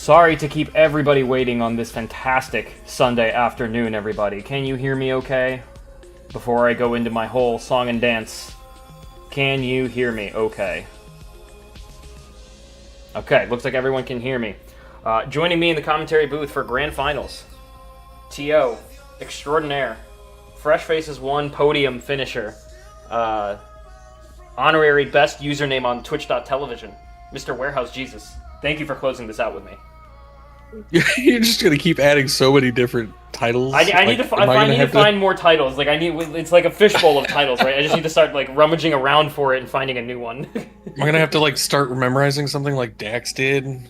Sorry to keep everybody waiting on this fantastic Sunday afternoon, everybody. Can you hear me okay? Before I go into my whole song and dance, can you hear me okay? Okay, looks like everyone can hear me. Joining me in the commentary booth for Grand Finals, T.O. Extraordinaire, Fresh Faces 1 podium finisher, honorary best username on Twitch.television, Mr. Warehouse Jesus. Thank you for closing this out with me. You're just gonna keep adding so many different titles. I need to find more titles. Like it's like a fishbowl of titles, right? I just need to start like rummaging around for it and finding a new one. I'm gonna have to like start memorizing something like Dax did.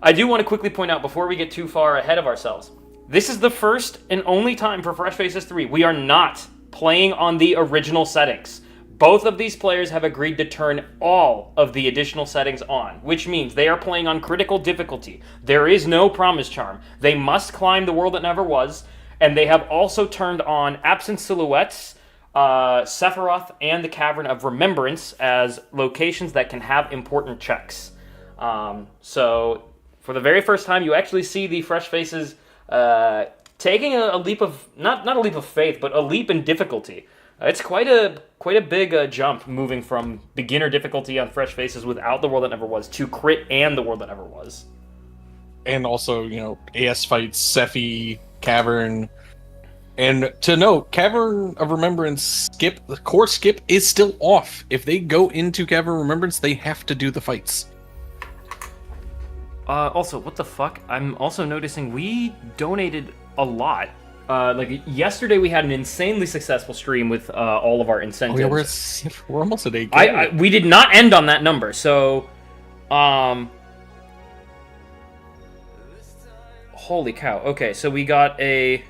I do want to quickly point out before we get too far ahead of ourselves. This is the first and only time for Fresh Faces 3 we are not playing on the original settings. Both of these players have agreed to turn all of the additional settings on, which means they are playing on critical difficulty. There is no promise charm. They must climb the world that never was, and they have also turned on Absent Silhouettes, Sephiroth, and the Cavern of Remembrance as locations that can have important checks. So, for the very first time, you actually see the Fresh Faces taking a leap of, not a leap of faith, but a leap in difficulty. It's quite a big jump moving from beginner difficulty on Fresh Faces without the World That Never Was to crit and the World That Never Was. And also, AS fights, Sephi, Cavern. And to note, Cavern of Remembrance the core skip is still off. If they go into Cavern of Remembrance, they have to do the fights. Also, what the fuck? I'm also noticing we donated a lot. Like yesterday, we had an insanely successful stream with all of our incentives. Oh, yeah, we're almost at 8K. We did not end on that number, so holy cow. Okay, so we got a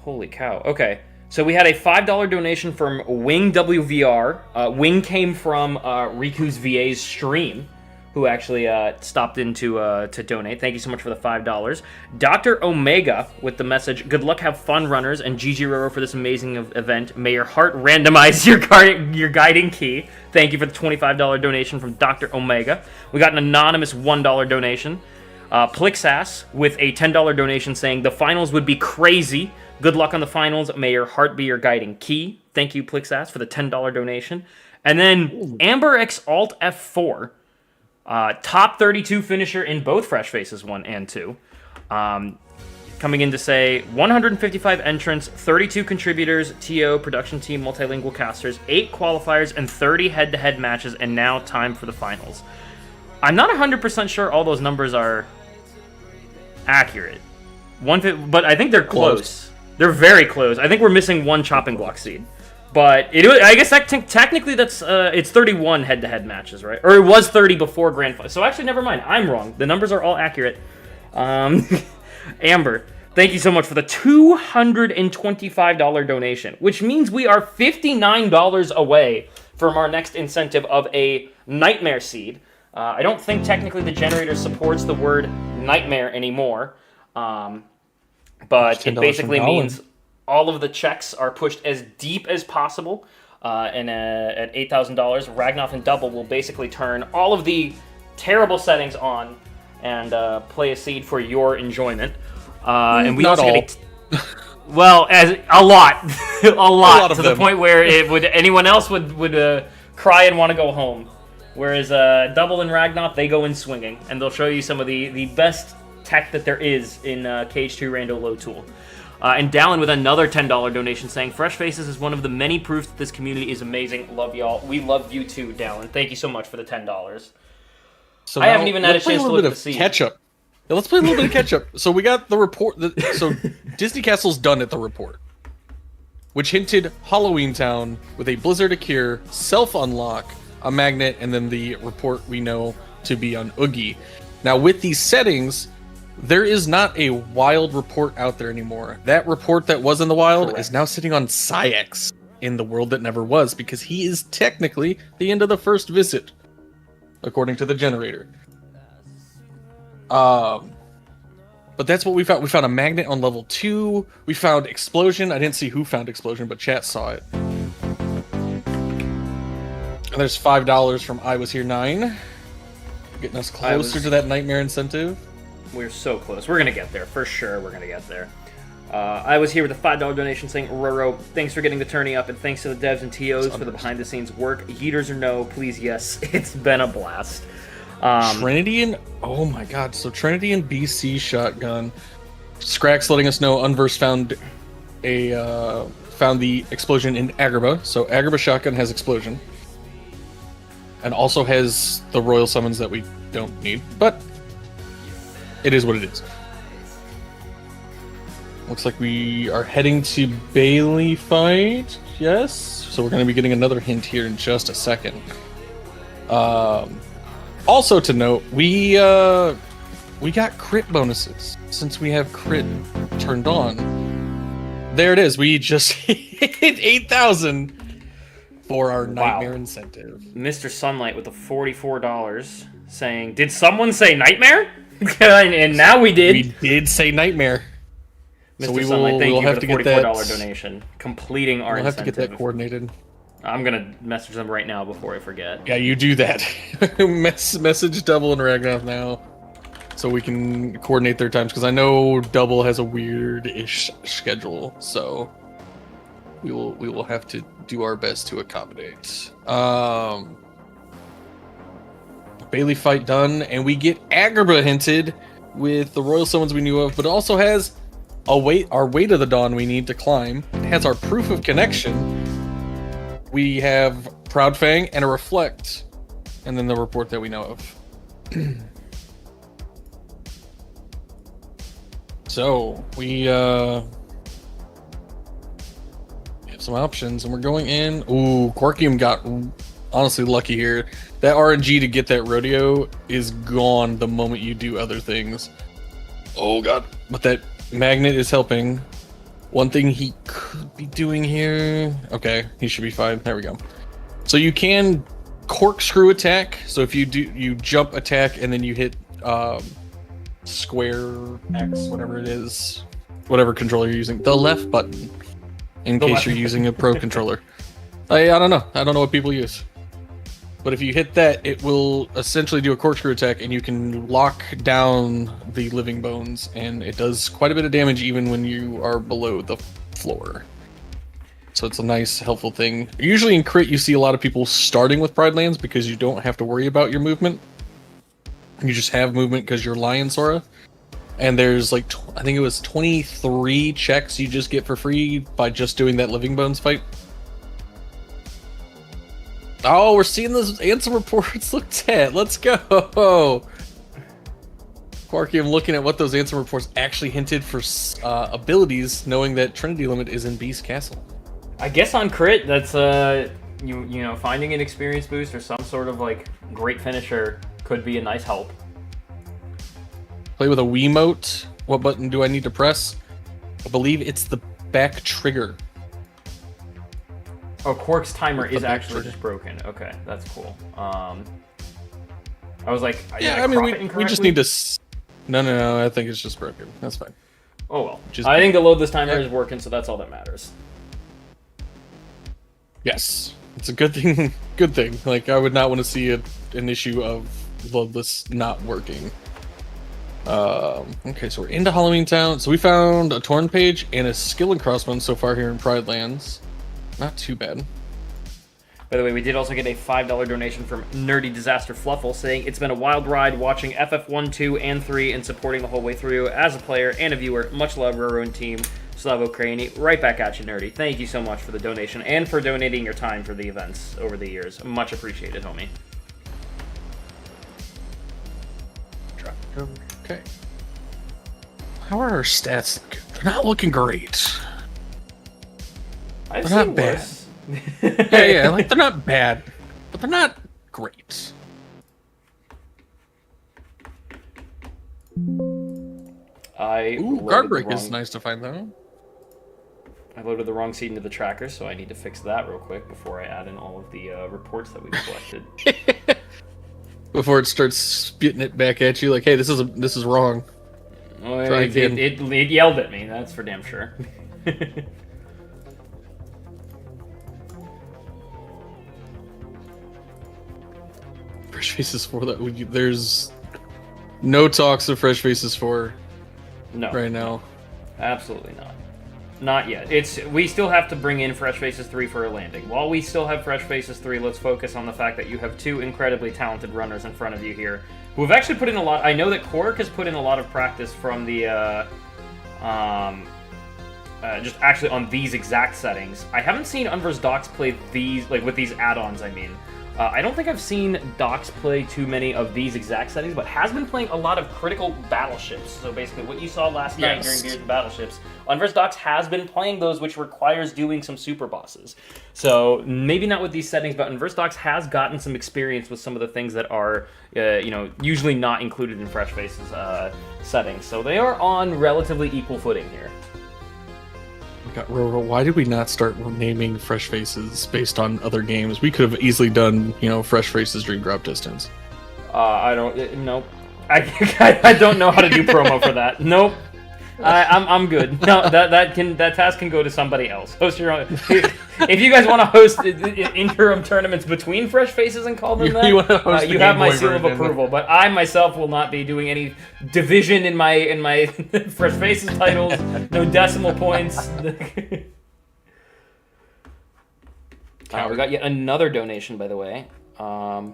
holy cow. Okay, so we had a $5 donation from Wing WVR. Wing came from Riku's VA's stream, who actually stopped in to donate. Thank you so much for the $5. Dr. Omega with the message, good luck, have fun, runners, and GG Roro for this amazing event. May your heart randomize your guiding key. Thank you for the $25 donation from Dr. Omega. We got an anonymous $1 donation. Plixass with a $10 donation saying, the finals would be crazy. Good luck on the finals. May your heart be your guiding key. Thank you, Plixass, for the $10 donation. And then Amber X Alt F4, top 32 finisher in both Fresh Faces 1 and 2. Coming in to say 155 entrants, 32 contributors, TO, production team, multilingual casters, 8 qualifiers, and 30 head-to-head matches, and now time for the finals. I'm not 100% sure all those numbers are accurate. But I think they're close. They're very close. I think we're missing one chopping block seed. But I guess technically that's it's 31 head-to-head matches, right? Or it was 30 before Grand Final. So actually, never mind. I'm wrong. The numbers are all accurate. Amber, thank you so much for the $225 donation, which means we are $59 away from our next incentive of a Nightmare seed. I don't think technically the generator supports the word Nightmare anymore, but it basically means all of the checks are pushed as deep as possible, and at $8,000, Ragnoff and Double will basically turn all of the terrible settings on and play a seed for your enjoyment. And we Not also all. get well, as a lot, a lot to the them. point where anyone else would cry and want to go home. Whereas Double and Ragnoff, they go in swinging, and they'll show you some of the best tech that there is in Cage 2 Rando Low Tool. And Dallin with another $10 donation saying, Fresh Faces is one of the many proofs that this community is amazing. Love y'all. We love you too, Dallin. Thank you so much for the $10. So I haven't even had a chance to look at the seed. seed. Catch up. Yeah, let's play a little bit of catch up. So we got the report. So Disney Castle's done at the report, which hinted Halloween Town with a Blizzard a Cure, self-unlock, a magnet, and then the report we know to be on Oogie. Now with these settings, there is not a wild report out there anymore. That report that was in the wild is now sitting on Psyx in the world that never was, because he is technically the end of the first visit, according to the generator. But that's what we found. We found a magnet on level 2. We found Explosion. I didn't see who found Explosion, but chat saw it. And there's $5 from I Was Here 9. getting us closer to that nightmare incentive. We're so close. We're gonna get there for sure. We're gonna get there. I was here with a $5 donation saying, Roro, thanks for getting the tourney up, and thanks to the devs and TOs for the behind-the-scenes work. Heaters or no, please, yes. It's been a blast. Trinity and... Oh my god, so Trinity and BC shotgun. Scrax letting us know Unverse found the explosion in Agrabah. So Agrabah shotgun has explosion. And also has the royal summons that we don't need. But it is what it is. Looks like we are heading to Bailey fight. Yes. So we're going to be getting another hint here in just a second. Also to note, we got crit bonuses since we have crit turned on. There it is. We just hit 8,000 for our nightmare incentive. Mr. Sunlight with the $44 saying, did someone say nightmare? And now we did. We did say nightmare. Mr. So Sunlight, thank you have for the to get $44 donation. Completing our incentive. We'll have to get that coordinated. I'm going to message them right now before I forget. Yeah, you do that. Message Double and Ragnar now so we can coordinate their times, because I know Double has a weird-ish schedule, so we will have to do our best to accommodate. Bailey fight done, and we get Agrabah hinted with the royal summons we knew of, but it also has our way to the dawn we need to climb. It has our proof of connection. We have Proudfang and a Reflect, and then the report that we know of. So we have some options, and we're going in. Ooh, Quarkium got honestly lucky here. That RNG to get that rodeo is gone the moment you do other things. Oh god, but that magnet is helping. One thing he could be doing here... Okay, he should be fine. There we go. So you can corkscrew attack. So if you jump attack and then you hit square X, whatever it is, whatever controller you're using, the left button, in case you're using a pro controller. I don't know. I don't know what people use. But if you hit that, it will essentially do a corkscrew attack, and you can lock down the living bones, and it does quite a bit of damage even when you are below the floor. So it's a nice, helpful thing. Usually in crit, you see a lot of people starting with Pride Lands because you don't have to worry about your movement. You just have movement because you're Lion Sora. And there's like, I think it was 23 checks you just get for free by just doing that living bones fight. Oh, we're seeing those answer reports looked at. Let's go. Quarkium looking at what those answer reports actually hinted for abilities, knowing that Trinity Limit is in Beast Castle. I guess on crit, that's you know, finding an experience boost or some sort of like great finisher could be a nice help. Play with a Wiimote. What button do I need to press? I believe it's the back trigger. Oh, Quark's timer is actually just broken. Okay, that's cool. I was like, yeah, I mean, we just need to... No, I think it's just broken. That's fine. Oh well. I think the load this timer is working, so that's all that matters. Yes, it's a good thing. Good thing. Like, I would not want to see an issue of loadless not working. Okay, so we're into Halloween Town. So we found a Torn page and a Skill and Crossbones so far here in Pride Lands. Not too bad. By the way, we did also get a $5 donation from Nerdy Disaster Fluffle saying, it's been a wild ride watching FF1, 2, and 3 and supporting the whole way through as a player and a viewer. Much love, Roro and team. Slavo Craney. Right back at you, Nerdy. Thank you so much for the donation and for donating your time for the events over the years. Much appreciated, homie. Okay. How are our stats looking? They're not looking great. I've they're seen not bad. worse. yeah, like they're not bad, but they're not great. Guard break is nice to find though. I loaded the wrong seed into the tracker, so I need to fix that real quick before I add in all of the reports that we've collected. Before it starts spitting it back at you, like, hey, this is wrong. Well, it yelled at me. That's for damn sure. Fresh Faces 4. There's no talks of Fresh Faces 4 No. right now. Absolutely not. Not yet. We still have to bring in Fresh Faces 3 for a landing. While we still have Fresh Faces 3, let's focus on the fact that you have two incredibly talented runners in front of you here who have actually put in a lot. I know that Quark has put in a lot of practice from the just actually on these exact settings. I haven't seen Unverse Docs play these, like with these add-ons, I mean. I don't think I've seen Docs play too many of these exact settings, but has been playing a lot of critical battleships. So basically what you saw last night during Gears of Battleships, Unverse Docs has been playing those, which requires doing some super bosses. So maybe not with these settings, but Unverse Docs has gotten some experience with some of the things that are, usually not included in Fresh Faces settings. So they are on relatively equal footing here. Why did we not start naming Fresh Faces based on other games? We could have easily done, Fresh Faces Dream Drop Distance. I don't. Nope. I don't know how to do promo for that. Nope. I'm good. No, that task can go to somebody else. Host your own. If you guys want to host interim tournaments between Fresh Faces and call them that, you have my seal of approval. But I myself will not be doing any division in my Fresh Faces titles. No decimal points. We got yet another donation, by the way. Another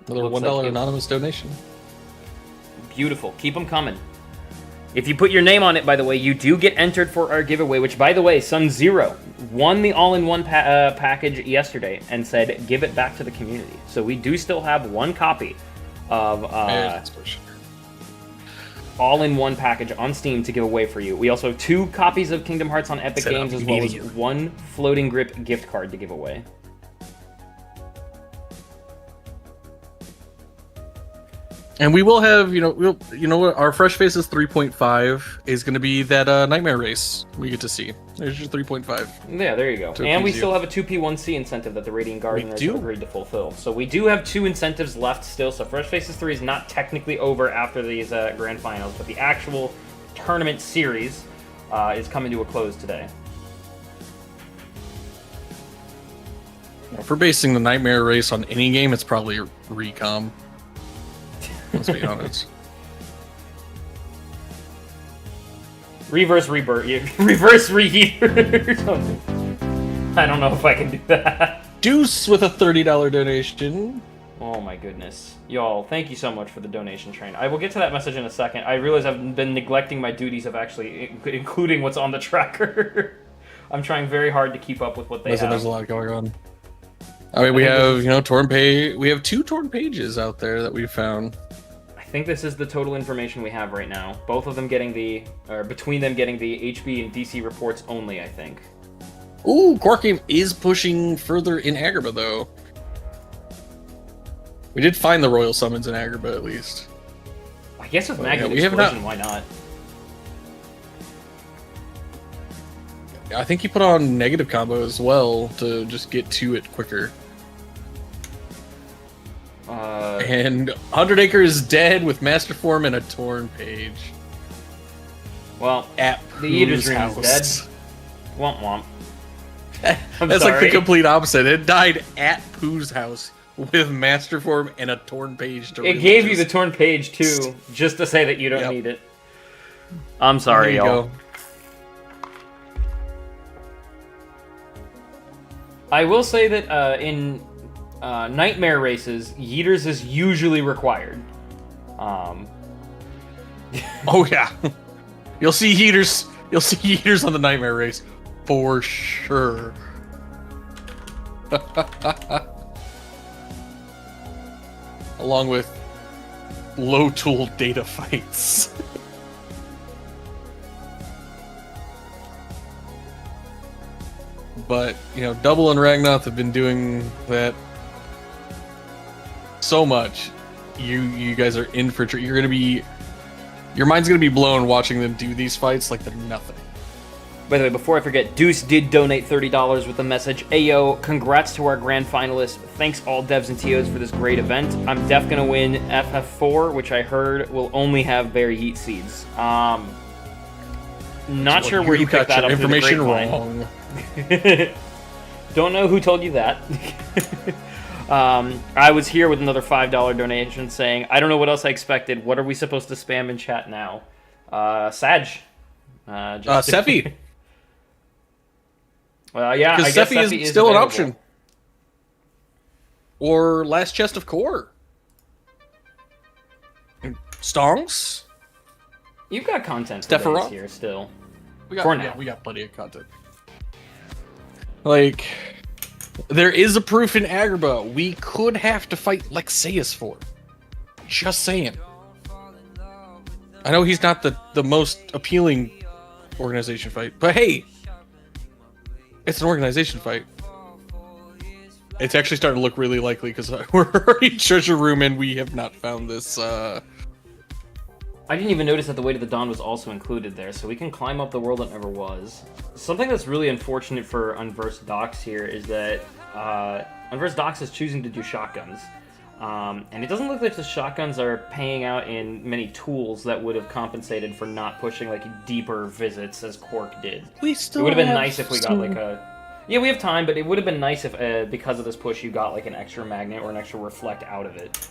$1 anonymous donation. Beautiful. Keep them coming. If you put your name on it, by the way, you do get entered for our giveaway, which, by the way, Sun Zero won the all-in-one package yesterday and said, give it back to the community. So we do still have one copy of all-in-one package on Steam to give away for you. We also have 2 copies of Kingdom Hearts on Epic Games, as well as 1 floating grip gift card to give away. And we will have, what, our Fresh Faces 3.5 is going to be that Nightmare Race we get to see. There's your 3.5. Yeah, there you go. And we still have a 2P1C incentive that the Radiant Gardeners have agreed to fulfill. So we do have 2 incentives left still. So Fresh Faces 3 is not technically over after these grand finals, but the actual tournament series is coming to a close today. If we're basing the Nightmare Race on any game, it's probably Recom. Let's be honest. Reverse rebirth. Reverse reheat or something. I don't know if I can do that. Deuce with a $30 donation. Oh my goodness. Y'all, thank you so much for the donation train. I will get to that message in a second. I realize I've been neglecting my duties of actually including what's on the tracker. I'm trying very hard to keep up with what they have. There's a lot going on. I mean, we have, torn page. We have 2 torn pages out there that we found. I think this is the total information we have right now. Both of them getting between them getting the HB and DC reports only, I think. Ooh, ItzQuarkium is pushing further in Agrabah, though. We did find the Royal Summons in Agrabah, at least. I guess with Magnet Explosion, why not? I think he put on negative combo as well to just get to it quicker. And 100 Acre is dead with Master Form and a torn page. Well, at the Eater's Dream is dead. Womp womp. That's like the complete opposite. It died at Pooh's house with Master Form and a torn page. It gave you the torn page too, just to say that you don't need it. I'm sorry, y'all. I will say that in Nightmare races, Yeeters is usually required. Oh yeah, you'll see Yeeters. You'll see Yeeters on the Nightmare race for sure. Along with low tool data fights. But, Double and Ragnath have been doing that so much. You guys are in for a treat. Your mind's gonna be blown watching them do these fights like they're nothing. By the way, before I forget, Deuce did donate $30 with the message, Ayo, congrats to our grand finalists. Thanks all devs and TOs for this great event. I'm def gonna win FF4, which I heard will only have berry heat seeds. Not sure where you picked that up. Information wrong. Don't know who told you that. I was here with another $5 donation saying, I don't know what else I expected. What are we supposed to spam in chat now? Sag. Seppi. Yeah, Because Seppi is still an option. Or Last Chest of Core. Stonks. You've got content for days here still. We got plenty of content. Like, there is a proof in Agrabah we could have to fight Lexaeus for. Just saying. I know he's not the most appealing organization fight, but hey, it's an organization fight. It's actually starting to look really likely because we're already treasure room and we have not found this. I didn't even notice that the Way to the Dawn was also included there, so we can climb up the world that never was. Something that's really unfortunate for Unversed Docs here is that Unversed Docs is choosing to do shotguns. And it doesn't look like the shotguns are paying out in many tools that would have compensated for not pushing like deeper visits as Quark did. We still it would have been nice if we got like a... Yeah, we have time, but it would have been nice if, because of this push, you got like an extra magnet or an extra reflect out of it.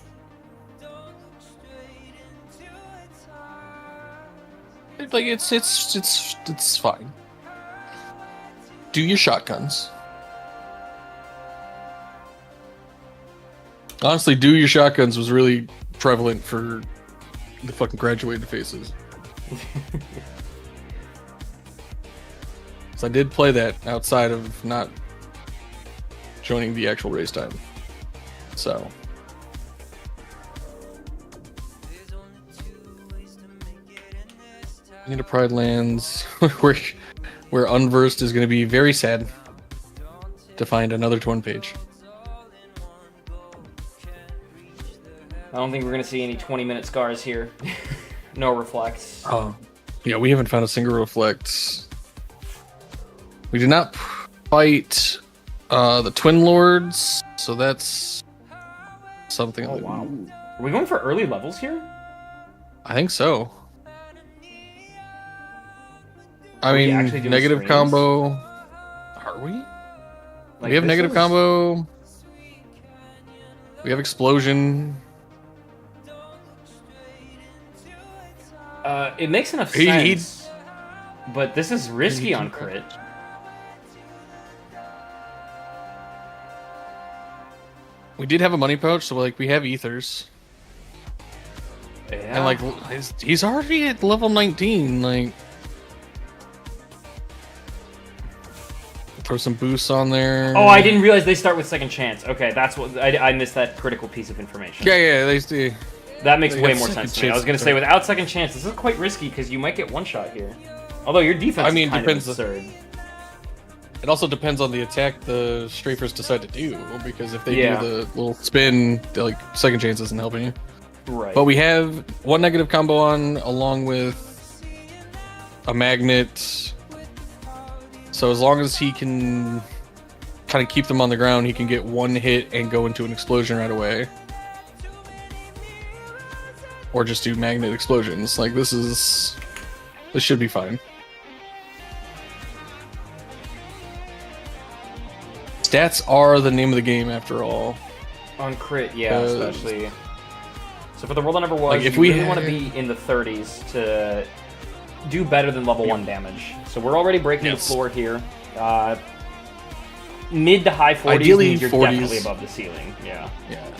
Like it's fine. Do your shotguns. Honestly, do your shotguns was really prevalent for the fucking graduated faces. So I did play that outside of not joining the actual race time. So into Pride Lands, where Unversed is going to be very sad to find another Twin page. I don't think we're going to see any 20-minute scars here. No reflects. Oh, yeah, we haven't found a single reflect. We did not fight the Twin Lords, so that's something. Oh, wow. Are we going for early levels here? I think so. I mean, negative streams? combo. Are we? Like, we have negative combo. We have explosion. It makes enough sense, but this is risky on crit. We did have a money pouch, so like we have ethers. Yeah. And like he's already at level 19. Like, throw some boosts on there. Oh, I didn't realize they start with second chance. Okay, that's what I missed that critical piece of information. Yeah, they do. That makes way more sense to me. I was gonna say without second chance, this is quite risky because you might get one shot here. Although your defense, is kind of absurd. It also depends on the attack the strafers decide to do, because if they do the little spin, like second chance isn't helping you. Right. But we have one negative combo on, along with a magnet. So as long as he can kind of keep them on the ground, he can get one hit and go into an explosion right away. Or just do magnet explosions. Like, this should be fine. Stats are the name of the game, after all. On crit, yeah, especially. So for the world that never was, like, if you we really want to be in the 30s to do better than level 1 damage. So we're already breaking the floor here. Mid to high 40s ideally means you're 40s. Definitely above the ceiling. Yeah.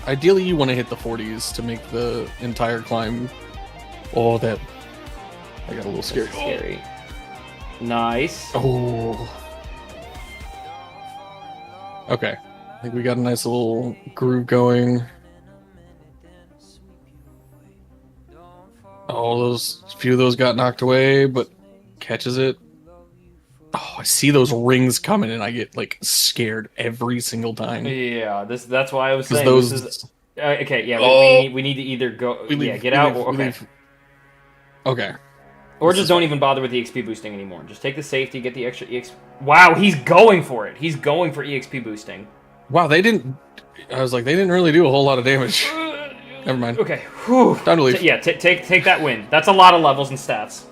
Ideally, you want to hit the 40s to make the entire climb. Oh, that... I got a little scared. Scary. Nice. Oh. Okay. I think we got a nice little groove going. Oh, those few of those got knocked away, but catches it. Oh, I see those rings coming, and I get like scared every single time. Yeah, that's why I was saying those. This is, okay, yeah, we need to either go, get out, or okay, okay, or just don't even bother with the XP boosting anymore. Just take the safety, get the extra EXP. Wow, he's going for it. He's going for EXP boosting. Wow, they didn't. I was like, they didn't really do a whole lot of damage. Never mind. Okay, whew. Time to leave. Take that win. That's a lot of levels and stats.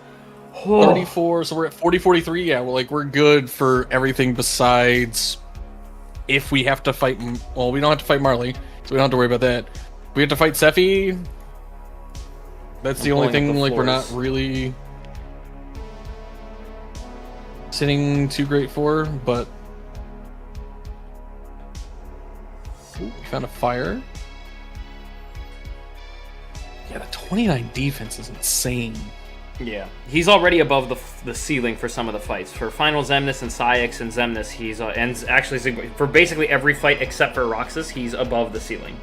34, so we're at 40, 43. Yeah, we're good for everything besides if we have to fight, well, we don't have to fight Marley, so we don't have to worry about that. If we have to fight Sephi, that's the only thing, like, we're not really sitting too great for, but... Ooh, we found a fire. Yeah, the 29 defense is insane. Yeah, he's already above the ceiling for some of the fights. For Final Xemnas and Syx and Xemnas, he's and actually for basically every fight except for Roxas, he's above the ceiling.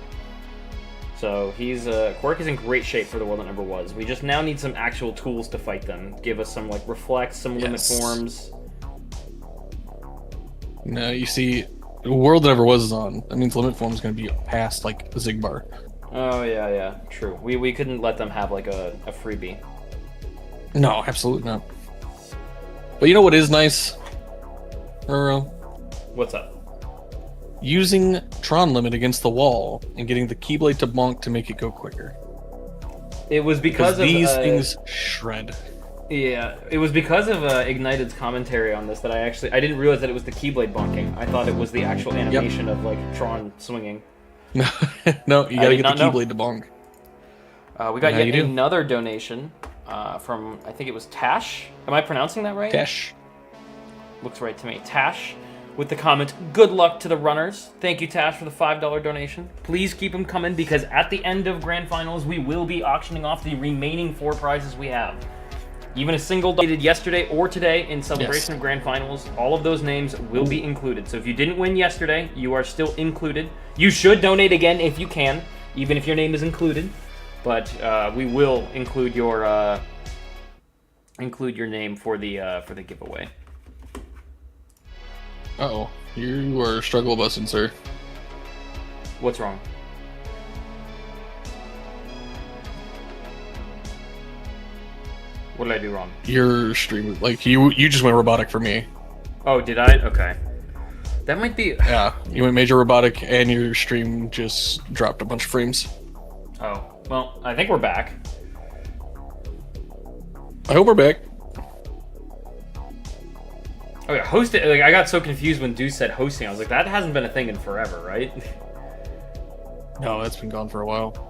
So he's Quark is in great shape for the world that never was. We just now need some actual tools to fight them. Give us some like reflects, some limit forms. No, you see, the world that never was is on. That means limit form is going to be past like Zigbar. Oh yeah, true. We couldn't let them have like a freebie. No, absolutely not. But you know what is nice? What's up? Using Tron Limit against the wall and getting the Keyblade to bonk to make it go quicker. It was because of these things shred. Yeah, it was because of Ignited's commentary on this that I didn't realize that it was the Keyblade bonking. I thought it was the actual animation of like Tron swinging. No, you gotta get the Keyblade to bonk. We got yet another donation from, I think it was Tash. Am I pronouncing that right? Tash. Looks right to me. Tash, with the comment, good luck to the runners. Thank you, Tash, for the $5 donation. Please keep them coming because at the end of Grand Finals, we will be auctioning off the remaining 4 prizes we have. Even a single donated yesterday or today in celebration of Grand Finals, all of those names will be included. So if you didn't win yesterday, you are still included. You should donate again if you can, even if your name is included. But we will include your name for the giveaway. Uh-oh, you are struggle busting, sir. What's wrong? What did I do wrong? Your stream, like you just went robotic for me. Oh, did I? Okay. That might be. Yeah, you went major robotic, and your stream just dropped a bunch of frames. Oh, well, I think we're back. I hope we're back. Okay, hosting. Like, I got so confused when Deuce said hosting. I was like, that hasn't been a thing in forever, right? No, that's been gone for a while.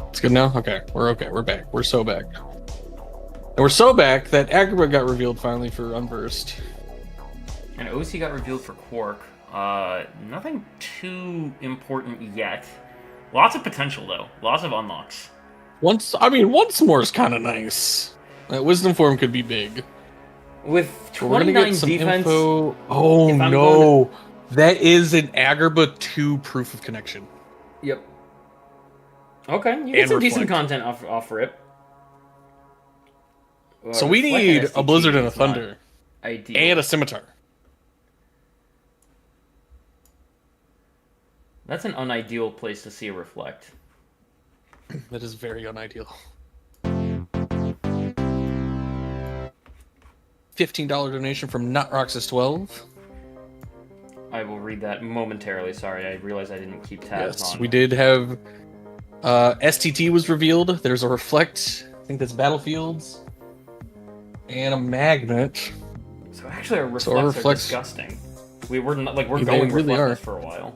It's good now? Okay. We're back. We're so back. And we're so back that Agrabah got revealed finally for Unversed. And OC got revealed for Quark. Nothing too important yet. Lots of potential, though. Lots of unlocks. Once more is kind of nice. That Wisdom Form could be big. With We're gonna 29 get some defense... info. Oh, no. That is an Agrabah 2 proof of connection. Yep. Okay, you get some decent content off Rip. So we need a Blizzard and a Thunder. Ideal. And a Scimitar. That's an unideal place to see a Reflect. That is very unideal. $15 donation from NotRoxas12. I will read that momentarily. Sorry, I realized I didn't keep tabs on. Yes, we did have... STT was revealed. There's a Reflect. I think that's Battlefields. And a Magnet. So actually, our Reflects are disgusting. We're not, like, we're going really Reflects for a while.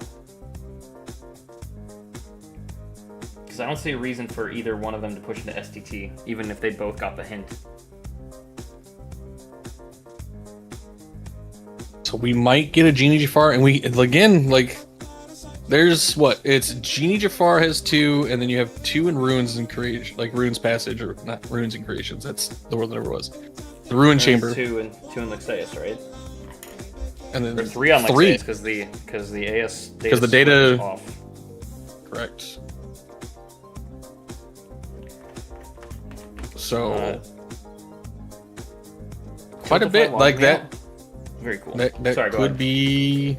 Because I don't see a reason for either one of them to push into STT, even if they both got the hint. So we might get a Genie Jafar, and we, again, like, there's what? It's Genie Jafar has 2, and then you have 2 in Ruins and Creation, like Ruins Passage, or not Ruins and Creations, that's the world that never was. The Ruin Chamber. 2 in Lexaeus, right? And then or 3 on Lexaeus, because the AS because the data off. Correct. So quite a bit like that. Very cool. That could be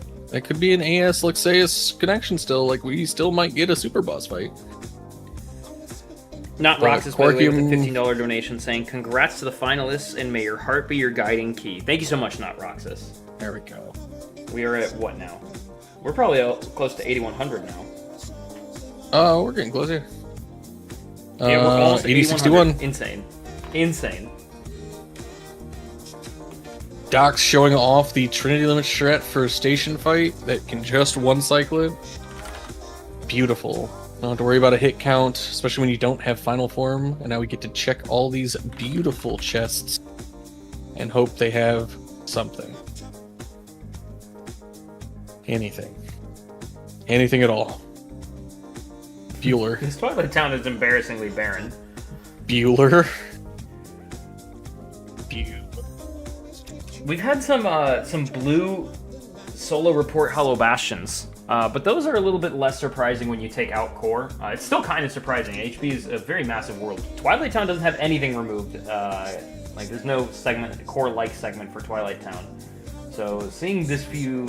an AS Lexaeus connection still. Like we still might get a super boss fight. Not Roxas, by the way, with a $15 donation saying, congrats to the finalists and may your heart be your guiding key. Thank you so much, Not Roxas. There we go. We are at what now? We're probably close to 8,100 now. Oh, we're getting closer. Yeah, we're almost 8061. Insane. Doc's showing off the Trinity Limit strat for station fight that can just one cycle it. Beautiful. Don't have to worry about a hit count, especially when you don't have final form. And now we get to check all these beautiful chests and hope they have something. Anything. Anything at all. Bueller. This Twilight Town is embarrassingly barren. Bueller. We've had some blue solo report Hollow Bastions, but those are a little bit less surprising when you take out core. It's still kind of surprising. HP is a very massive world. Twilight Town doesn't have anything removed. Like there's no segment, core-like segment for Twilight Town. So seeing this few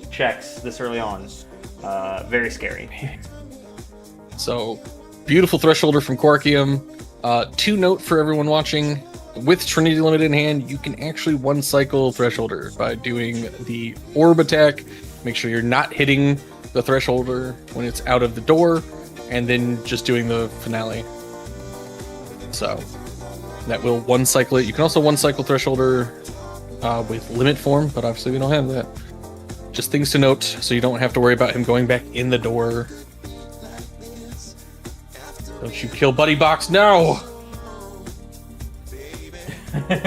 checks this early on, very scary. So, beautiful Thresholder from Quarkium. To note for everyone watching, with Trinity Limit in hand, you can actually one-cycle Thresholder by doing the Orb attack. Make sure you're not hitting the Thresholder when it's out of the door, and then just doing the Finale. So, that will one-cycle it. You can also one-cycle Thresholder with Limit Form, but obviously we don't have that. Just things to note, so you don't have to worry about him going back in the door. Don't you kill Buddy Box, no!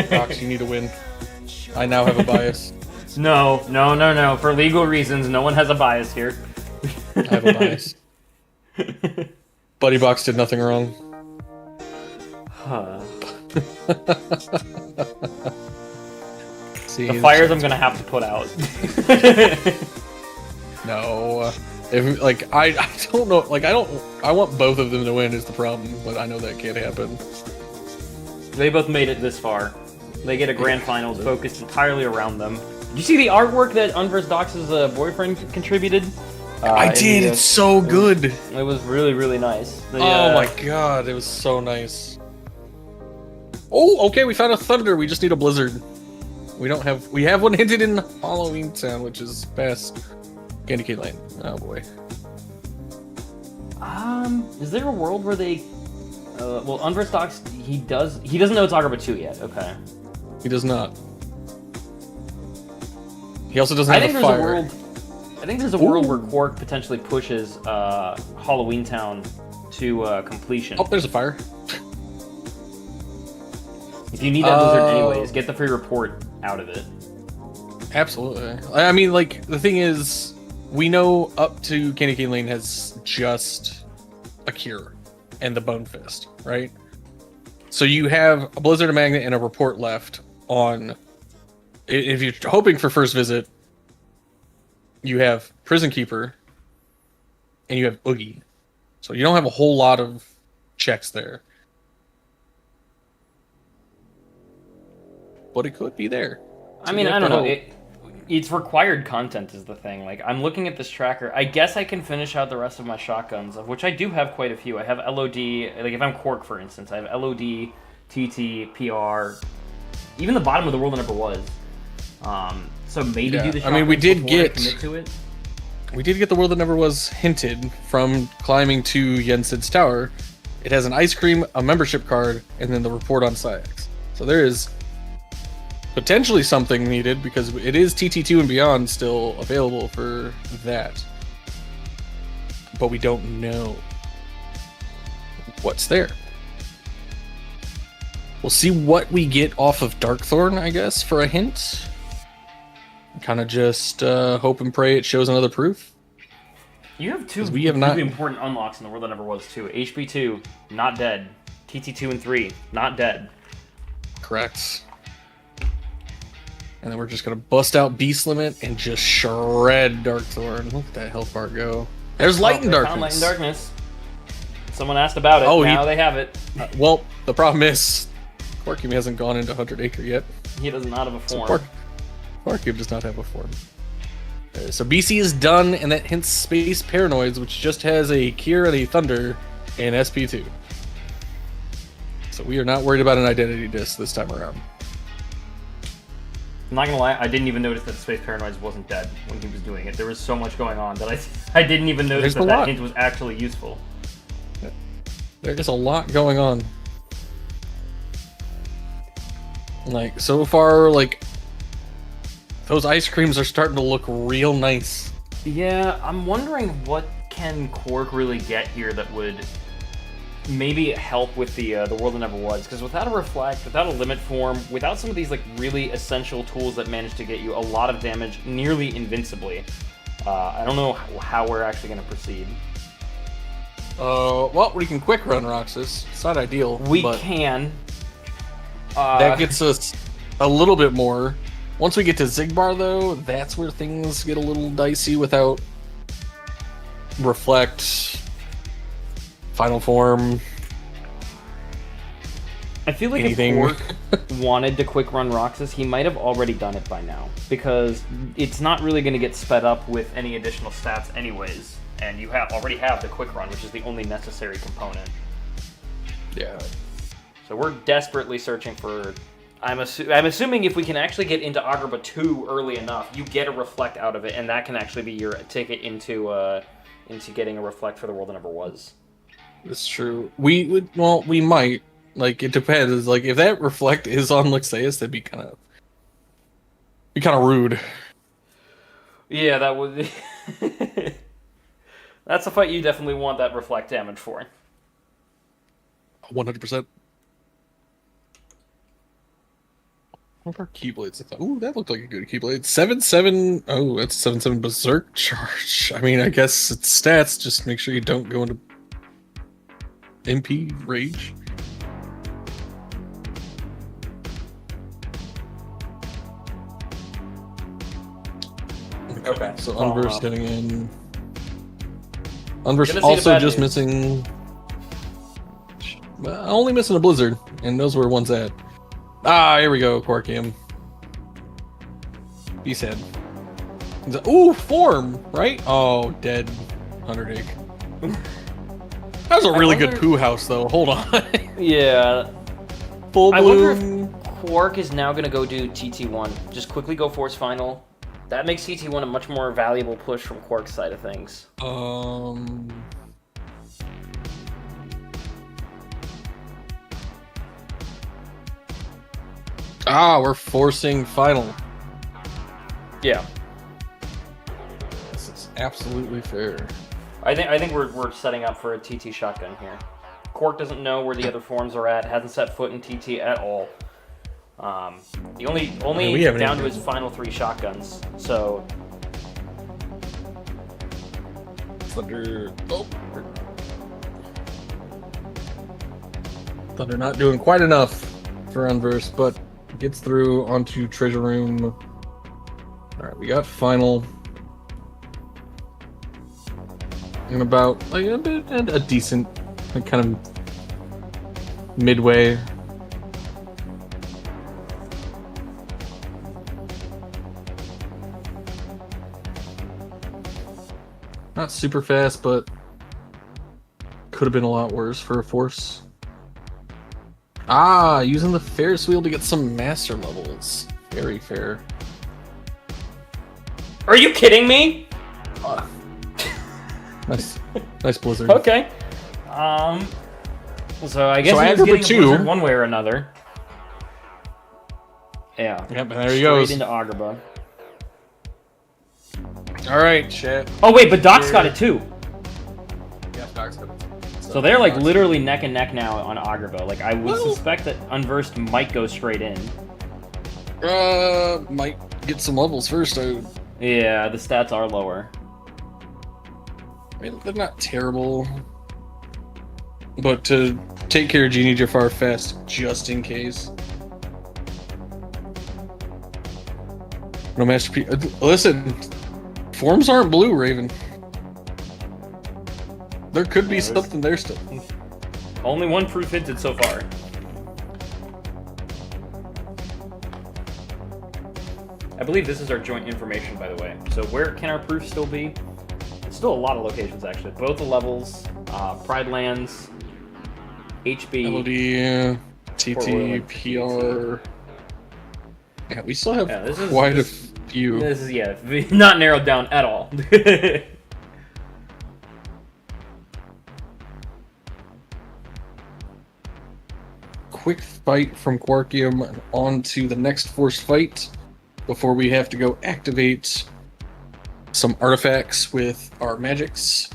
Box, you need to win. I now have a bias. No. For legal reasons, no one has a bias here. I have a bias. Buddy Box did nothing wrong. See, the fires I'm gonna have to put out. No. If, like, I don't know, like, I want both of them to win is the problem, but I know that can't happen. They both made it this far. They get a grand finals focused entirely around them. Did you see the artwork that Unversed Docs' boyfriend contributed? I did, it's so good! It was really, really nice. Oh my god, it was so nice. Oh, okay, we found a Thunder, we just need a Blizzard. We have one hinted in Halloween Town, which is past Candy Cane Lane. Oh boy. Is there a world where they... well, Unversed Docs, he doesn't know it's Agrabah 2 yet, okay. He does not. He also doesn't have a fire. I think there's a world where Quark potentially pushes Halloween Town to completion. Oh, there's a fire. If you need that Blizzard anyways, get the free report out of it. Absolutely. I mean, like, the thing is, we know up to Candy Cane Lane has just a cure and the Bone Fist, right? So you have a Blizzard, a Magnet, and a report left on... If you're hoping for first visit, you have Prison Keeper, and you have Oogie. So you don't have a whole lot of checks there. But it could be there. I mean, I don't know. It's required content is the thing. Like, I'm looking at this tracker. I guess I can finish out the rest of my shotguns, of which I do have quite a few. I have LOD, like if I'm Quark, for instance, I have LOD, TT, PR, even the bottom of the world that never was. So maybe do the shotguns. I mean, we did get to it. We did get the world that never was hinted from climbing to Jensen's tower. It has an ice cream, a membership card, and then the report on Syax. So there is potentially something needed because it is TT2 and beyond still available for that. But we don't know what's there. We'll see what we get off of Darkthorn, I guess, for a hint. Kind of just hope and pray it shows another proof. You have two really important unlocks in the world that never was, too. HP2, not dead. TT2 and 3, not dead. Correct. And then we're just going to bust out Beast Limit and just shred Darkthorn. Look at that health bar go. There's Light and Darkness. Light and Darkness. Someone asked about it. Oh, now they have it. Well, the problem is, Quarkium hasn't gone into 100 Acre yet. He does not have a form. So Quarkium does not have a form. So BC is done, and that hints Space Paranoids, which just has a Cure and a Thunder and SP2. So we are not worried about an identity disc this time around. I'm not gonna lie, I didn't even notice that Space Paranoids wasn't dead when he was doing it. There was so much going on that I didn't even notice that hint was actually useful. There is a lot going on. Like, so far, like, Those ice creams are starting to look real nice. Yeah, I'm wondering what can Quark really get here that would maybe help with the world that never was. Because without a reflect, without a limit form, without some of these like really essential tools that manage to get you a lot of damage nearly invincibly, I don't know how we're actually going to proceed. Well, we can quick run Roxas. It's not ideal. We but can. that gets us a little bit more. Once we get to Zigbar, though, that's where things get a little dicey without reflect, final form. I feel like anything. if Quark wanted to quick run Roxas, he might have already done it by now, because it's not really going to get sped up with any additional stats anyways, and you already have the quick run, which is the only necessary component. Yeah. So we're desperately searching for... I'm assuming if we can actually get into Agrabah 2 early enough, you get a reflect out of it, and that can actually be your ticket into getting a reflect for the world that never was. That's true. We might. Like, it depends. Like, if that reflect is on Lexaeus, that'd be kind of rude. Yeah, that would... That's a fight you definitely want that reflect damage for. 100%. What are Keyblades? I thought, ooh, that looked like a good Keyblade. 7/7. Oh, that's 7/7 Berserk charge. I mean, I guess it's stats. Just make sure you don't go into MP rage. Okay. So Unverse getting in. Unverse Gonna see the also bad just news. missing. Only missing a Blizzard, and knows where one's at. Ah, here we go, Quarkium. He said. Ooh, form, right? Oh, dead. Undertake. That was a really good poo house, though. Hold on. Yeah. Full I wonder bloom. if Quark is now going to go do TT1. Just quickly go Force Final. That makes TT1 a much more valuable push from Quark's side of things. Ah, we're forcing final. Yeah. This is absolutely fair. I think we're setting up for a TT shotgun here. Quark doesn't know where the other forms are at, hasn't set foot in TT at all. The only we haven't down to even- his final 3 shotguns. So Thunder. Oh. Thunder not doing quite enough for Unverse, but gets through onto Treasure Room. Alright, we got final. And about like a decent, like, kind of midway. Not super fast, but could have been a lot worse for a force. Ah, using the Ferris wheel to get some master levels. Very fair. are you kidding me? Nice Blizzard. Okay. So I guess So he was Agrabah getting a 2. Blizzard one way or another. Yeah. Yep, and there he Straight goes. into Agrabah. Alright, chat. Oh wait, but Doc's got it too. Yeah, Doc's got it. So they're like literally neck and neck now on Agrabah. Like I would Well- suspect that Unversed might go straight in. Might get some levels first. I Yeah, the stats are lower. mean, they're not terrible. But to take care of Genie Jafar fast, just in case. No masterpiece. Listen, forms aren't blue, Raven. There could be Yeah, there's- something there still. Only one proof hinted so far. I believe this is our joint information, by the way. So where can our proof still be? It's still a lot of locations, actually. Both the levels, Pride Lands, HB. LOD, Port TT, Royal, PR. Yeah, we still have Yeah, this is- quite this- a few. This is, yeah, not narrowed down at all. Quick fight from Quarkium on to the next force fight. before we have to go activate some artifacts with our magics.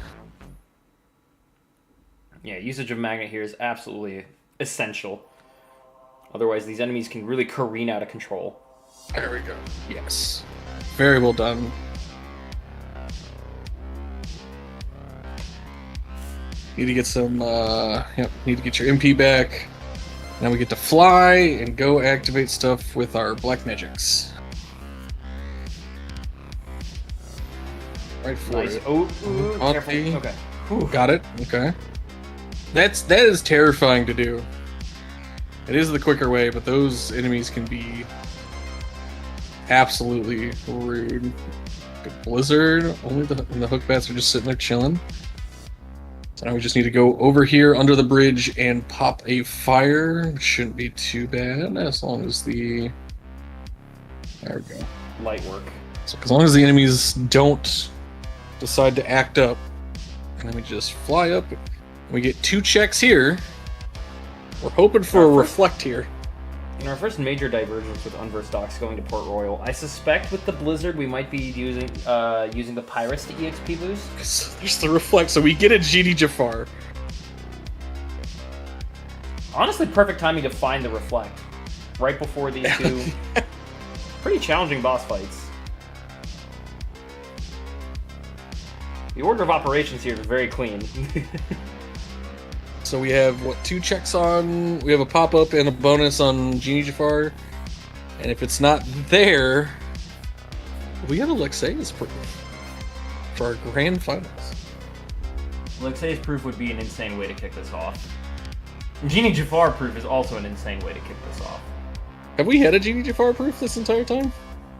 Yeah, usage of magnet here is absolutely essential. Otherwise, these enemies can really careen out of control. There we go. Yes. Very well done. Need to get some, need to get your MP back. Now we get to fly and go activate stuff with our black magics. Right for Nice. it. Oh, ooh, careful. Okay. Okay. Whew. Got it. Okay. That is terrifying to do. It is the quicker way, but those enemies can be absolutely rude. Good blizzard. Only the hook bats are just sitting there chilling. So now we just need to go over here under the bridge and pop a fire. Shouldn't be too bad as long as the... There we go. Light work. So as long as the enemies don't decide to act up, and then we just fly up. We get 2 checks here. We're hoping for a reflect here. In our first major divergence with Unversed Docks going to Port Royal, I suspect with the blizzard we might be using the Pirates to EXP boost. So there's the reflect, so we get a GD Jafar. Honestly, perfect timing to find the reflect. Right before these two pretty challenging boss fights. The order of operations here is very clean. So we have, what, 2 checks on... We have a pop-up and a bonus on Genie Jafar. And if it's not there... We got Alexei's proof for our grand finals. Alexei's proof would be an insane way to kick this off. Genie Jafar proof is also an insane way to kick this off. Have we had a Genie Jafar proof this entire time?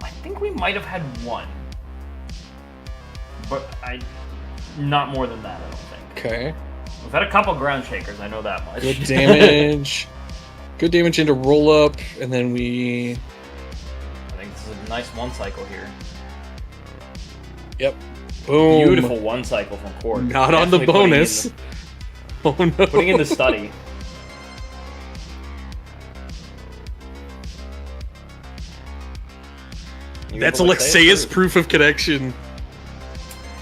I think we might have had one. But not more than that, I don't think. Okay. We've had a couple ground shakers, I know that much. Good damage. Good damage into roll up, and then we... I think this is a nice one cycle here. Yep. Boom. Beautiful one cycle from Cord. Not on the bonus. Oh no. Putting in the study. That's Alexei's proof of connection.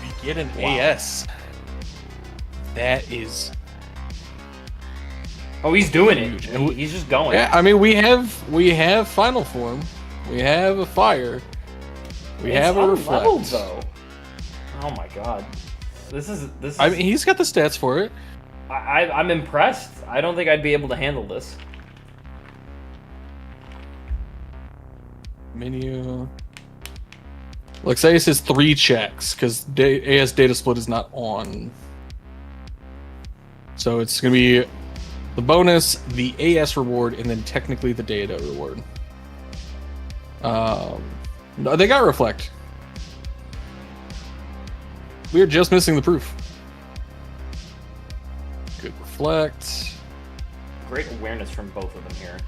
We get an AS. That is... Oh, he's doing it. He's just going. Yeah, I mean, we have final form. We have a fire. We have a reflect. Though. Oh my god. This is. I mean, he's got the stats for it. I'm impressed. I don't think I'd be able to handle this. Menu. Alexeis has 3 checks because AS data split is not on. So it's going to be the bonus, the AS reward, and then technically the data reward. No, they got reflect. We are just missing the proof. Good reflect. Great awareness from both of them here.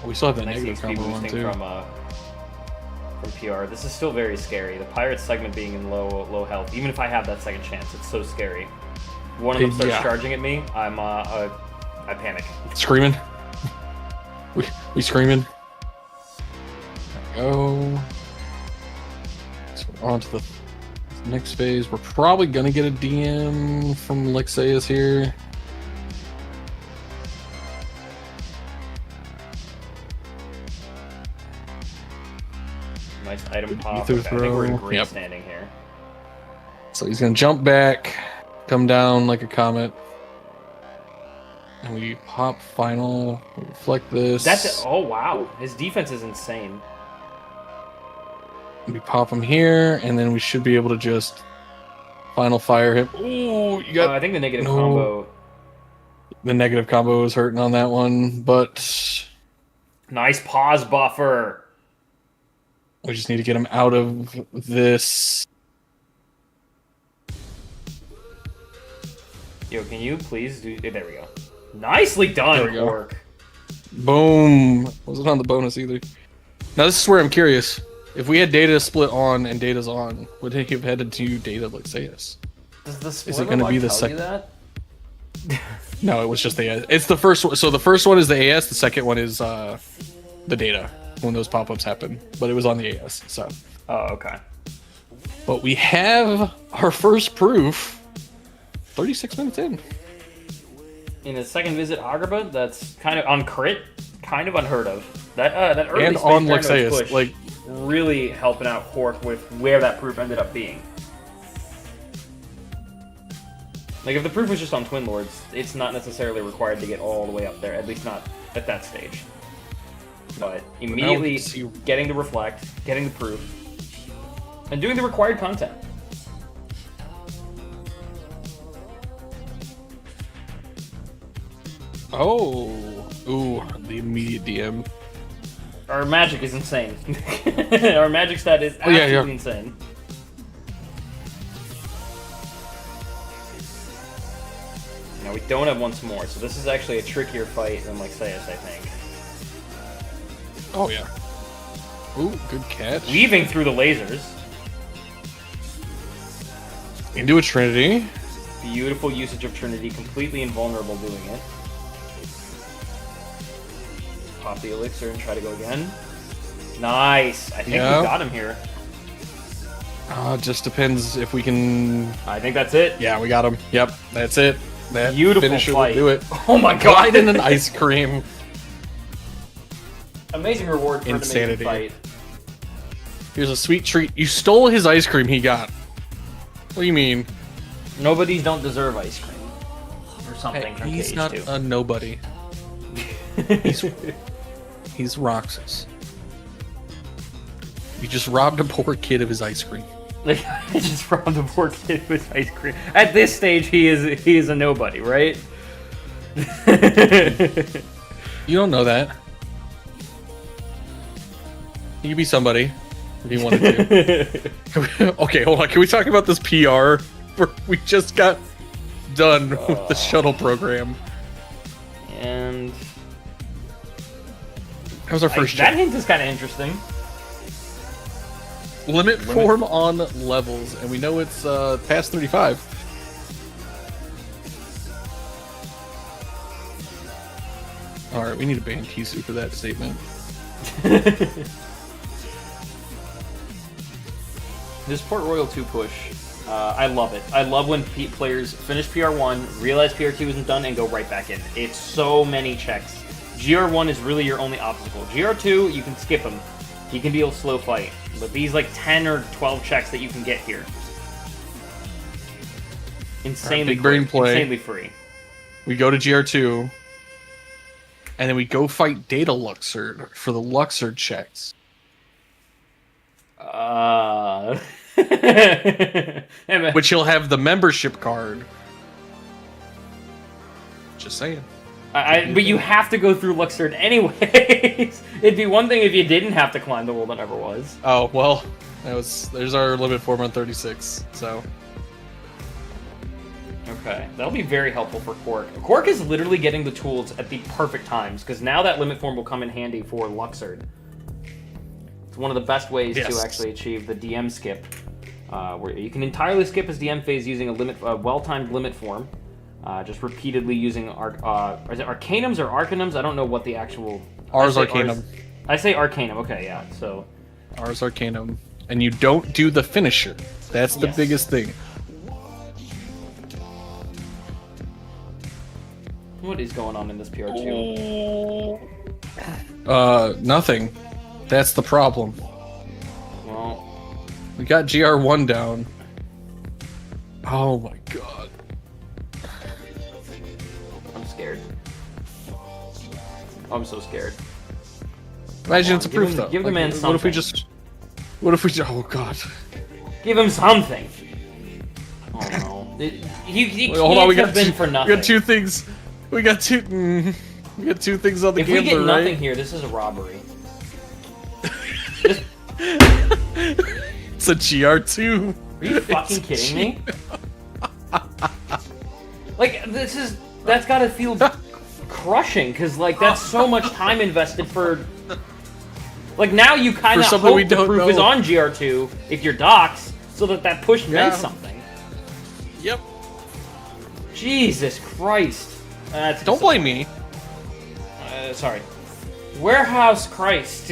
We still have that nice negative EXP combo one boosting too. From PR. This is still very scary. The pirate segment being in low health. Even if I have that second chance, it's so scary. One of them starts charging at me, I panic. Screaming. We screaming. There we go. So we're on to the next phase. We're probably gonna get a DM from Alexeis here. Nice item pop. Okay, I think we're in throw. green Yep. standing here. So he's gonna jump back, come down like a comet, and we pop final. We reflect this. That's it. Oh wow, his defense is insane. We pop him here, and then we should be able to just final fire him. Ooh, you got. I think the negative combo. The negative combo is hurting on that one, but Nice pause buffer. we just need to get him out of this. Yo, can you please do... There we go. Nicely done, There we go. Orc. Boom. Wasn't on the bonus either. Now this is where I'm curious. If we had data split on and data's on, would he have had to do data like say yes? Does the Is it spoiler gonna log be the tell second? you that? No, it was just the AS. It's the first one. So the first one is the AS. The second one is the data. when those pop-ups happen, but it was on the AS. So, Oh, okay. but we have our first proof. 36 minutes in. In a second visit, Agrabah, that's kind of on crit, kind of unheard of. That early And space on paranoid Lexaeus, push like really helping out Quark with where that proof ended up being. Like if the proof was just on Twin Lords, it's not necessarily required to get all the way up there, at least not at that stage. But immediately getting the reflect, getting the proof, and doing the required content. oh, ooh, the immediate DM. Our magic is insane. Our magic stat is absolutely insane. Now we don't have once more, so this is actually a trickier fight than Lexaeus, I think. Oh yeah. Ooh, good catch. Weaving through the lasers. Into a Trinity. Beautiful usage of Trinity, completely invulnerable doing it. Pop the elixir and try to go again. Nice! I think we got him here. Just depends if we can... I think that's it. Yeah, we got him. Yep, that's it. That Beautiful finisher fight. will do it. Oh my god! Glide in an ice cream. Amazing reward for Insanity. an amazing fight. Here's a sweet treat. You stole his ice cream he got. What do you mean? Nobodies don't deserve ice cream. Or something from He's Cage not 2. a nobody. He's Roxas. You just robbed a poor kid of his ice cream. Like, I just robbed a poor kid with ice cream. At this stage, he is a nobody, right? You don't know that. He could be somebody if he wanted to. Okay, hold on. Can we talk about this PR? We just got done with the shuttle program. And That was our first that check. hint is kind of interesting. Limit form on levels, and we know it's past 35. Alright, we need to ban Kisu for that statement. This Port Royal 2 push, I love it. I love when players finish PR1, realize PR2 isn't done, and go right back in. It's so many checks. GR1 is really your only obstacle. GR2, you can skip him. He can be a slow fight. But these like 10 or 12 checks that you can get here. Insanely big brain play. Insanely free. We go to GR2, and then we go fight Data Luxord for the Luxord checks. Which he'll have the membership card. Just saying. But you have to go through Luxord anyways. It'd be one thing if you didn't have to climb the wall that never was. Oh, well, there's our limit form on 36, so. Okay, that'll be very helpful for Quark. Quark is literally getting the tools at the perfect times, because now that limit form will come in handy for Luxord. It's one of the best ways to actually achieve the DM skip, where you can entirely skip his DM phase using a well-timed limit form. Just repeatedly using is it Arcanums or Arcanums? I don't know what the actual... Ars Arcanum. I say Arcanum, okay, yeah, so... Ars Arcanum. And you don't do the finisher. That's the biggest thing. What is going on in this PR2? Nothing. That's the problem. Well... We got GR1 down. Oh my god. I'm scared. I'm so scared. Imagine it's a proof, though. Give the man something. What if we just... What if we just... Oh god. Give him something! Oh no. He Hold on, we got been for nothing. We got two things. We got two things on the if gambler, we get nothing right? here, this is a robbery. It's a GR2. Are you fucking kidding me? Like, that's gotta feel crushing, because, like, that's so much time invested for... Like, now you kind of hope the proof is on GR2 if you're docs, so that push meant something. Yep. Jesus Christ. Don't blame me. Sorry. Warehouse Christ.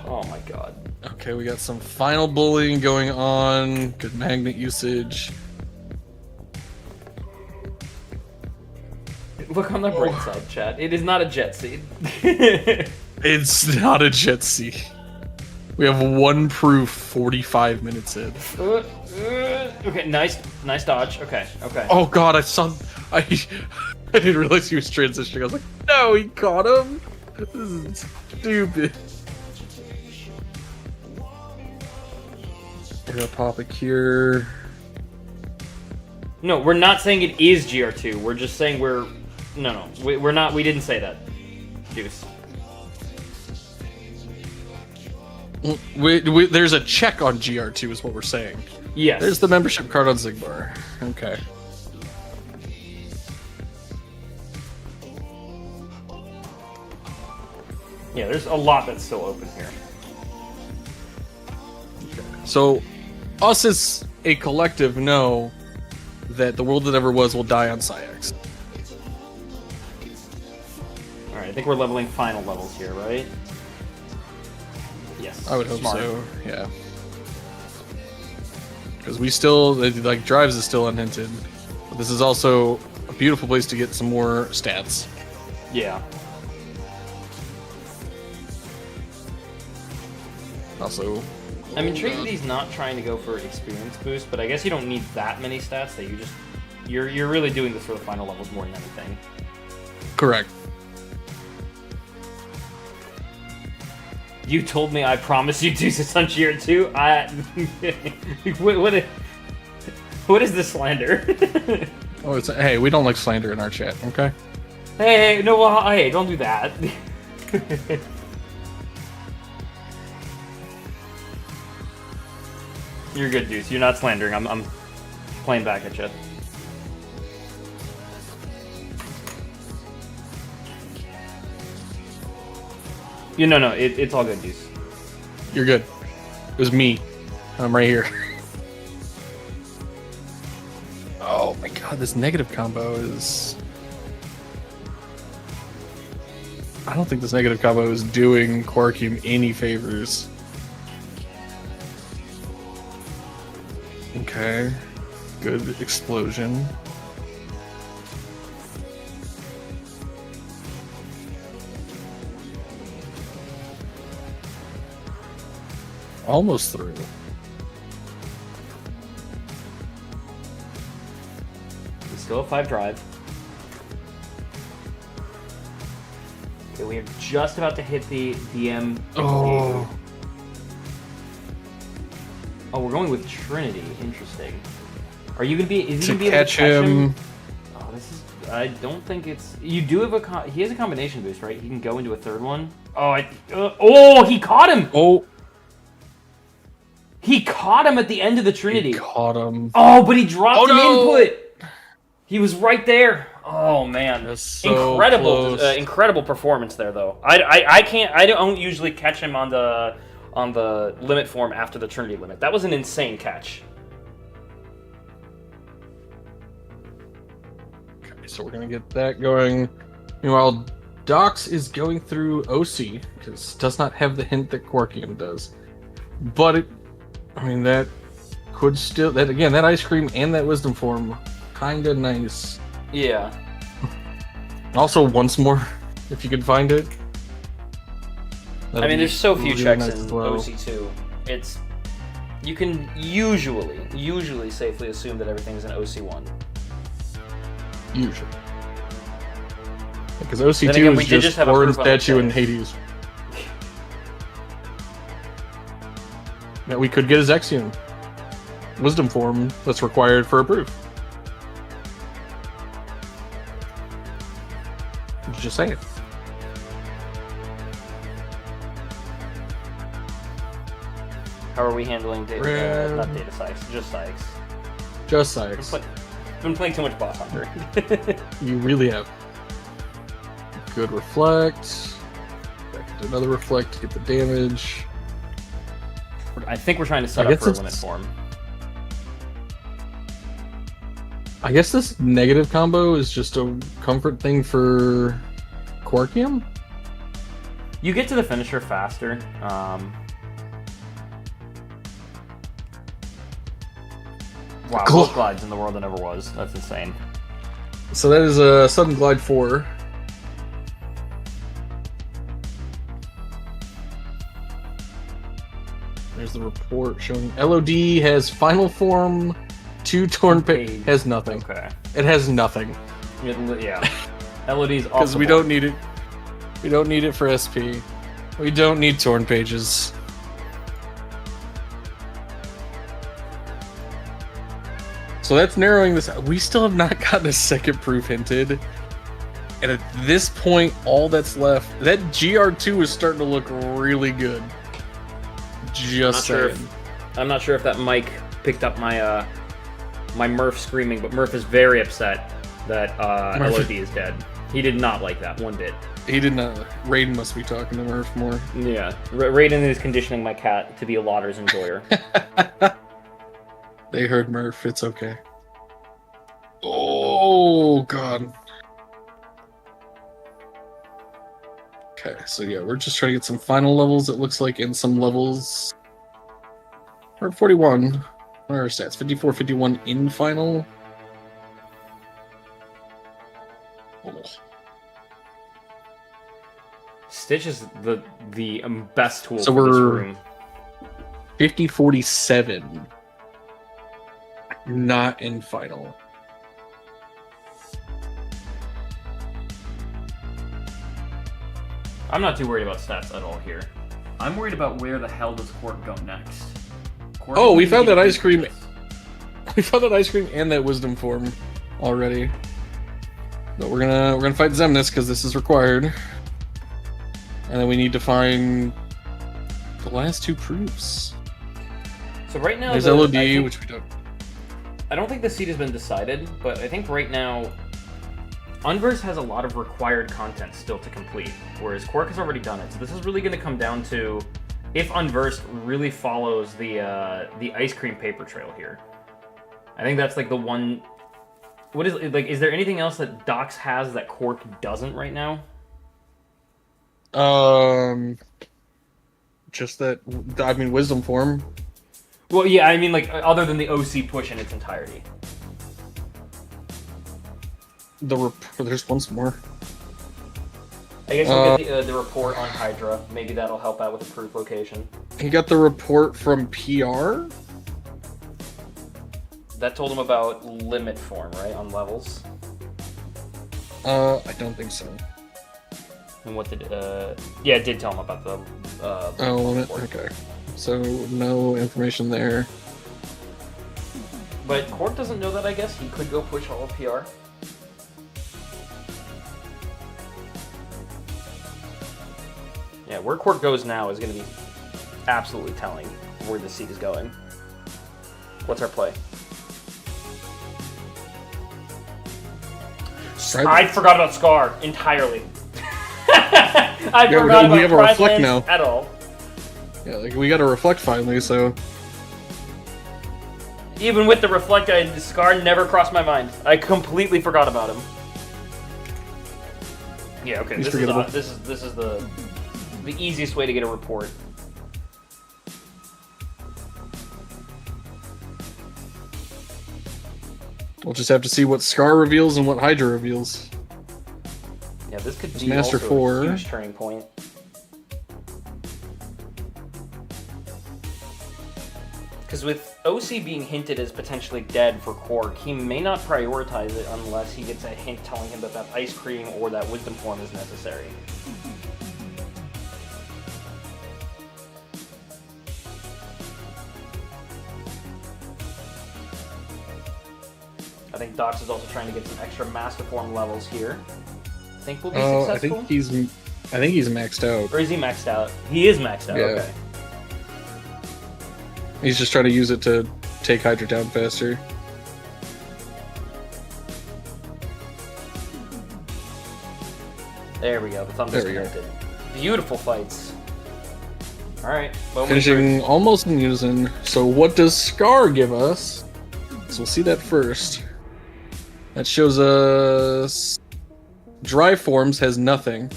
Oh my god. Okay, we got some final bullying going on. Good magnet usage. Look on the bright side, chat. It is not a jet seat. It's not a jet sea. We have one proof 45 minutes in. Okay, nice dodge. Okay. Oh god, I didn't realize he was transitioning. I was like, no, he caught him. This is stupid. We're gonna pop a cure. No, we're not saying it is GR2. We're just saying we're not. We didn't say that. Deuce. There's a check on GR2 is what we're saying. Yes. There's the membership card on Zigbar. Okay. Yeah, there's a lot that's still open here. So, us as a collective know that the world that never was will die on Psyx. Alright, I think we're leveling final levels here, right? Yes. I would hope Smart. so, yeah. Because we still, like, Drives is still unhinted. But this is also a beautiful place to get some more stats. Yeah. Also, I'm intrigued that he's not trying to go for experience boost, but I guess you don't need that many stats. That you're really doing this for the final levels more than anything. correct. You told me I promised you do this on Tier 2. What is this slander? Oh, hey, we don't like slander in our chat, okay? Hey, no, well, hey, don't do that. You're good, Deuce. You're not slandering. I'm playing back at you. No, it's all good, Deuce. You're good. It was me. I'm right here. Oh my god, this negative combo is... I don't think this negative combo is doing Quarkium any favors. Okay. Good explosion. Almost through. We still have 5 drive. Okay, we are just about to hit the DM. Oh. Oh, we're going with Trinity. Interesting. Are you gonna be? Is he To gonna be able catch to catch him? him. Oh, this is. I don't think it's. You do have a. He has a combination boost, right? He can go into a third one. Oh, oh, he caught him. Oh. He caught him at the end of the Trinity. He caught him. Oh, but he dropped an no! input. He was right there. Oh man, That's so incredible, close. incredible performance there though. I can't. I don't usually catch him on the limit form after the Trinity limit. That was an insane catch. Okay, so we're gonna get that going. Meanwhile, Dox is going through OC because it does not have the hint that Quarkium does. But it, I mean, that could still, that again, that ice cream and that wisdom form, kinda nice. Yeah. Also, once more, if you can find it. I mean, there's so few really checks nice in as well. OC2. It's you can usually safely assume that everything's in OC1. Usually. Because OC2 Then again, we is did just just have a Orin proof on the statue and checks. Hades. Now we could get his Exium wisdom form that's required for a proof. Just saying. How are we handling data? Not data Sykes, just Sykes. Just Sykes. Been playing too much Boss Hunter. You really have. Good reflect. Back into another reflect to get the damage. I think we're trying to I set up guess for a it's- limit form. I guess this negative combo is just a comfort thing for Quarkium? You get to the finisher faster. Wow, most glides in the world that never was. That's insane. So that is a Sudden Glide 4. There's the report showing LOD has final form, 2 torn page. Has nothing. Okay. It has nothing. Yeah. LOD's off Because we don't need it. We don't need it for SP. We don't need torn pages. So that's narrowing this. We still have not gotten a second proof hinted. And at this point, all that's left, that GR2 is starting to look really good. Just saying. I'm not sure if that mic picked up my my Murph screaming, but Murph is very upset that LOD is dead. He did not like that one bit. He did not. Raiden must be talking to Murph more. Yeah, Raiden is conditioning my cat to be a Lauder's enjoyer. They heard Murph. It's okay. Oh god. Okay, so yeah, we're just trying to get some final levels. It looks like in some levels. We're at 41. What are our stats? 54, 51 in final. Oh. Stitch is the best tool So for this we're room. 50, 47. Not in final. I'm not too worried about stats at all here. I'm worried about where the hell does Quark go next. Quark Oh, we needs to found get that a ice piece of cream. this. We found that ice cream and that wisdom form already. But we're gonna fight Zemnis because this is required. And then we need to find the last 2 proofs. So right now, There's LOD, which we don't. I don't think the seed has been decided, but I think right now, Unverse has a lot of required content still to complete, whereas Quark has already done it. So this is really going to come down to if Unversed really follows the ice cream paper trail here. I think that's like the one. What is like? Is there anything else that Docs has that Quark doesn't right now? Just that. I mean, wisdom form. Well, yeah, I mean, like other than the OC push in its entirety. There's once more. I guess we'll get the report on Hydra. Maybe that'll help out with the proof location. He got the report from PR. That told him about limit form, right, on levels. I don't think so. And what did yeah, it did tell him about the limit. Okay. So no information there. But Quark doesn't know that. I guess he could go push all of PR. Yeah, where Quark goes now is going to be absolutely telling where the seed is going. What's our play? I forgot about Scar entirely. I forgot we have a about reflect now at all. Yeah, like we got to reflect finally. So even with the reflect, Scar never crossed my mind. I completely forgot about him. Yeah, okay. This is the easiest way to get a report. we'll just have to see what Scar reveals and what Hydra reveals. Yeah, this could be Master also 4. a huge turning point. Because with OC being hinted as potentially dead for Quark, he may not prioritize it unless he gets a hint telling him that that ice cream or that wisdom form is necessary. I think Docs is also trying to get some extra Master Form levels here. Think we'll be successful? I think he's maxed out. Or is he maxed out? He is maxed out, Yeah. okay. He's just trying to use it to take Hydra down faster. There we go, the thumb There we disconnected. Beautiful fights. Alright. Finishing almost in unison. So what does Scar give us? So we'll see that first. That shows us Dry Forms has nothing.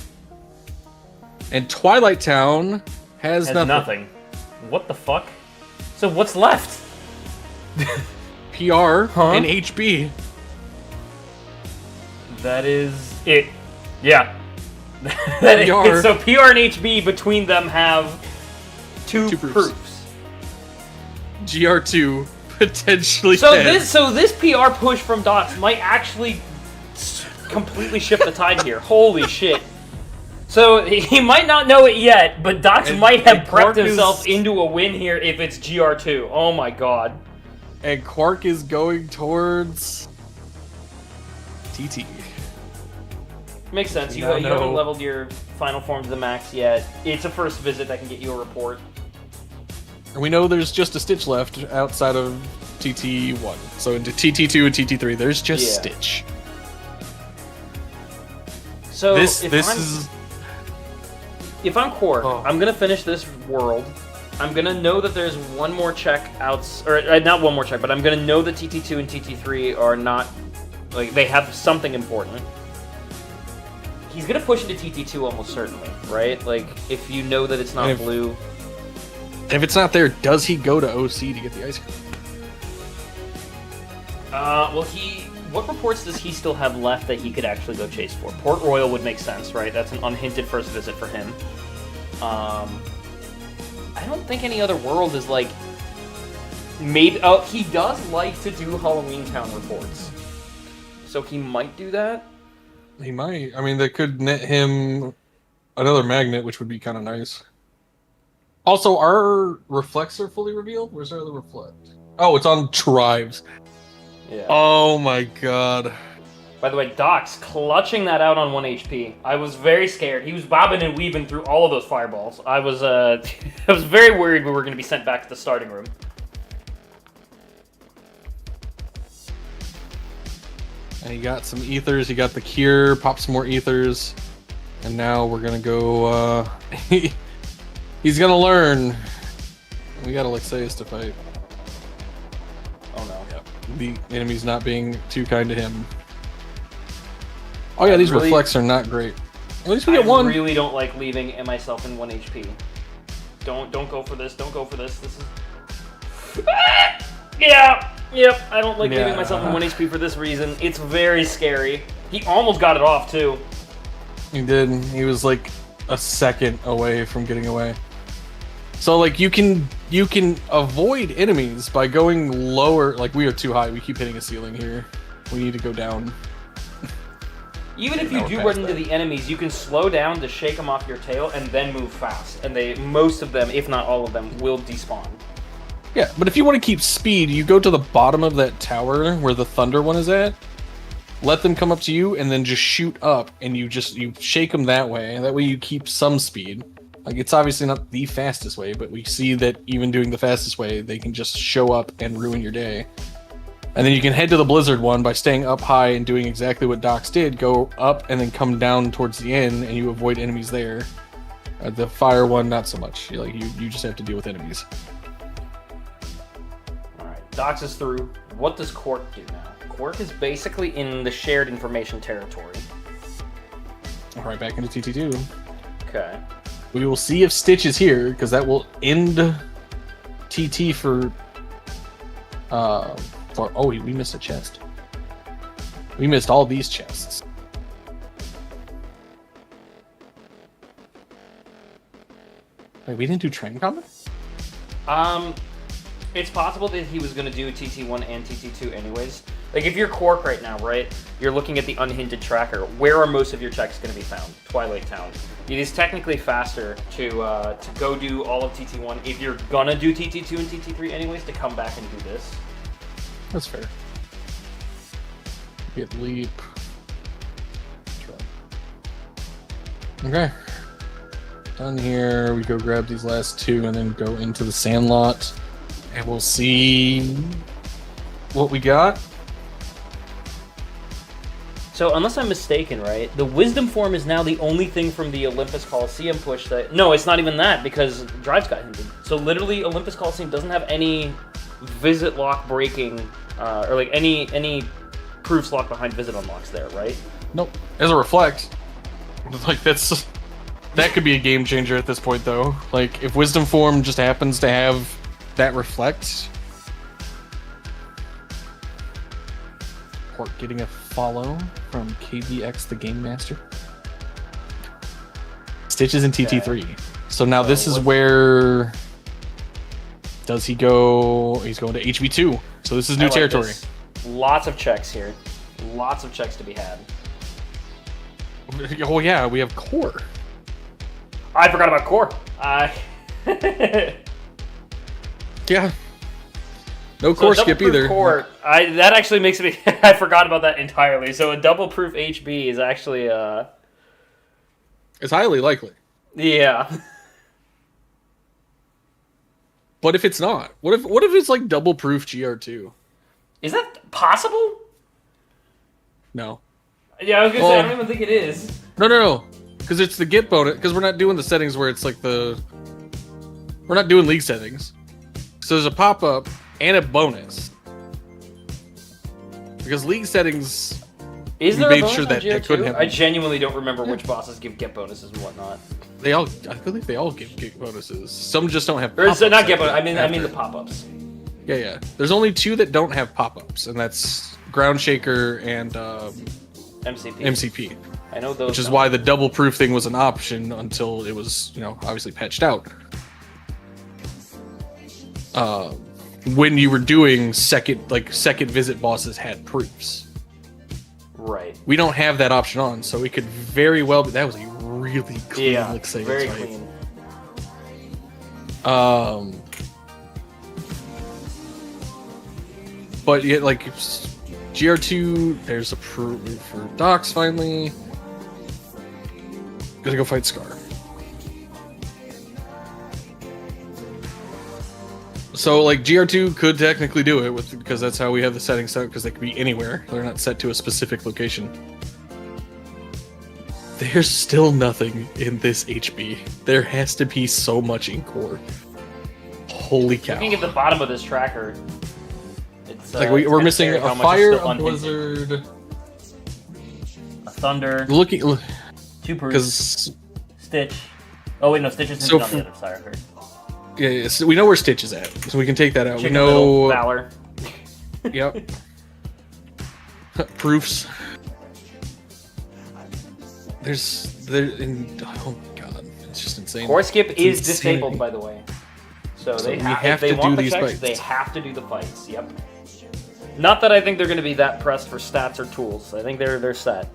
And Twilight Town has nothing. What the fuck? So what's left? PR and HB. That is it. Yeah. That is, PR. so PR and HB between them have two proofs. GR2 potentially. So dead. this PR push from Dots might actually completely shift the tide here. Holy shit. So he might not know it yet, but Docs might have prepped himself into a win here if it's GR2. Oh my god. And Quark is going towards TT. Makes sense. You haven't leveled your final form to the max yet. It's a first visit that can get you a report. And we know there's just a Stitch left outside of TT1. So into TT2 and TT3, there's just Stitch. So if I'm Quark, I'm gonna finish this world. I'm gonna know that there's one more check not one more check, but I'm gonna know that TT2 and TT3 are not, like, they have something important. He's gonna push into TT2 almost certainly, right? Like, if you know that it's not blue. If it's not there, does he go to OC to get the ice cream? Well, what reports does he still have left that he could actually go chase for? Port Royal would make sense, right? That's an unhinted first visit for him. I don't think any other world is, like, made... Oh, he does like to do Halloween Town reports. So he might do that? He might. I mean, that could net him another magnet, which would be kind of nice. Also, our reflects are fully revealed? Where's our other reflect? Oh, it's on Tribes. Yeah. Oh my god. By the way, Doc's clutching that out on 1 HP. I was very scared. He was bobbing and weaving through all of those fireballs. I was I was very worried we were going to be sent back to the starting room. And he got some ethers, he got the cure, popped some more ethers. And now we're going to go, he's going to learn. We got Alexeus to fight. Oh no. Yep. The enemy's not being too kind to him. Oh yeah, these reflects are not great. At least we get one. I really don't like leaving myself in 1 HP. Don't go for this. Don't go for this. This is... Yep. I don't like leaving myself in 1 HP for this reason. It's very scary. He almost got it off too. He did. He was like a second away from getting away. So like you can avoid enemies by going lower. Like we are too high. We keep hitting a ceiling here. We need to go down. Even if you do run into the enemies, you can slow down to shake them off your tail and then move fast. And most of them, if not all of them, will despawn. Yeah, but if you want to keep speed, you go to the bottom of that tower where the thunder one is at. Let them come up to you and then just shoot up, and you shake them that way. That way you keep some speed. Like, it's obviously not the fastest way, but we see that even doing the fastest way, they can just show up and ruin your day. And then you can head to the Blizzard one by staying up high and doing exactly what Docs did. Go up and then come down towards the end, and you avoid enemies there. The fire one, not so much. You just have to deal with enemies. Alright, Docs is through. What does Quark do now? Quark is basically in the shared information territory. Alright, back into TT2. Okay. We will see if Stitch is here, because that will end TT for... Oh, we missed a chest. We missed all these chests. Wait, we didn't do train combat? It's possible that he was going to do TT1 and TT2 anyways. Like, if you're Quark right now, right, you're looking at the unhinted tracker. Where are most of your checks going to be found? Twilight Town. It is technically faster to go do all of TT1 if you're going to do TT2 and TT3 anyways, to come back and do this. That's fair. Get leap. Okay. Done here. We go grab these last two and then go into the Sandlot. And we'll see what we got. So, unless I'm mistaken, right, the Wisdom form is now the only thing from the Olympus Coliseum push that... No, it's not even that, because Drives got hinted. So, literally, Olympus Coliseum doesn't have any visit lock breaking, or like any proofs locked behind visit unlocks there, right? Nope. As a reflect, like that could be a game changer at this point, though. Like if Wisdom Form just happens to have that reflect. Or getting a follow from KBX the Game Master. Stitch is in TT3. So now this is where does he go? He's going to HB2. So this is new territory. Lots of checks here. Lots of checks to be had. Oh yeah, we have core. I forgot about core. Yeah. No core skip either. Core, that actually makes me... I forgot about that entirely. So a double proof HB is actually... It's highly likely. Yeah. But if it's not? What if it's like double proof GR2? Is that possible? No. Yeah, I was going to say, I don't even think it is. No. Because it's the get bonus. Because we're not doing the settings where it's like the... We're not doing league settings. So there's a pop-up and a bonus. Because league settings... Is there a bonus sure on that GR2? couldn't happen. I genuinely don't remember which bosses give get bonuses and whatnot. I believe they all give get bonuses. Some just don't have Or pop-ups. so not get bonuses, I mean the pop-ups. Yeah. There's only 2 that don't have pop-ups, and that's Ground Shaker and MCP. I know those. Which is why the double proof thing was an option until it was, obviously patched out. When you were doing second visit bosses had proofs. Right. We don't have that option on, so it could very well be that was a really clean very clean. But yet, like GR2, there's a proof for Docs finally. Gotta go fight Scar. So, like, GR2 could technically do it because that's how we have the settings set, because they could be anywhere. They're not set to a specific location. There's still nothing in this HB. There has to be so much in core. Holy cow. Looking at the bottom of this tracker, it's like we're missing a fire, a blizzard, a thunder, 2 proofs, Stitch. Oh wait, no, Stitch is on the other side. Yeah, so we know where Stitch is at, so we can take that out. Chicken we know Little, Valor. Yep. Proofs. Oh my god, it's just insane. Core skip it's is insanity. disabled, by the way. So they have if they to want do the these checks, fights. they have to do the fights. Yep. Not that I think they're going to be that pressed for stats or tools. I think they're set.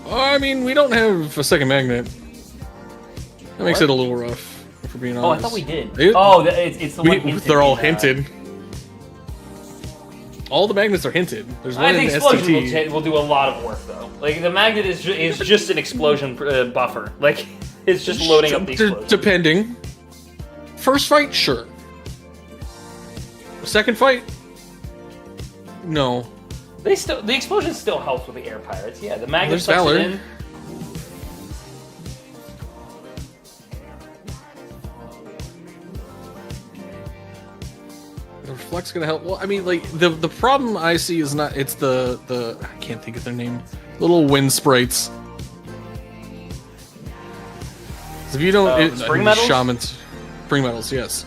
I mean, we don't have a second magnet. That makes it a little rough, if we're being honest. Oh, I thought we did. It's the one hinted. They're all hinted. All the magnets are hinted. There's one I think in Explosion STT. will do a lot of work, though. Like, the magnet is just an explosion buffer. Like, it's just loading up the explosion. Depending. First fight, sure. Second fight, no. The explosion still helps with the air pirates. Yeah, the magnet There's sucks Valor. it in. The reflect's gonna help. Well, I mean, like the problem I see is not. It's the I can't think of their name. Little wind sprites. If you don't, spring metals? Shamans, spring metals, yes.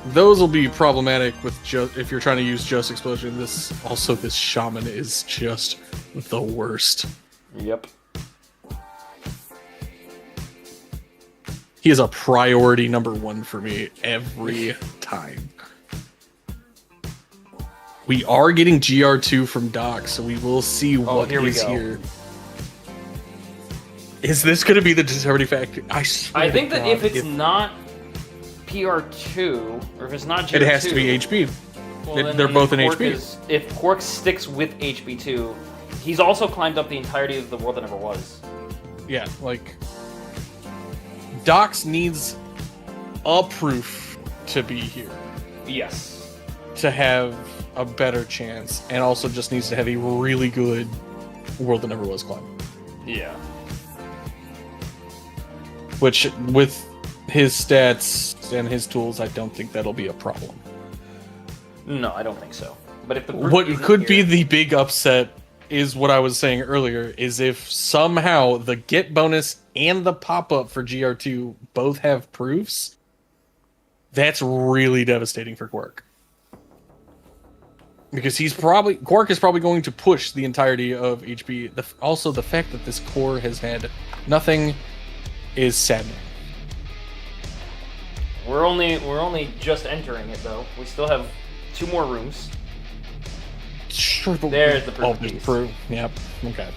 Those will be problematic with if you're trying to use just explosion. This shaman is just the worst. Yep. He is a priority #1 for me every time. We are getting GR2 from Doc, so we will see what is here. Is this going to be the determining factor? I think that if it's not PR2, or if it's not GR2... It has to be HB. Well, they're both in HB. If Quark sticks with HB2, he's also climbed up the entirety of the world that never was. Yeah, like... Docs needs a proof to be here. Yes. To have a better chance, and also just needs to have a really good world that never was climb. Yeah. Which, with his stats and his tools, I don't think that'll be a problem. No, I don't think so. But if the what could be the big upset is what I was saying earlier, is if somehow the get bonus and the pop-up for GR2 both have proofs, that's really devastating for Quark. Because Quark is probably going to push the entirety of HB. Also, the fact that this core has had nothing is saddening. We're only just entering it though. We still have 2 more rooms. Sure, but there's the proof piece. Proof. Yep. Okay.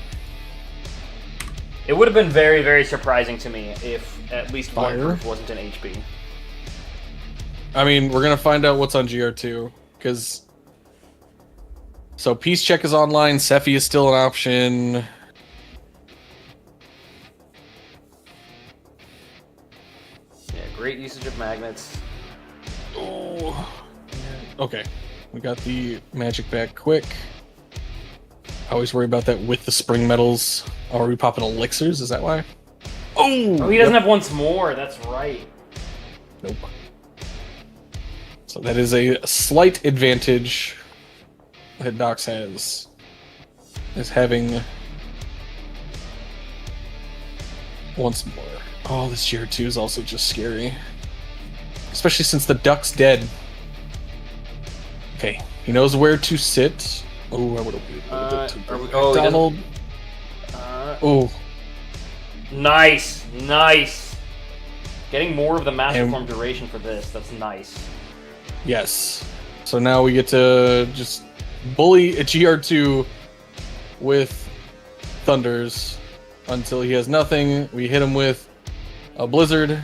It would have been very, very surprising to me if at least Fire. one proof wasn't an HB. I mean, we're gonna find out what's on GR2 because. So Peace Check is online. Cephi is still an option. Yeah, great usage of magnets. Oh. Okay, we got the magic back quick. I always worry about that with the spring metals. Oh, are we popping elixirs? Is that why? Oh, he doesn't have once more. That's right. Nope. So that is a slight advantage that Dox has, is having once more. Oh, this GR2 is also just scary. Especially since the duck's dead. Okay, he knows where to sit. Oh, I would have been a little bit too Donald. Oh. Nice, nice. Getting more of the master form duration for this. That's nice. Yes. So now we get to just bully a GR2 with thunders until he has nothing. We hit him with a blizzard.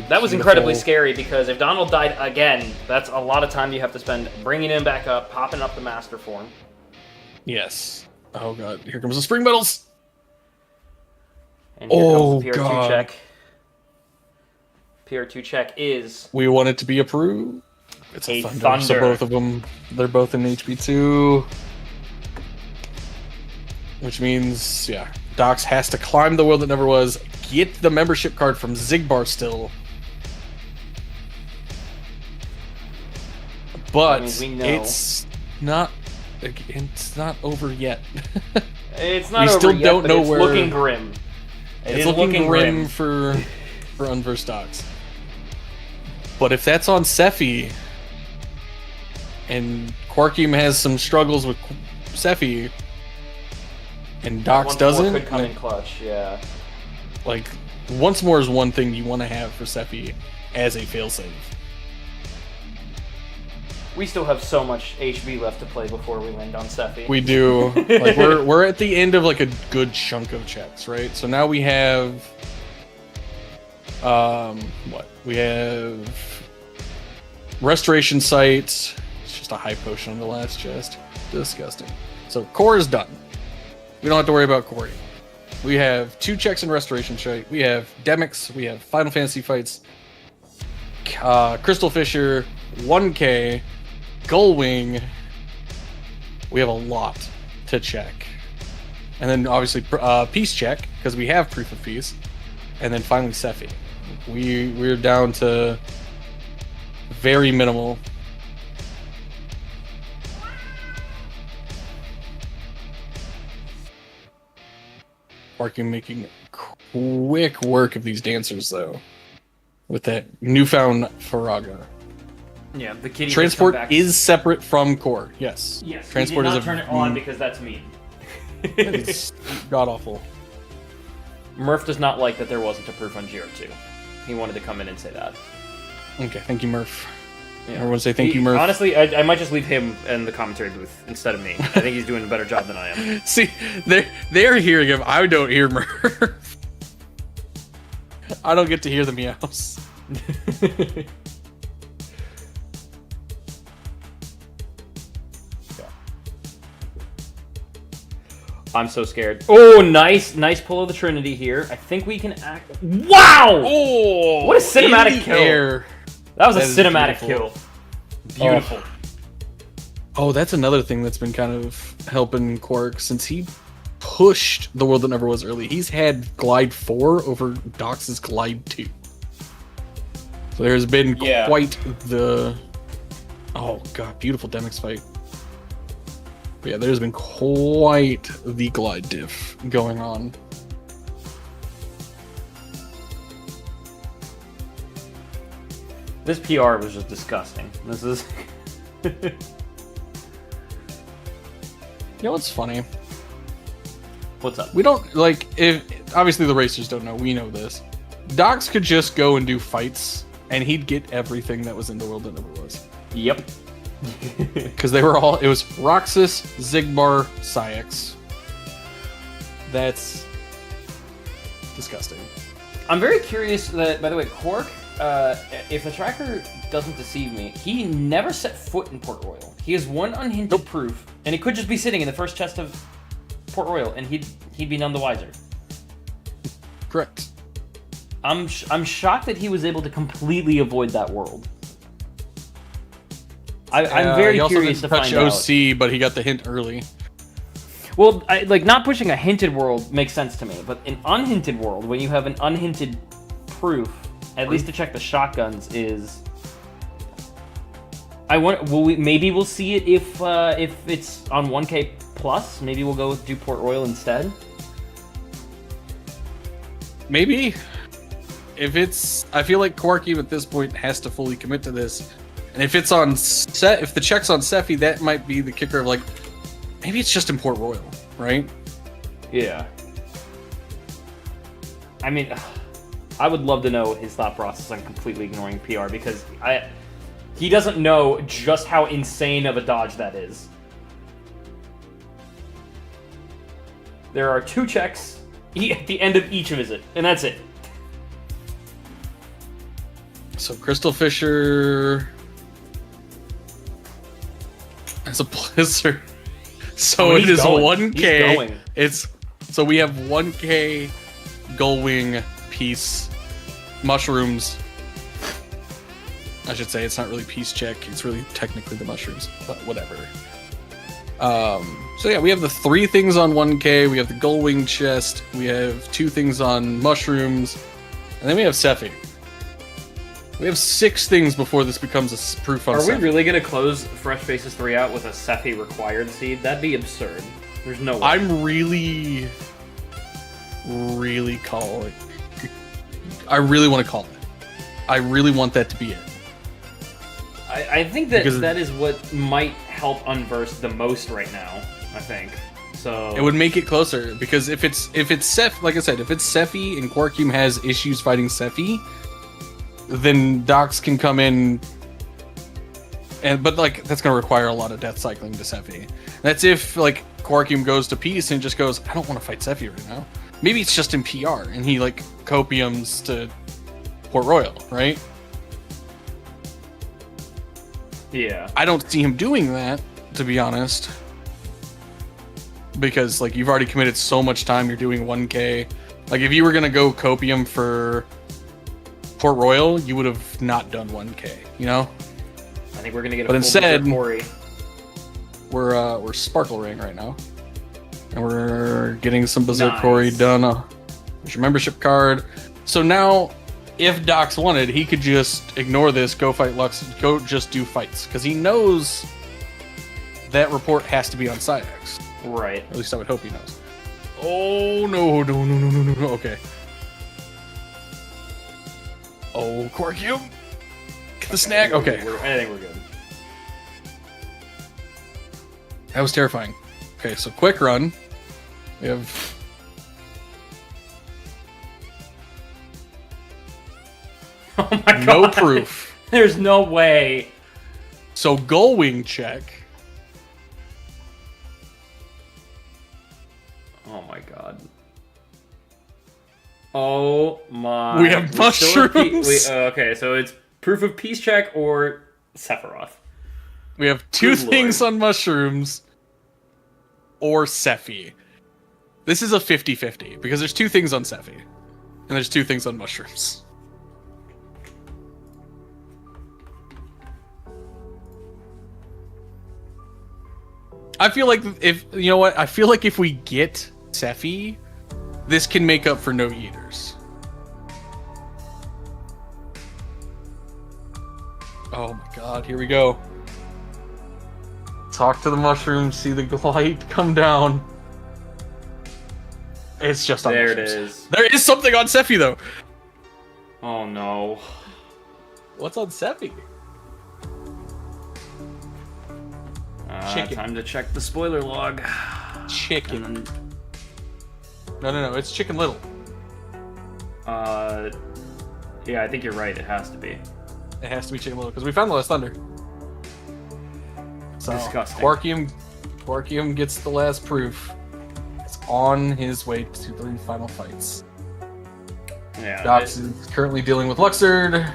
That was incredibly scary because if Donald died again, that's a lot of time you have to spend bringing him back up, popping up the master form. Yes. Oh god, here comes the spring metals. And here comes the PR2 check. PR2 check is... We want it to be approved. It's a thunder. So both of them, they're both in HP2. Which means, yeah, Dox has to climb the world that never was, get the membership card from Zigbar still. But it's not over yet. It's not over yet, but it's looking grim. It's looking grim for unversed Dox. But if that's on Cephi, and Quarkium has some struggles with Cephi, and Dox doesn't, could come in clutch, yeah. Like, once more is one thing you want to have for Cephi as a failsafe. We still have so much HB left to play before we land on Cephi. We do. Like, we're at the end of like a good chunk of checks, right? So now we have what? We have Restoration Site. It's just a high potion on the last chest. Disgusting. So core is done. We don't have to worry about core. We have 2 checks in Restoration Site. We have Demix. We have Final Fantasy fights. Crystal Fisher. 1K. Gullwing. We have a lot to check. And then obviously Peace check, because we have Proof of Peace. And then finally Cephi. We're down to very minimal. Quarkium making quick work of these dancers though. With that newfound Faraga. Yeah, the kitty transport is separate from core. Yes. Yes. Transport is turn it on because that's mean. It's god awful. Murph does not like that there wasn't a proof on GR2. He wanted to come in and say that. Okay, thank you, Murph. Yeah. Everyone say thank you, Murph. Honestly, I might just leave him in the commentary booth instead of me. I think he's doing a better job than I am. See, they're hearing him. I don't hear Murph. I don't get to hear the meows. I'm so scared. Oh, nice pull of the Trinity here. I think we can act. Wow! Oh, what a cinematic kill! Air. That was a cinematic kill. Beautiful. Oh, that's another thing that's been kind of helping Quark since he pushed the world that never was early. He's had Glide 4 over Dox's Glide 2. So there's been quite the Oh god, beautiful Demix fight. But yeah, there's been quite the glide diff going on. This PR was just disgusting. This is. You know what's funny? What's up? We don't like if obviously the racers don't know. We know this. Docs could just go and do fights, and he'd get everything that was in the world that never was. Yep. Because they were all. It was Roxas, Zigbar, Syx. That's disgusting. I'm very curious that, by the way, Quark, if the tracker doesn't deceive me, he never set foot in Port Royal. He has one unhinted proof, and it could just be sitting in the first chest of Port Royal, and he'd be none the wiser. Correct. I'm shocked that he was able to completely avoid that world. I'm very curious to find out. OC, but he got the hint early. Well, like not pushing a hinted world makes sense to me, but an unhinted world, when you have an unhinted proof, at least to check the shotguns, is. I want. Maybe we'll see it if it's on 1K plus. Maybe we'll go do Port Royal instead. Maybe. If it's, I feel like Quarkium at this point has to fully commit to this, and if it's on set, if the check's on Sephi, that might be the kicker of like, maybe it's just in Port Royal, right? Yeah. I mean, I would love to know his thought process on completely ignoring PR, because he doesn't know just how insane of a dodge that is. There are 2 checks at the end of each visit, and that's it. So Crystal Fisher as a Blizzard. So it is going. 1K. It's so we have 1K Gullwing piece mushrooms. I should say it's not really piece check. It's really technically the mushrooms, but whatever. So yeah, we have the 3 things on 1K. We have the Gullwing chest. We have 2 things on mushrooms, and then we have Sephi. We have 6 things before this becomes a proof on Sephi. Are we really going to close Fresh Faces 3 out with a Sephi required seed? That'd be absurd. There's no way. I'm really calling. I really want to call it. I really want that to be it. I think that is what might help unverse the most right now. I think so. It would make it closer, because if it's Sephi, like I said, if it's Sephi and Quarkium has issues fighting Sephi, then Docs can come in, but like that's gonna require a lot of death cycling to Sephi. That's if like Quarkium goes to peace and just goes, I don't want to fight Sephi right now. Maybe it's just in PR and he like copiums to Port Royal, right? Yeah. I don't see him doing that, to be honest, because like you've already committed so much time. You're doing 1K. Like if you were gonna go copium for Port Royal, you would have not done 1K, you know? I think we're gonna get a but full instead, Corey. We're Sparkle Ring right now. And we're getting some Berserk Nice. Corey done. There's your membership card. So now, if Docs wanted, he could just ignore this, go fight Lux, go just do fights. Because he knows that report has to be on Syx. Right. At least I would hope he knows. Oh, no. Okay. Oh, Quarkium. Get the snag. Okay. I think we're good. That was terrifying. Okay, so quick run. We have... Oh my god. No proof. There's no way. So Gullwing check. Oh my god. Oh my. We have mushrooms. Okay, so it's proof of peace check or Sephiroth. We have 2 Good things lord. on mushrooms or Sephi. This is a 50-50 because there's 2 things on Sephi and there's 2 things on mushrooms. I feel like if we get Sephi, this can make up for no eaters. Oh my god, here we go. Talk to the mushroom, see the light come down. It's just on There it mushrooms. is. There is something on Sephi, though. Oh no. What's on Sephi? Chicken. Time to check the spoiler log. Chicken. And then, No, it's Chicken Little. yeah, I think you're right. It has to be. It has to be Chicken Little, because we found the last thunder. So, Disgusting. Quarkium gets the last proof. It's on his way to the final fights. Yeah. Dox is currently dealing with Luxord.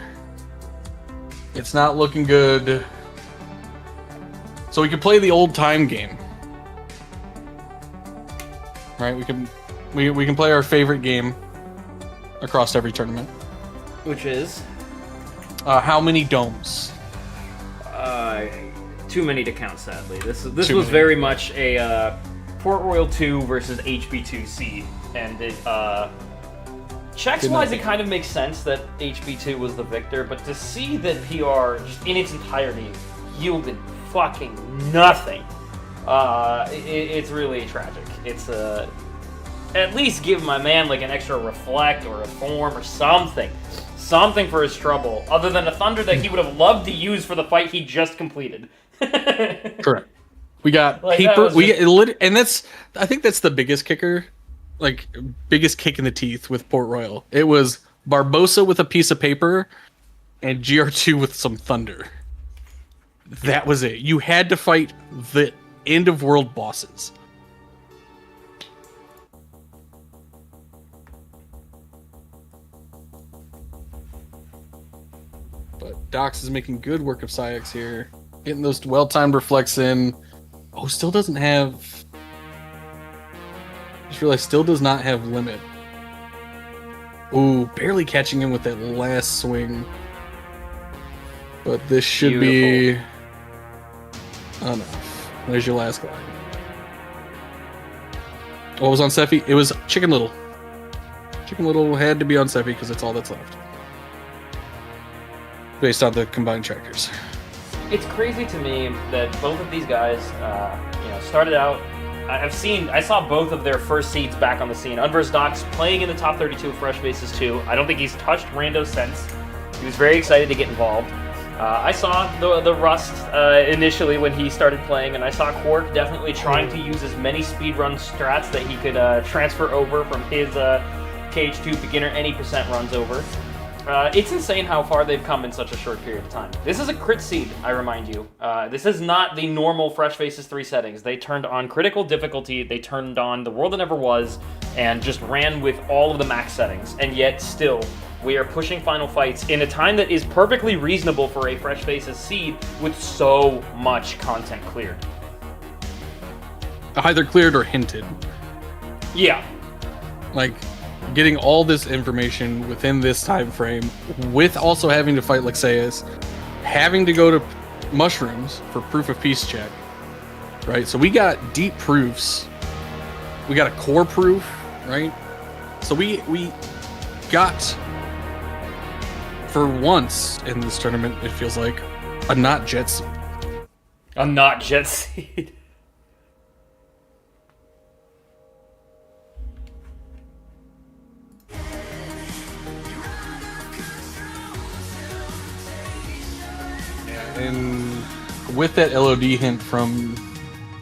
It's not looking good. So we can play the old time game. Right? We can play our favorite game across every tournament. Which is? How many domes? Too many to count, sadly. This Too was many. very much a Port Royal 2 versus HB2 seed, and it checks-wise, it kind of makes sense that HB2 was the victor, but to see that PR just in its entirety yielded fucking nothing, it's really tragic. It's at least give my man like an extra reflect or a form or something for his trouble, other than a thunder that he would have loved to use for the fight he just completed. Correct. We got Like, paper. that And I think that's the biggest kicker, like biggest kick in the teeth with Port Royal. It was Barbosa with a piece of paper, and GR2 with some thunder. That was it. You had to fight the end of world bosses. But Dox is making good work of Syx here. Getting those well-timed reflects in. Oh, still doesn't have... Just realized still does not have limit. Ooh, barely catching him with that last swing. But this should be enough. There's your last glide. What was on Sephi? It was Chicken Little. Chicken Little had to be on Sephi because it's all that's left. Based on the combined trackers. It's crazy to me that both of these guys, started out. I saw both of their first seeds back on the scene. Unversed Dox playing in the top 32 of Fresh Faces 2. I don't think he's touched Rando since. He was very excited to get involved. I saw the Rust initially when he started playing, and I saw Quark definitely trying to use as many speedrun strats that he could transfer over from his KH2 beginner any percent runs over. It's insane how far they've come in such a short period of time. This is a crit seed, I remind you. This is not the normal Fresh Faces 3 settings. They turned on critical difficulty, they turned on the world that never was, and just ran with all of the max settings. And yet, still, we are pushing final fights in a time that is perfectly reasonable for a Fresh Faces seed with so much content cleared. Either cleared or hinted. Yeah. Like, getting all this information within this time frame, with also having to fight Lexaeus, having to go to mushrooms for proof of peace check, right? So we got deep proofs. We got a core proof, right? So we got, for once in this tournament, it feels like, a not jet seed. A not jet seed. And with that LOD hint from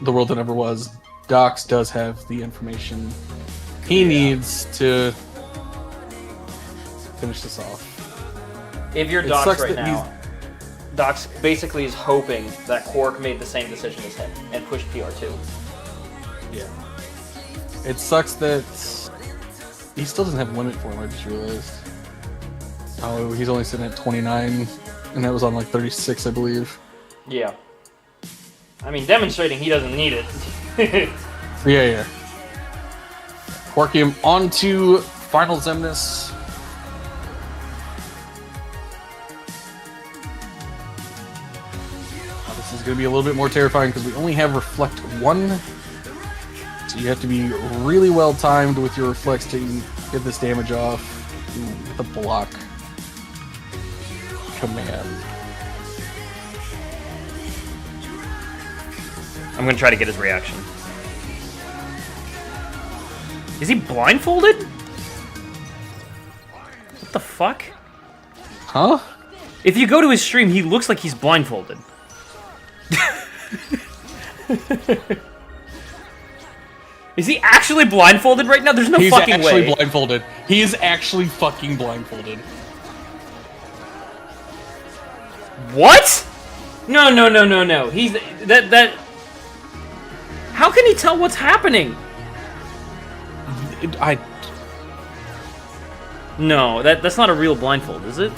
The World That Never Was, Dox does have the information he needs to finish this off. If you're It Dox sucks right that now, Dox basically is hoping that Quark made the same decision as him and pushed PR2. Yeah. It sucks that he still doesn't have limit for him, I just realized. Oh, he's only sitting at 29, and that was on like 36, I believe. Yeah. I mean, demonstrating he doesn't need it. Yeah. Quarkium on to Final Zemnis. This is going to be a little bit more terrifying because we only have Reflect 1. So you have to be really well timed with your Reflects to get this damage off with a block command. I'm gonna try to get his reaction. Is he blindfolded? What the fuck? Huh? If you go to his stream, he looks like he's blindfolded. Is he actually blindfolded right now? There's no fucking way. He's actually blindfolded. He is actually fucking blindfolded. What? No. He's that. How can he tell what's happening? No, that's not a real blindfold, is it?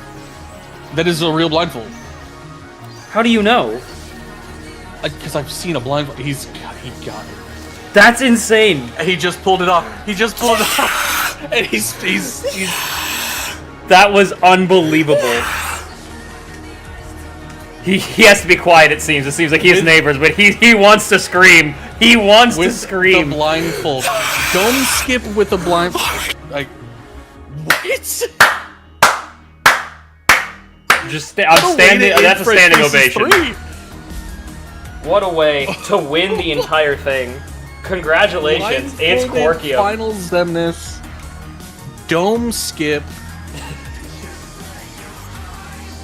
That is a real blindfold. How do you know? Because I've seen a blindfold. He got it. That's insane. He just pulled it off. He just pulled it off. And he's That was unbelievable. He has to be quiet, it seems. It seems like he has neighbors, but he wants to scream. He wants to scream. The blindfold. Don't skip with the blindfold. Like, what? I'm standing. That's a standing ovation. What a way to win the entire thing. Congratulations, ItzQuarkium. Final Zemnis. Dome skip.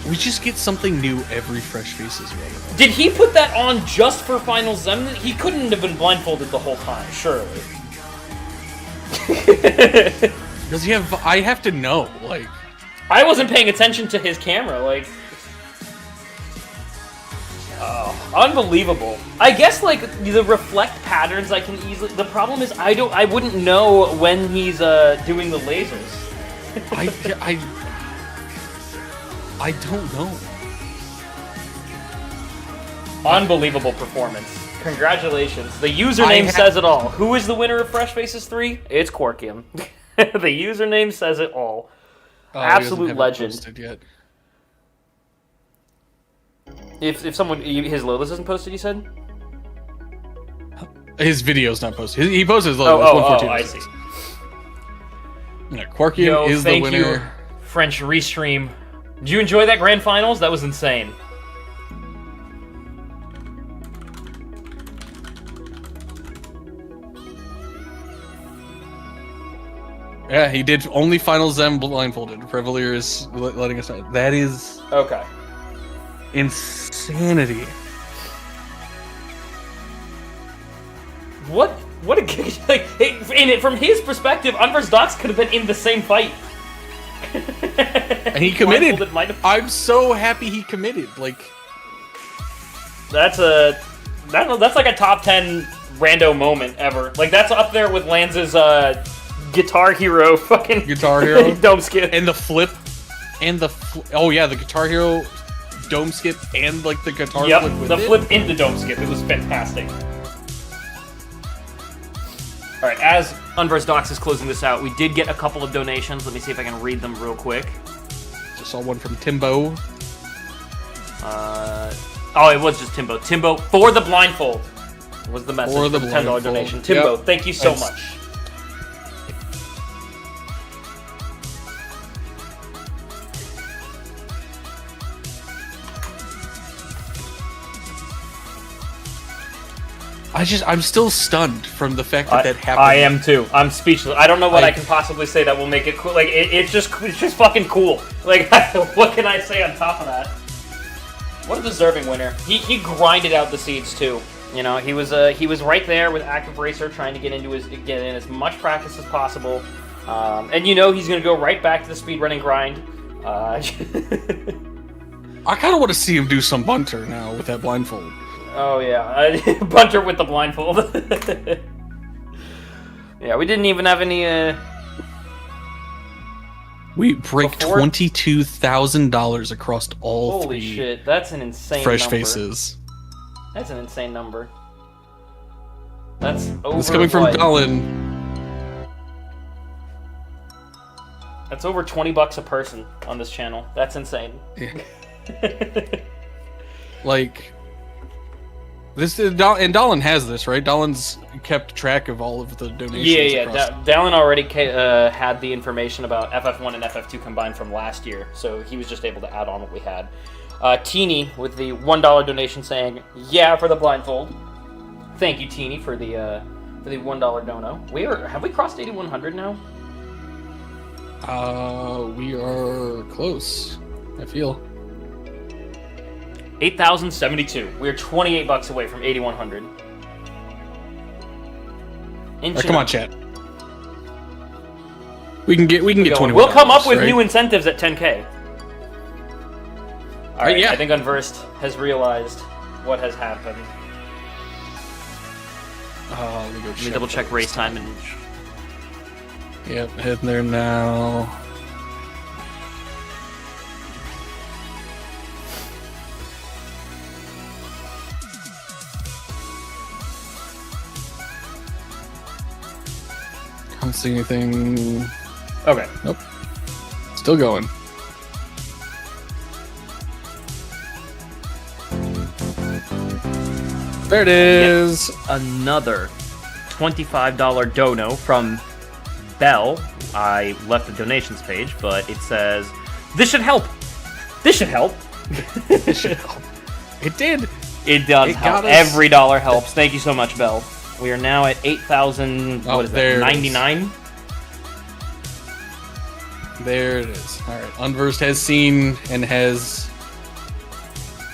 We just get something new every Fresh Faces run. Did he put that on just for Final Zemnis? He couldn't have been blindfolded the whole time, surely. Does he have... I have to know, like... I wasn't paying attention to his camera, like... Unbelievable. I guess, like, the reflect patterns I can easily... The problem is I wouldn't know when he's doing the lasers. I don't know. Unbelievable performance. Congratulations. The username says it all. Who is the winner of Fresh Faces 3? ItzQuarkium. The username says it all. Absolute legend. Yet. If someone... His Lotus isn't posted, you said? His video's not posted. He posted his Lotus. Oh, I see. Yeah, Quarkium is the winner. You, French Restream. Did you enjoy that grand finals? That was insane. Yeah, he did only Final Zem blindfolded. Revelier is letting us know. That is... Okay. Insanity. What a like, from his perspective, Unversed Docs could have been in the same fight. And he committed. I'm so happy he committed. Like, that's like a top 10 rando moment ever. Like, that's up there with Lance's Guitar Hero fucking Guitar Hero dome skip and the flip oh yeah, the Guitar Hero dome skip and like the guitar flip with the flip in the dome skip. It was fantastic. All right, as Unversed Docs is closing this out, we did get a couple of donations. Let me see if I can read them real quick. Just saw one from Timbo. Oh, it was just Timbo. Timbo, for the blindfold was the message. For the $10 donation. Timbo, thank you so much. I'm still stunned from the fact that happened. I am too. I'm speechless. I don't know what I can possibly say that will make it cool. Like it's just fucking cool. Like what can I say on top of that? What a deserving winner. He grinded out the seeds too. You know, he was right there with Active Racer trying to get in as much practice as possible. And you know he's gonna go right back to the speedrunning grind. I kind of want to see him do some bunter now with that blindfold. Oh yeah, Bunter with the blindfold. Yeah, we didn't even have any. We break $22,000 across all Holy three. Shit, that's an insane Fresh number. Faces. That's an insane number. That's over. It's coming from Dalin. That's over $20 a person on this channel. That's insane. Yeah. Like. This and Dalin has this, right? Dalin's kept track of all of the donations. Yeah. Dalin already had the information about FF1 and FF2 combined from last year, so he was just able to add on what we had. Teeny with the $1 donation saying, "Yeah, for the blindfold." Thank you, Teeny, for the $1 dono. Have we crossed 8,100 now? We are close. I feel 8,072. We're $28 away from 8,100. Come on, chat. We can get 21. We'll come up with new incentives at 10K. All right, yeah. I think Unversed has realized what has happened. Let me double check race time and. Yep, heading there now. Can't see anything. Okay. Nope. Still going. There it is. Another $25 dono from Bell. I left the donations page, but it says, "This should help. This should help." It should help. It did. It does help. Every dollar helps. Thank you so much, Bell. We are now at 8,000. What is that? 99. There it is. All right. Unversed has seen and has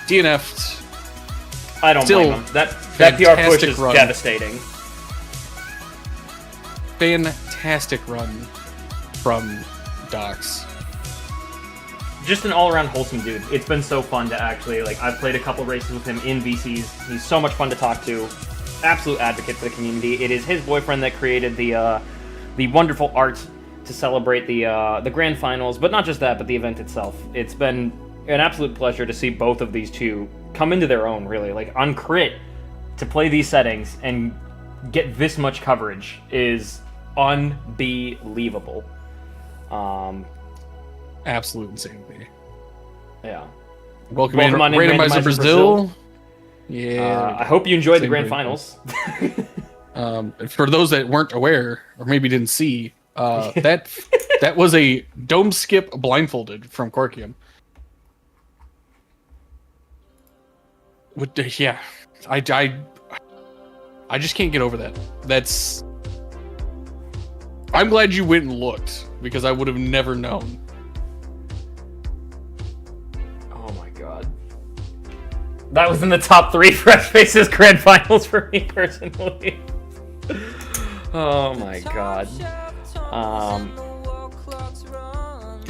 DNF'd. I don't blame him. That PR push is devastating. Fantastic run from Docs. Just an all-around wholesome dude. It's been so fun to actually, I've played a couple races with him in VCs. He's so much fun to talk to. Absolute advocate for the community. It is his boyfriend that created the wonderful art to celebrate the grand finals, but not just that, but the event itself. It's been an absolute pleasure to see both of these two come into their own, really. On Crit, to play these settings and get this much coverage is unbelievable. Absolute insanity. Yeah. Welcome in Randomizer Brazil. Yeah. I hope you enjoyed the grand finals. For those that weren't aware, or maybe didn't see, that was a dome skip blindfolded from Quarkium. Yeah, I just can't get over that. I'm glad you went and looked, because I would have never known. Oh my god. That was in the top 3 Fresh Faces grand finals for me personally. Oh my god.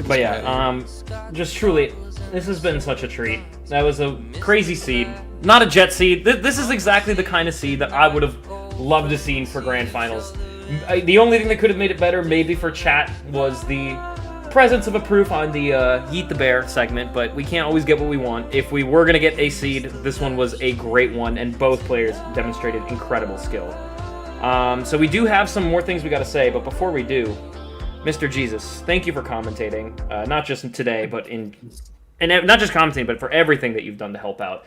But yeah, just truly, this has been such a treat. That was a crazy seed. Not a jet seed. This is exactly the kind of seed that I would have loved to see for grand finals. The only thing that could have made it better, maybe for chat, was the presence of a proof on the Yeet the Bear segment, but we can't always get what we want. If we were going to get a seed, this one was a great one, and both players demonstrated incredible skill. So we do have some more things we got to say, but before we do, Mr. Jesus, thank you for commentating, not just today, but not just commentating, but for everything that you've done to help out.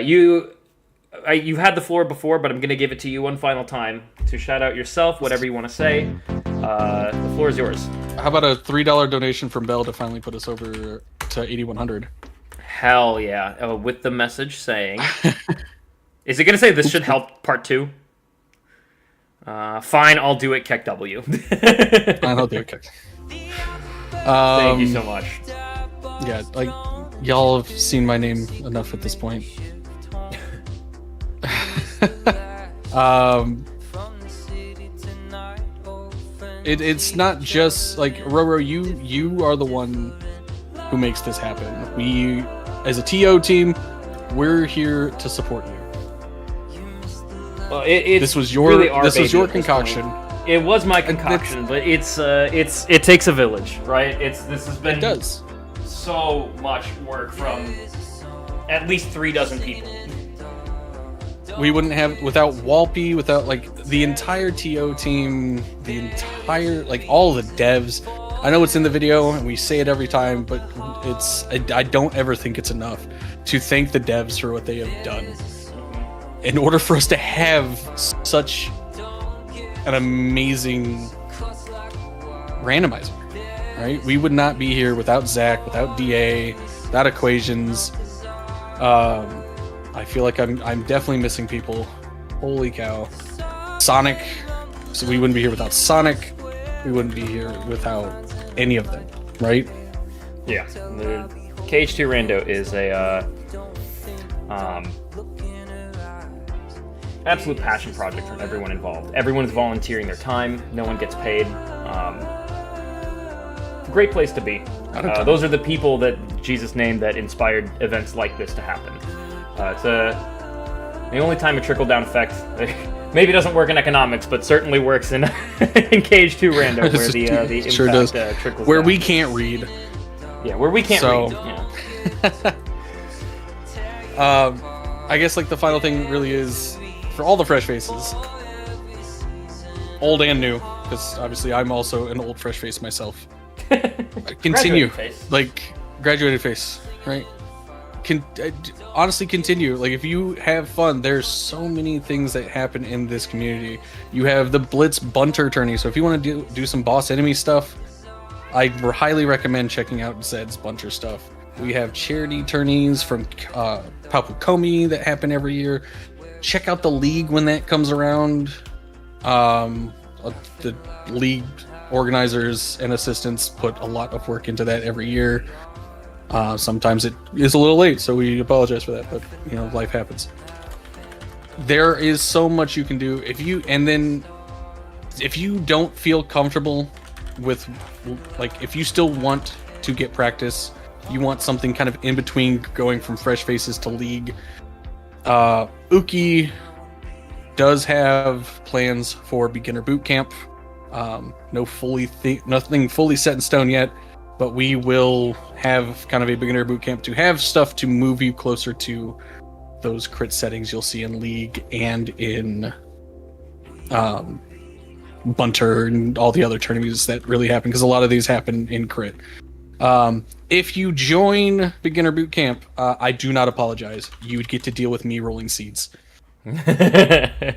You've had the floor before, but I'm going to give it to you one final time to shout out yourself, whatever you want to say. The floor is yours. How about a $3 donation from Bell to finally put us over to 8,100? Hell yeah. With the message saying... Is it going to say this should help part 2? Fine, I'll do it, Keck W. Fine, I'll do it, Keck. Thank you so much. Yeah, y'all have seen my name enough at this point. It's not just Roro, you are the one who makes this happen. We, as a TO team, we're here to support you. This was your concoction. It was my concoction, but it takes a village, right? This has been so much work from at least 36 people. We wouldn't have, without Walpy, without the entire TO team, the entire all the devs. I know it's in the video and we say it every time, but I don't ever think it's enough to thank the devs for what they have done. In order for us to have such an amazing randomizer, right? We would not be here without Zach, without DA, without Equations. I feel like I'm definitely missing people, Holy cow. Sonic. So we wouldn't be here without Sonic. We wouldn't be here without any of them, right? Yeah. The KH2 Rando is a absolute passion project from everyone involved. Everyone's volunteering their time. No one gets paid. Great place to be. Those are the people that Jesus named that inspired events like this to happen. It's the only time a trickle-down effect maybe doesn't work in economics, but certainly works in in KH2 Rando, where the impact sure does. Trickles where down. we can't read. Yeah, where we can't read. Yeah. I guess like the final thing really is for all the fresh faces, old and new, because obviously I'm also an old fresh face myself. Continue, graduated face, right? Honestly, continue. Like, if you have fun, there's so many things that happen in this community. You have the Blitz Bunter tourney, so if you want to do some boss enemy stuff, I highly recommend checking out Zed's Bunter stuff. We have charity tourneys from Papukomi that happen every year. Check out the league when that comes around. The league organizers and assistants put a lot of work into that every year. Sometimes it is a little late, so we apologize for that, but life happens. There is so much you can do if you don't feel comfortable with, like, if you still want to get practice, you want something kind of in between going from fresh faces to league. Uki does have plans for beginner boot camp. Nothing fully set in stone yet, but we will have kind of a beginner boot camp to have stuff to move you closer to those crit settings you'll see in League and in Bunter and all the other tournaments that really happen, because a lot of these happen in crit. If you join beginner boot camp, I do not apologize. You would get to deal with me rolling seeds. Yeah,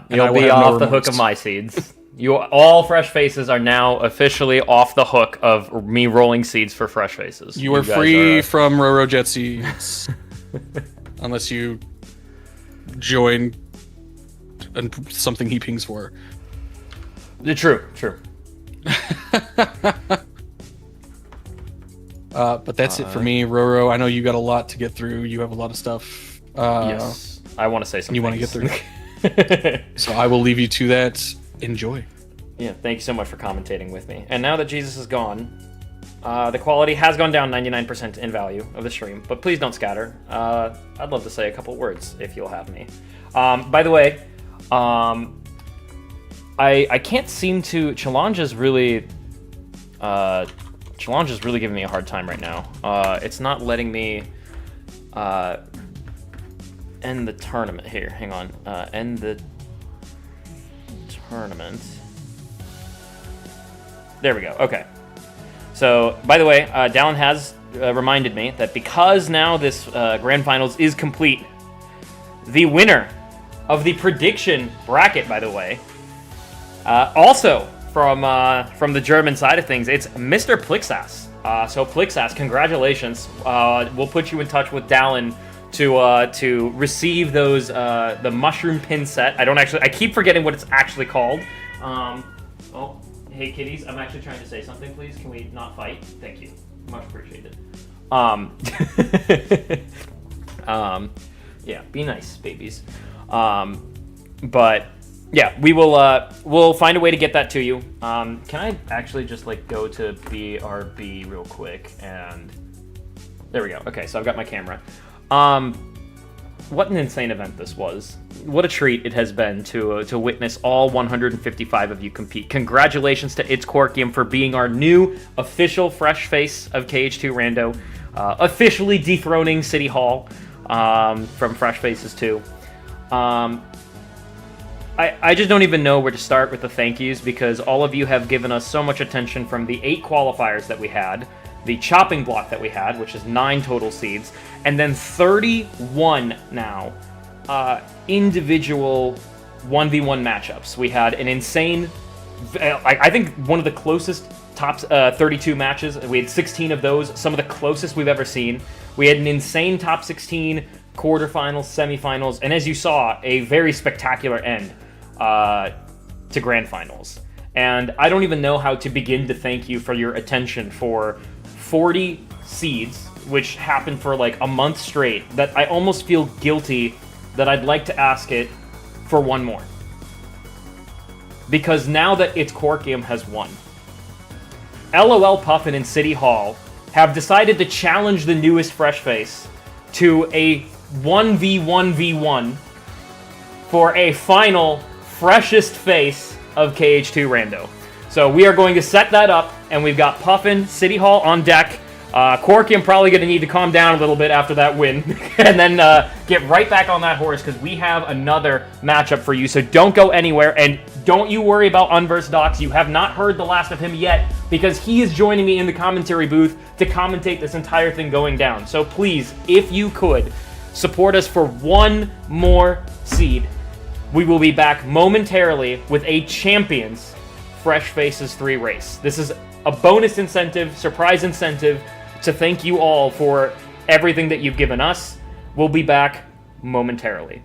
you'll be off the hook of my seeds. All fresh faces are now officially off the hook of me rolling seeds for fresh faces. You are free from Roro Jet seeds, unless you join something he pings for. True. But that's it for me, Roro. I know you got a lot to get through. You have a lot of stuff. Yes, I want to say something. You want to get through. So I will leave you to that. Enjoy. Yeah, thank you so much for commentating with me. And now that Jesus is gone, the quality has gone down 99% in value of the stream, but please don't scatter. I'd love to say a couple words if you'll have me. By the way, I can't seem to... Challenge is really giving me a hard time right now. It's not letting me end the tournament here. Hang on. End the tournament. There we go. Okay. So, by the way, Dallin has reminded me that because now this Grand Finals is complete, the winner of the prediction bracket, by the way, also from the German side of things, it's Mr. Plixas. So Plixas, congratulations. We'll put you in touch with Dallin to receive those the mushroom pin set. I keep forgetting what it's actually called. Oh, hey kitties, I'm actually trying to say something, please. Can we not fight? Thank you. Much appreciated. Yeah, be nice, babies. But yeah, we'll find a way to get that to you. Can I actually just go to BRB real quick? And there we go. Okay, so I've got my camera. What an insane event this was. What a treat it has been to witness all 155 of you compete. Congratulations to ItzQuarkium for being our new official fresh face of KH2 Rando, officially dethroning City Hall from Fresh Faces 2. I just don't even know where to start with the thank yous, because all of you have given us so much attention from the 8 qualifiers that we had, the chopping block that we had, which is 9 total seeds, and then 31 now individual 1v1 matchups. We had an insane, I think one of the closest top 32 matches. We had 16 of those, some of the closest we've ever seen. We had an insane top 16 quarterfinals, semifinals, and as you saw, a very spectacular end to grand finals. And I don't even know how to begin to thank you for your attention for 40 seeds, which happened for like a month straight, that I almost feel guilty that I'd like to ask it for one more. Because now that ItzQuarkium has won, LOL Puffin and City Hall have decided to challenge the newest fresh face to a 1v1v1 for a final freshest face of KH2 Rando. So we are going to set that up, and we've got Puffin, City Hall on deck. Quarkium probably going to need to calm down a little bit after that win, and then get right back on that horse, because we have another matchup for you. So don't go anywhere, and don't you worry about Unverse Docs. You have not heard the last of him yet, because he is joining me in the commentary booth to commentate this entire thing going down. So please, if you could, support us for one more seed. We will be back momentarily with a Champions Fresh Faces 3 race. This is a bonus incentive, surprise incentive, to thank you all for everything that you've given us. We'll be back momentarily.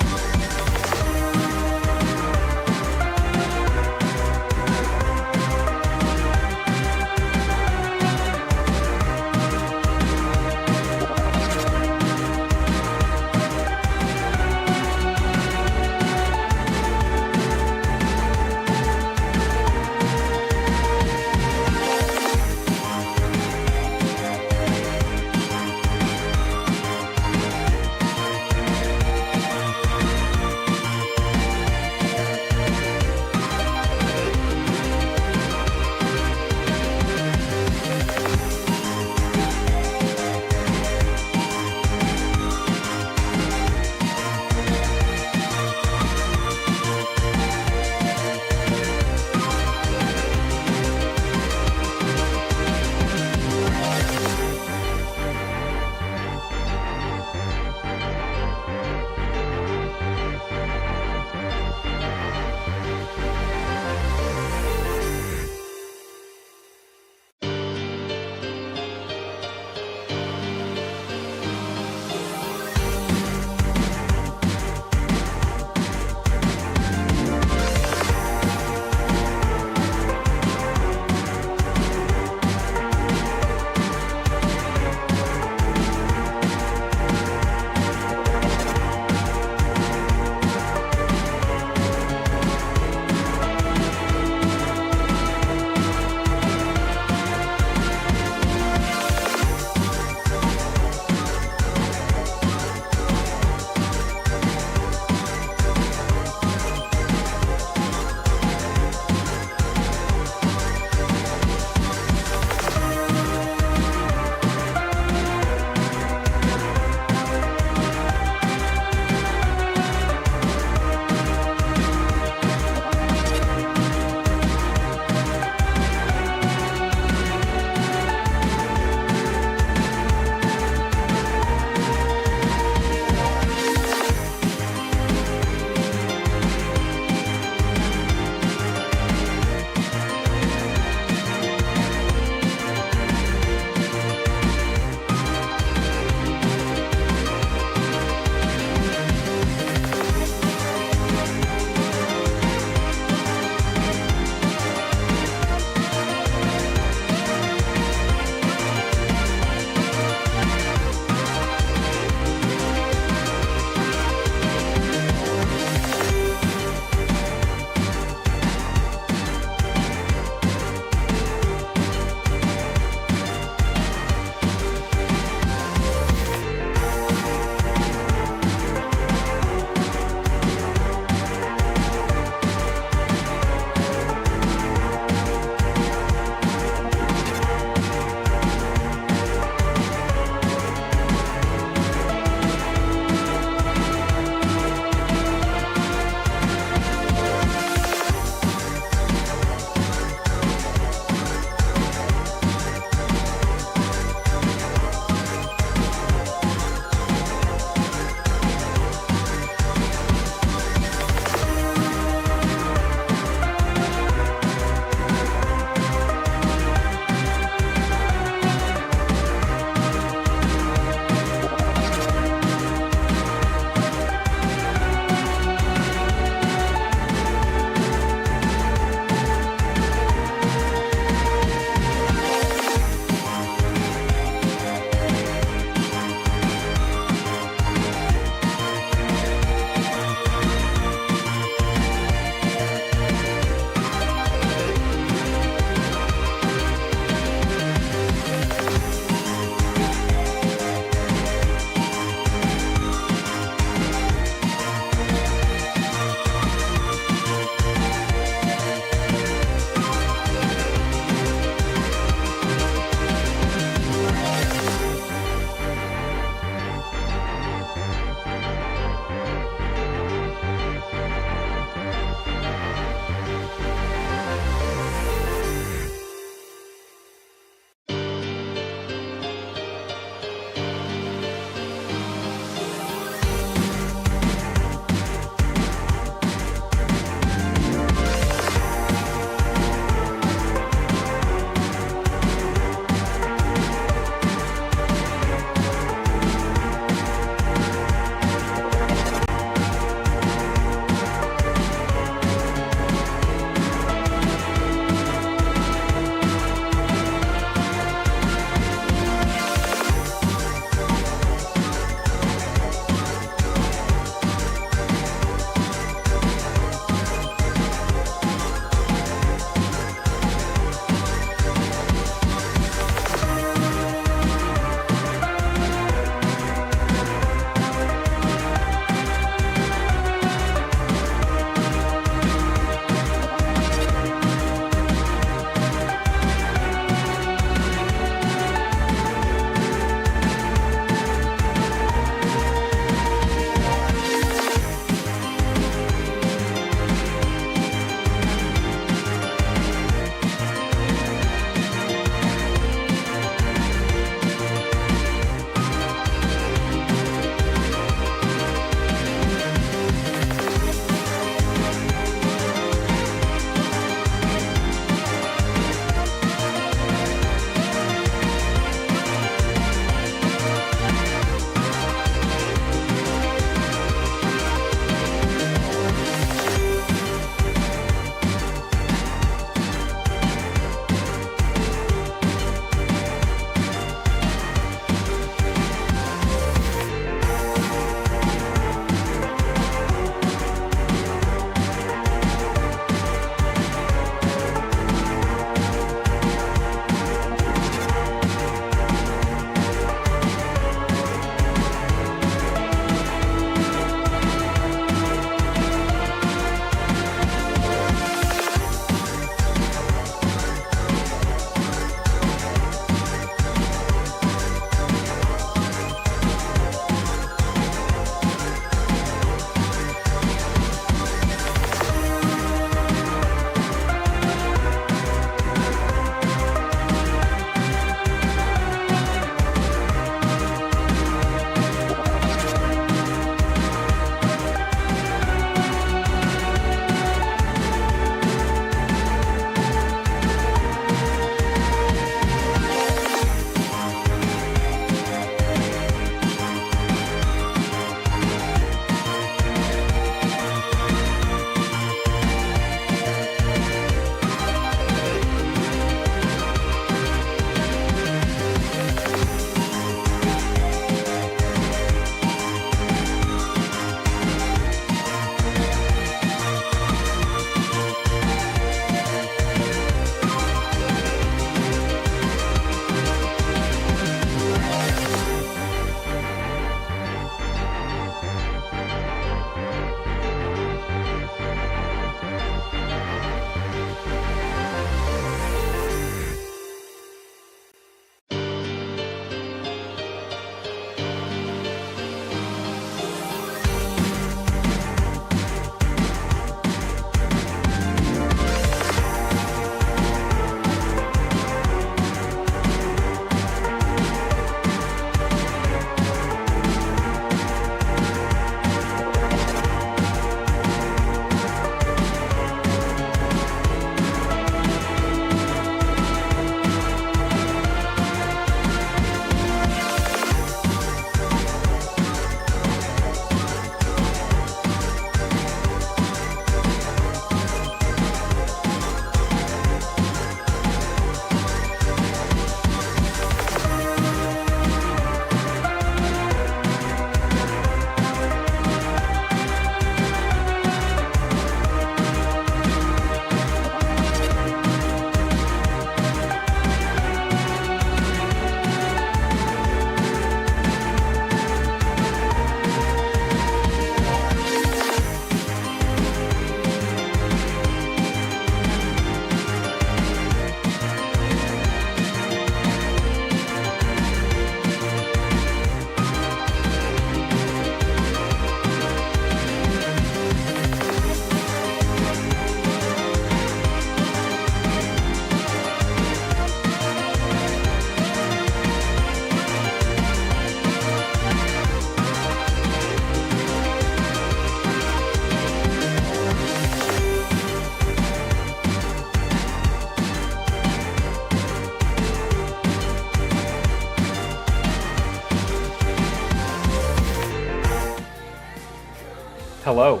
Hello.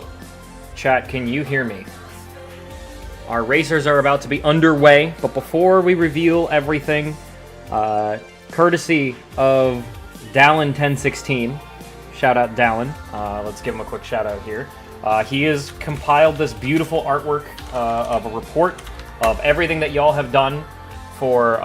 Chat, can you hear me? Our racers are about to be underway, but before we reveal everything, courtesy of Dallin1016, shout out Dallin, let's give him a quick shout out here. He has compiled this beautiful artwork of a report of everything that y'all have done for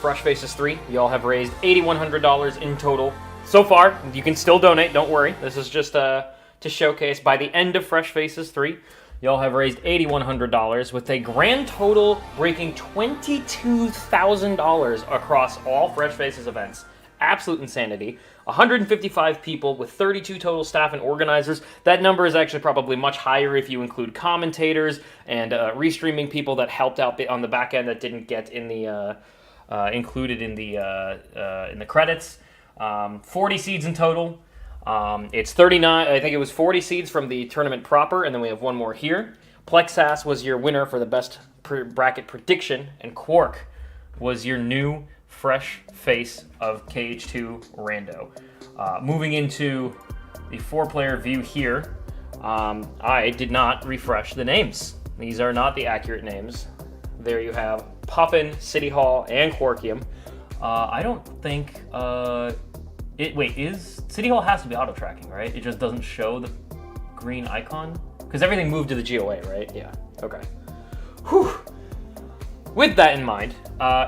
Fresh Faces 3. Y'all have raised $8,100 in total so far. You can still donate, don't worry. This is just to showcase by the end of Fresh Faces 3, y'all have raised $8,100 with a grand total breaking $22,000 across all Fresh Faces events. Absolute insanity. 155 people with 32 total staff and organizers. That number is actually probably much higher if you include commentators and restreaming people that helped out on the back end that didn't get in the included in the credits. 40 seeds in total. It's 39, I think it was 40 seeds from the tournament proper, and then we have one more here. Plexas was your winner for the best bracket prediction, and Quark was your new fresh face of KH2 Rando. Moving into the 4-player view here, I did not refresh the names. These are not the accurate names. There you have Puffin, City Hall, and Quarkium. I don't think... is City Hall has to be auto tracking, right? It just doesn't show the green icon because everything moved to the GOA, right? Yeah. Okay. Whew. With that in mind,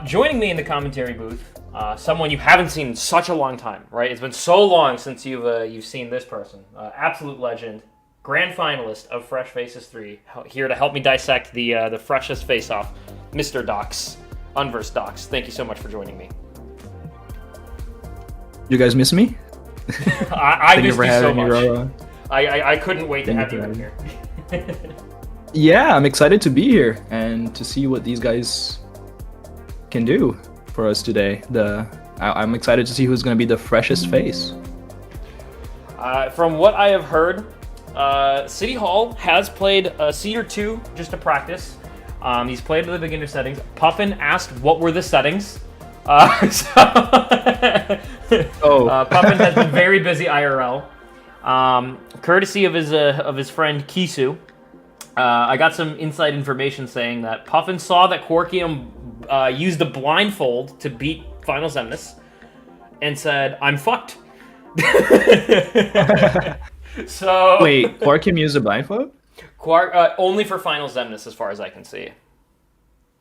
joining me in the commentary booth, someone you haven't seen in such a long time, right? It's been so long since you've seen this person. Absolute legend, grand finalist of Fresh Faces 3, here to help me dissect the freshest face-off, Mr. Docs, Unverse Docs. Thank you so much for joining me. You guys miss me? I missed you so much. I couldn't wait to have you in here. Yeah, I'm excited to be here and to see what these guys can do for us today. I'm excited to see who's going to be the freshest face. From what I have heard, City Hall has played a seed or two just to practice. He's played with the beginner settings. Puffin asked what were the settings. Puffin has been very busy IRL. Courtesy of his friend Kisu, I got some inside information saying that Puffin saw that Quarkium used the blindfold to beat Final Xemnas and said, "I'm fucked." So wait, Quarkium used a blindfold? Only for Final Xemnas, as far as I can see.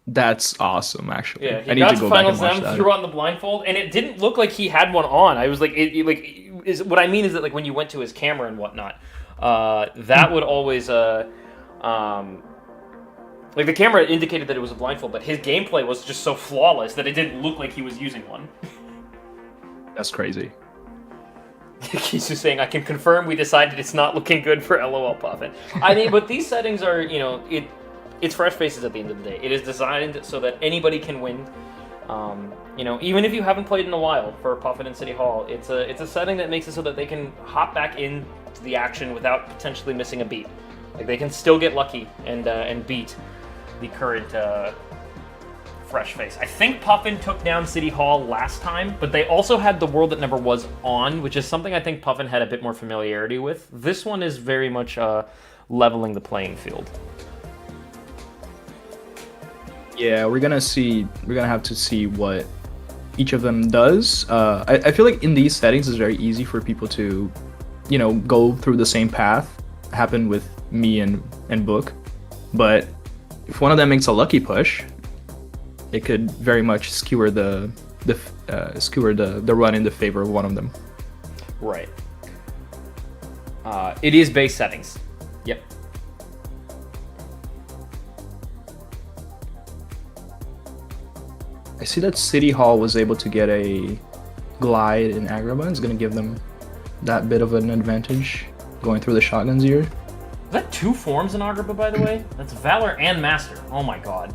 That's awesome, actually. Yeah, he I need got to go Final back and watch Zem, that. threw on the blindfold, and it didn't look like he had one on. I was like, what I mean is that like when you went to his camera and whatnot, that would always like the camera indicated that it was a blindfold, but his gameplay was just so flawless that it didn't look like he was using one. That's crazy. He's just saying, I can confirm we decided it's not looking good for LOL Puffin. I mean, but these settings are, it's Fresh Faces at the end of the day. It is designed so that anybody can win. Even if you haven't played in a while for Puffin and City Hall, it's a setting that makes it so that they can hop back into the action without potentially missing a beat. Like they can still get lucky and beat the current Fresh Face. I think Puffin took down City Hall last time, but they also had the World That Never Was on, which is something I think Puffin had a bit more familiarity with. This one is very much leveling the playing field. Yeah, we're gonna have to see what each of them does. I feel like in these settings it's very easy for people to, go through the same path. Happened with me and Book, but if one of them makes a lucky push, it could very much skewer the run in the favor of one of them. Right. It is base settings. Yep. I see that City Hall was able to get a glide in Agrabah. It's going to give them that bit of an advantage going through the shotguns here. Is that two forms in Agrabah, by the way? That's Valor and Master. Oh my god.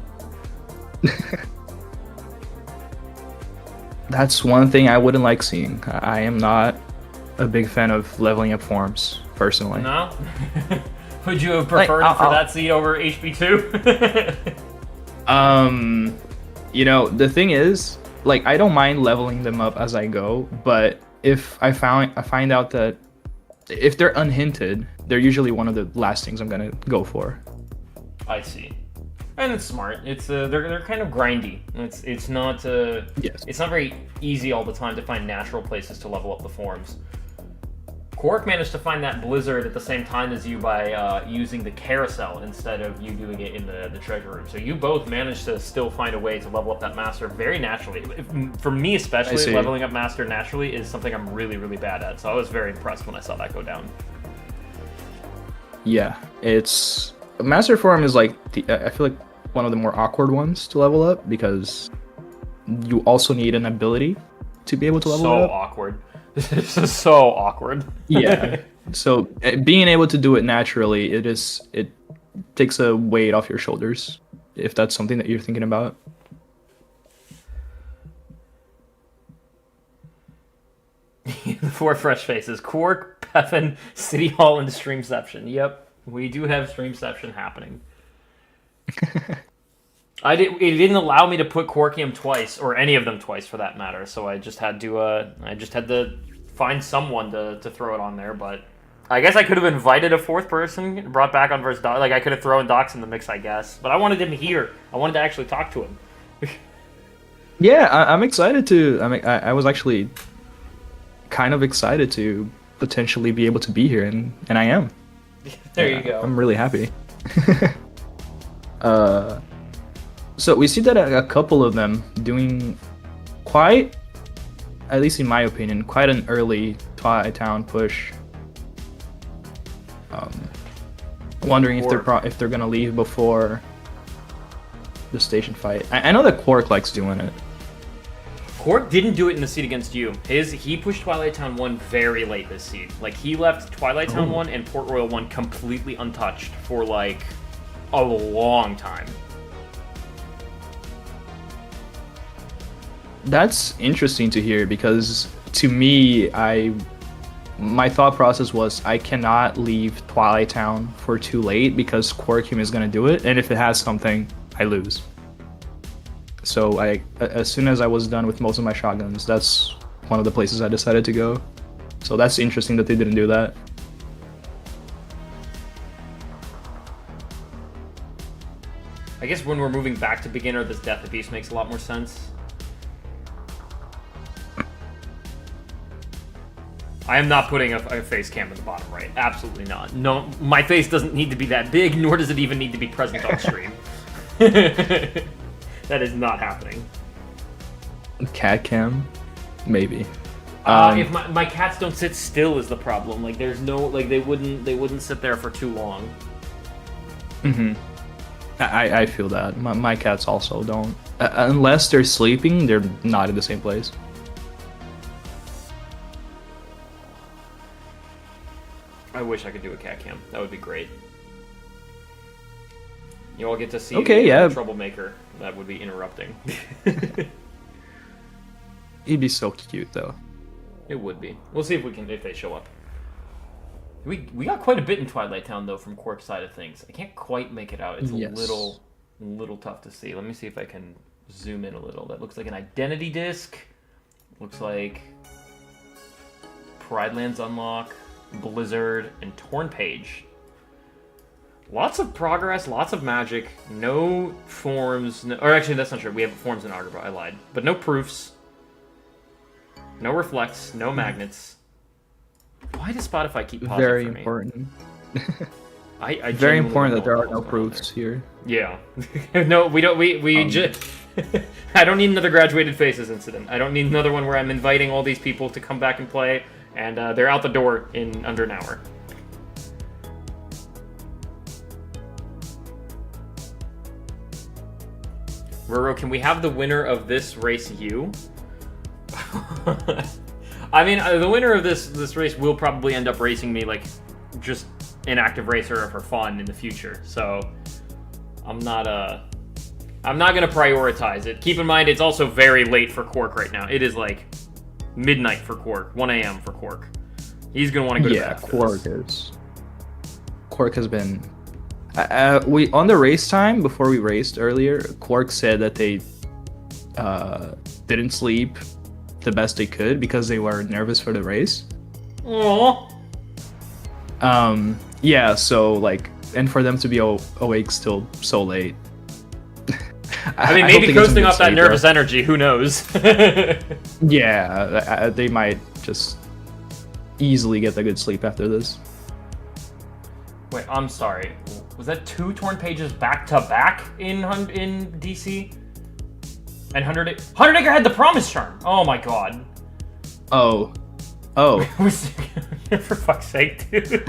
That's one thing I wouldn't like seeing. I am not a big fan of leveling up forms, personally. No? Would you have preferred for that seed over HB2? The thing is, I don't mind leveling them up as I go, but if I find out that if they're unhinted, they're usually one of the last things I'm gonna go for. I see. And it's smart. It's they're kind of grindy. It's not Yes. it's not very easy all the time to find natural places to level up the forms. Quark managed to find that blizzard at the same time as you by using the carousel instead of you doing it in the treasure room. So you both managed to still find a way to level up that master very naturally. For me especially, leveling up master naturally is something I'm really, really bad at. So I was very impressed when I saw that go down. Yeah, it's master form is like I feel like one of the more awkward ones to level up because you also need an ability to be able to level it up. So awkward. This is so awkward. Yeah. So being able to do it naturally, it takes a weight off your shoulders if that's something that you're thinking about. The 4 fresh faces: Quark, Peffin, City Hall, and Streamception. Yep, we do have Streamception happening. It didn't allow me to put Quarkium twice, or any of them twice for that matter. So I just had to find someone to throw it on there. But I guess I could have invited a 4th person, brought back on versus Doc. Like I could have thrown Docs in the mix, I guess. But I wanted him here. I wanted to actually talk to him. Yeah, I'm excited to. I was actually kind of excited to potentially be able to be here, and I am. There you go. I'm really happy. So we see that a couple of them doing quite, at least in my opinion, quite an early Twilight Town push. Wondering if they're gonna leave before the station fight. I know that Quark likes doing it. Quark didn't do it in the seed against you. He pushed Twilight Town 1 very late this seed. Like he left Twilight Town 1 and Port Royal 1 completely untouched for like a long time. That's interesting to hear because to me, my thought process was I cannot leave Twilight Town for too late because Quarkium is gonna do it, and if it has something, I lose. So as soon as I was done with most of my shotguns, that's one of the places I decided to go. So that's interesting that they didn't do that. I guess when we're moving back to beginner, this Death of Beast makes a lot more sense. I am not putting a face cam in the bottom right. Absolutely not. No, my face doesn't need to be that big, nor does it even need to be present on stream. That is not happening. Cat cam? Maybe. If my cats don't sit still is the problem. Like there's no, like they wouldn't sit there for too long. Mm-hmm. I feel that. My cats also don't. Unless they're sleeping, they're not in the same place. I wish I could do a cat cam. That would be great. You all get to see the troublemaker that would be interrupting. He'd be so cute though. It would be. We'll see if they show up. We got quite a bit in Twilight Town though from Quark's side of things. I can't quite make it out. It's a little tough to see. Let me see if I can zoom in a little. That looks like an identity disc. Looks like Pride Lands unlock, Blizzard, and Torn Page. Lots of progress, lots of magic, no forms, or actually that's not true. We have forms in Argobot, I lied. But no proofs, no reflects, no magnets. Why does Spotify keep pausing Very for me? important. I Very genuinely important don't that there know are no what's going on proofs here. there. Yeah. No, we don't. We just. I don't need another graduated faces incident. I don't need another one where I'm inviting all these people to come back and play, and they're out the door in under an hour. Roro, can we have the winner of this race you? I mean, the winner of this race will probably end up racing me like just an active racer for fun in the future. So I'm not gonna prioritize it. Keep in mind, it's also very late for Quark right now. It is like midnight for Quark, 1 a.m. for Quark. He's gonna want to go to bed after this. Quark has been. We on the race time before we raced earlier. Quark said that they didn't sleep the best they could because they were nervous for the race. Aww. Yeah, so like, and for them to be awake still so late. I mean, hope maybe they get some coasting good off that sleep, nervous bro. energy. Who knows? Yeah, they might just easily get the good sleep after this. Wait, I'm sorry. Was that 2 torn pages back to back in DC? And 100 Acre had the promise charm. Oh my god. Oh, For fuck's sake, dude.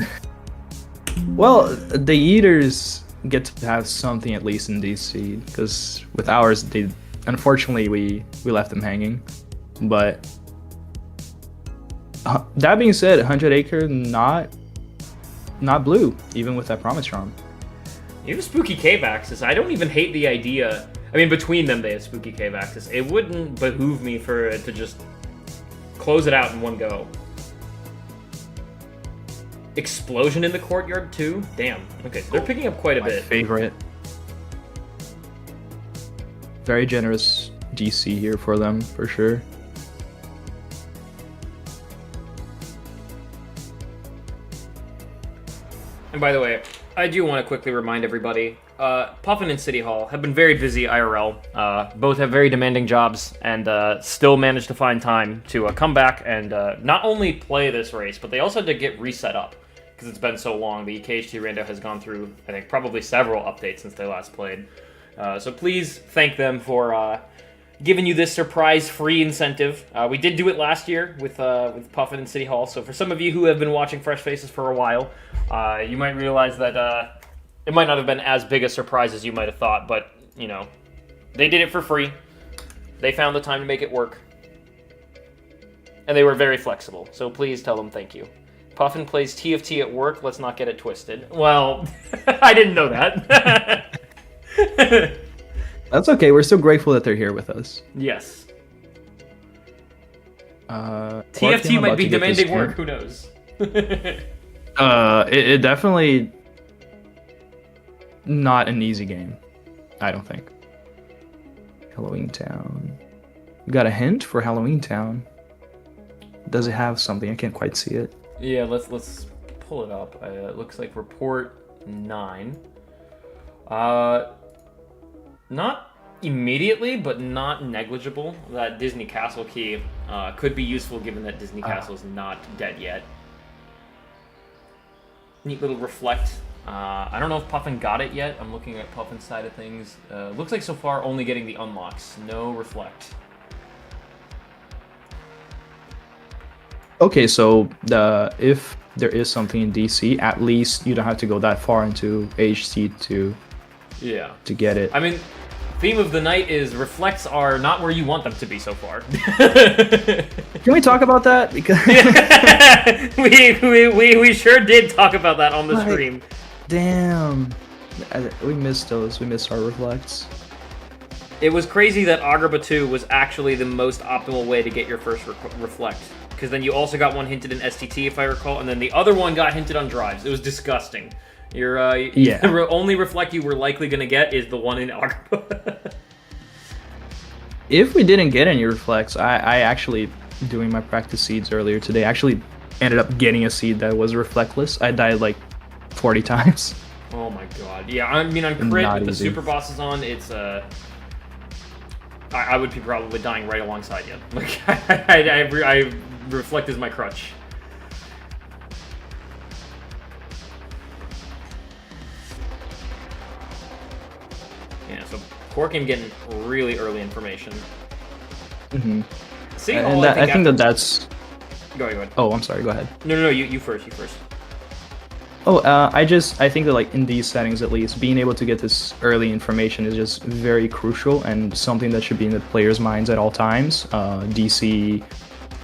well, the Eaters get to have something at least in DC, because with ours, they unfortunately we left them hanging. But that being said, 100 Acre not blue, even with that promise charm. You have spooky cave axis. I don't even hate the idea. I mean, between them, they have spooky cave axis. It wouldn't behoove me for it to just close it out in one go. Explosion in the courtyard too. Damn. Okay, so they're picking up quite a My bit. favorite. Very generous DC here for them, for sure. And by the way, I do want to quickly remind everybody, Puffin and City Hall have been very busy IRL. Both have very demanding jobs and still managed to find time to come back and not only play this race, but they also had to get reset up because it's been so long. The KHT Rando has gone through, I think, probably several updates since they last played. So please thank them for giving you this surprise-free incentive. We did do it last year with Puffin and City Hall, so for some of you who have been watching Fresh Faces for a while, you might realize that it might not have been as big a surprise as you might have thought, but, you know, they did it for free. They found the time to make it work. And they were very flexible, so please tell them thank you. Puffin plays TFT at work, let's not get it twisted. Well, I didn't know that. That's okay. We're still grateful that they're here with us. Yes. Quarkium TFT about might be to get this demanding work, camp. who knows? It definitely not an easy game. I don't think. Halloween Town. We got a hint for Halloween Town. Does it have something? I can't quite see it. Yeah, let's pull it up. It looks like report 9. Not immediately, but not negligible. That Disney Castle key could be useful given that Disney Castle is not dead yet. Neat little reflect. I don't know if Puffin got it yet. I'm looking at Puffin's side of things. Looks like so far only getting the unlocks. No reflect. Okay, so if there is something in DC, at least you don't have to go that far into HC to get it. I mean, theme of the night is reflects are not where you want them to be so far. Can we talk about that? Because we sure did talk about that on the Like, stream. damn, we missed those. We missed our reflects. It was crazy that Agrabah 2 was actually the most optimal way to get your first reflect. Because then you also got one hinted in STT, if I recall, and then the other one got hinted on drives. It was disgusting. The only reflect you were likely going to get is the one in Agrabah. If we didn't get any reflects, I actually, doing my practice seeds earlier today, actually ended up getting a seed that was reflectless. I died like 40 times. Oh my god. Yeah, I mean, on crit Not with the easy. super bosses on, it's, I would be probably dying right alongside you. Like, I reflect as my crutch. Yeah, so Quarkium getting really early information. Mm-hmm. City And Hall, I think after- that's. Go ahead. Oh, I'm sorry. Go ahead. No, you first, you first. Oh, I think that like in these settings at least, being able to get this early information is just very crucial and something that should be in the players' minds at all times. DC,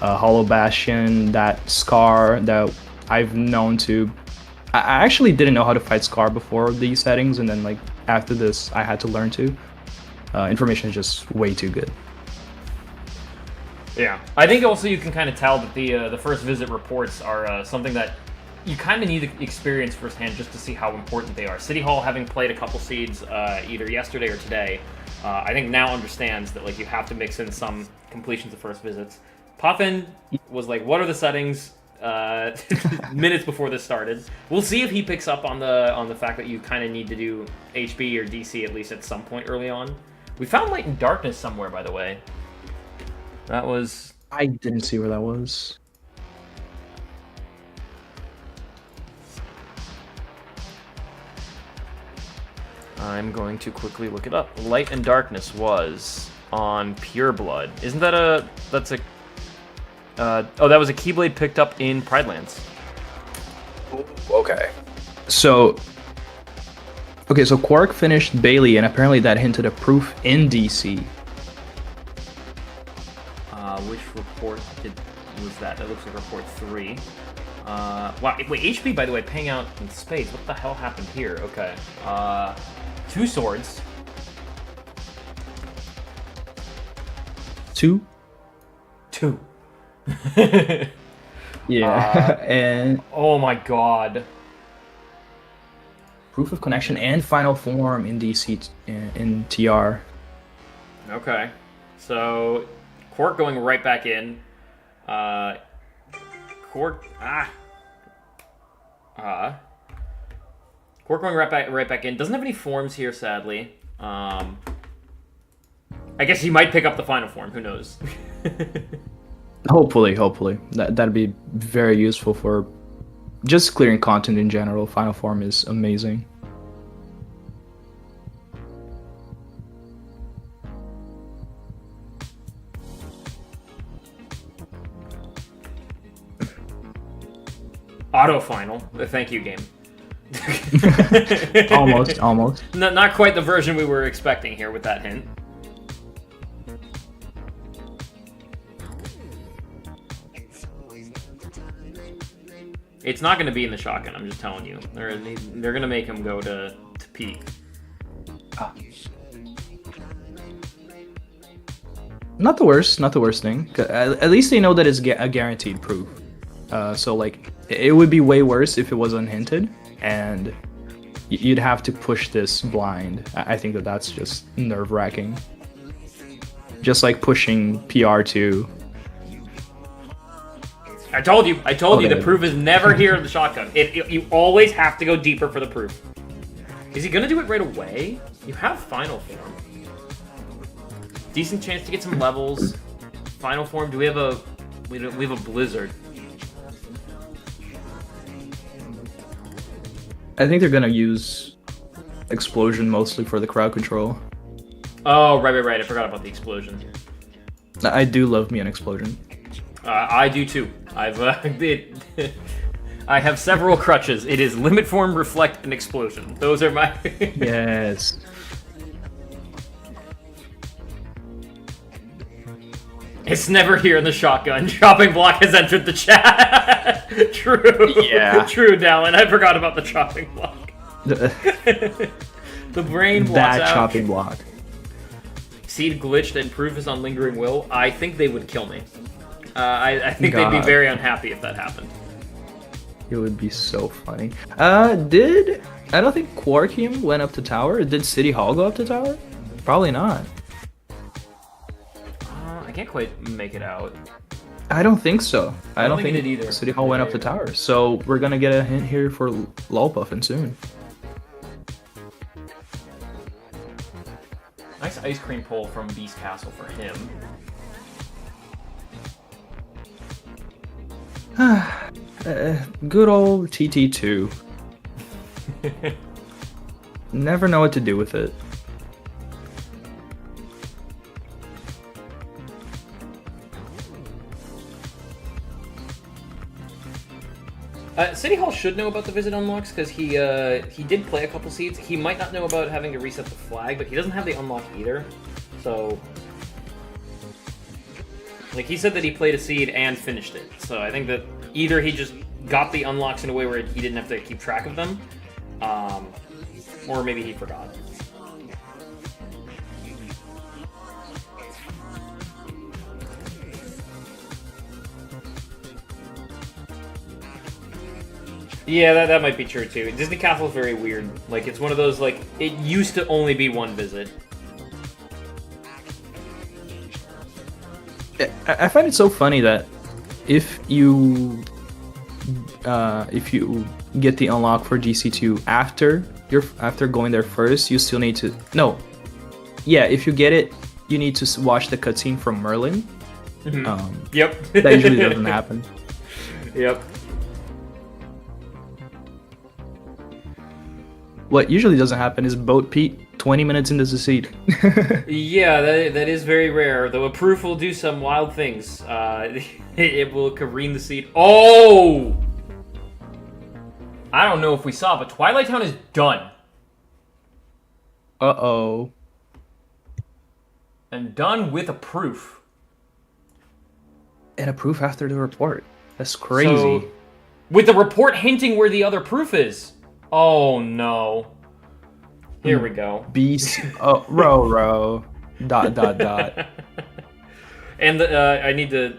Hollow Bastion, that Scar that I've known to. I actually didn't know how to fight Scar before these settings, and then like after this, I had to learn to. Information is just way too good. Yeah, I think also you can kind of tell that the first visit reports are something that you kind of need to experience firsthand just to see how important they are. City Hall, having played a couple seeds either yesterday or today, I think now understands that like you have to mix in some completions of first visits. Puffin was like, what are the settings? minutes before this started. We'll see if he picks up on the fact that you kind of need to do HB or DC at least at some point early on. We found Light and Darkness somewhere, by the way. That was... I didn't see where that was. I'm going to quickly look it up. Light and Darkness was on Pure Blood. Isn't that a... That's a... oh, that was a Keyblade picked up in Pridelands. Okay. So... Okay, so Quark finished Bailey, and apparently that hinted a proof in DC. Which report was that? That looks like report 3. Wow, wait, HB, by the way, paying out in space. What the hell happened here? Okay. 2 swords. 2? 2. Yeah, and Oh my god. proof of connection and final form in DC in TR. Okay. So, Quark going right back in. Quark... Quark going right back in. Doesn't have any forms here, sadly. I guess he might pick up the final form. Who knows? Hopefully. That'd be very useful for just clearing content in general. Final form is amazing. Auto final. Thank you, game. Almost. Not quite the version we were expecting here with that hint. It's not going to be in the shotgun, I'm just telling you. They're going to make him go to peak. Not the worst thing. At least they know that it's a guaranteed proof. So like, it would be way worse if it was unhinted, and you'd have to push this blind. I think that's just nerve-wracking. Just like pushing PR2. I told you the proof is never here in the shotgun. You always have to go deeper for the proof. Is he gonna do it right away? You have final form. Decent chance to get some levels. Final form. Do we have a blizzard? I think they're gonna use explosion mostly for the crowd control. Oh, right. I forgot about the explosion. I do love me an explosion. I do too. I have several crutches. It is limit form, reflect, and explosion. Those are my... Yes. It's never here in the shotgun. Chopping block has entered the chat. True. Yeah. True, Dallin. I forgot about the chopping block. The brain blocks that out. chopping block. Seed glitched and proof is on lingering will. I think they would kill me. I think God. they'd be very unhappy if that happened. It would be so funny. I don't think Quarkium went up to tower. Did City Hall go up to tower? Probably not. I can't quite make it out. I don't think so. I don't think think it did either. City Hall went up to tower. So we're gonna get a hint here for Lulpuffin soon. Nice ice cream pull from Beast Castle for him. Good old TT2. Never know what to do with it. City Hall should know about the visit unlocks because he did play a couple seeds. He might not know about having to reset the flag, but he doesn't have the unlock either. So, like, he said that he played a seed and finished it. So I think that either he just got the unlocks in a way where he didn't have to keep track of them, or maybe he forgot. Yeah, that might be true too. Disney Castle is very weird. Like, it's one of those, like, it used to only be one visit. I find it so funny that if you if you get the unlock for DC2 after going there first, you still need to if you get it, you need to watch the cutscene from Merlin. Yep. That usually doesn't happen. Yep. What usually doesn't happen is Boat Pete 20 minutes into the seed. Yeah, that is very rare. Though a proof will do some wild things. It will careen the seed. Oh! I don't know if we saw, but Twilight Town is done. Uh-oh. And done with a proof. And a proof after the report. That's crazy. So, with the report hinting where the other proof is. Oh no. Here we go. BC. Oh, row. ... And I need to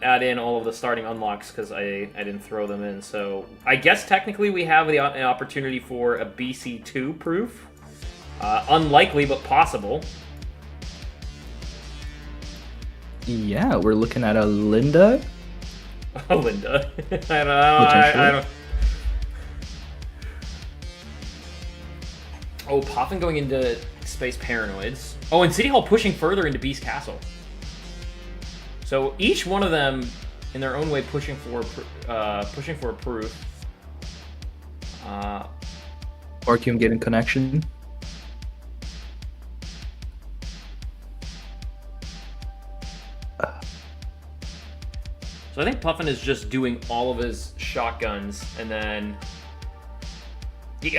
add in all of the starting unlocks because I didn't throw them in. So I guess technically we have the opportunity for a BC2 proof. Unlikely, but possible. Yeah, we're looking at a Linda. Oh, Linda. I don't. Oh, Poffin going into Space Paranoids. Oh, and City Hall pushing further into Beast Castle. So each one of them, in their own way, pushing for a proof. ItzQuarkium getting connection. So I think Puffin is just doing all of his shotguns, and then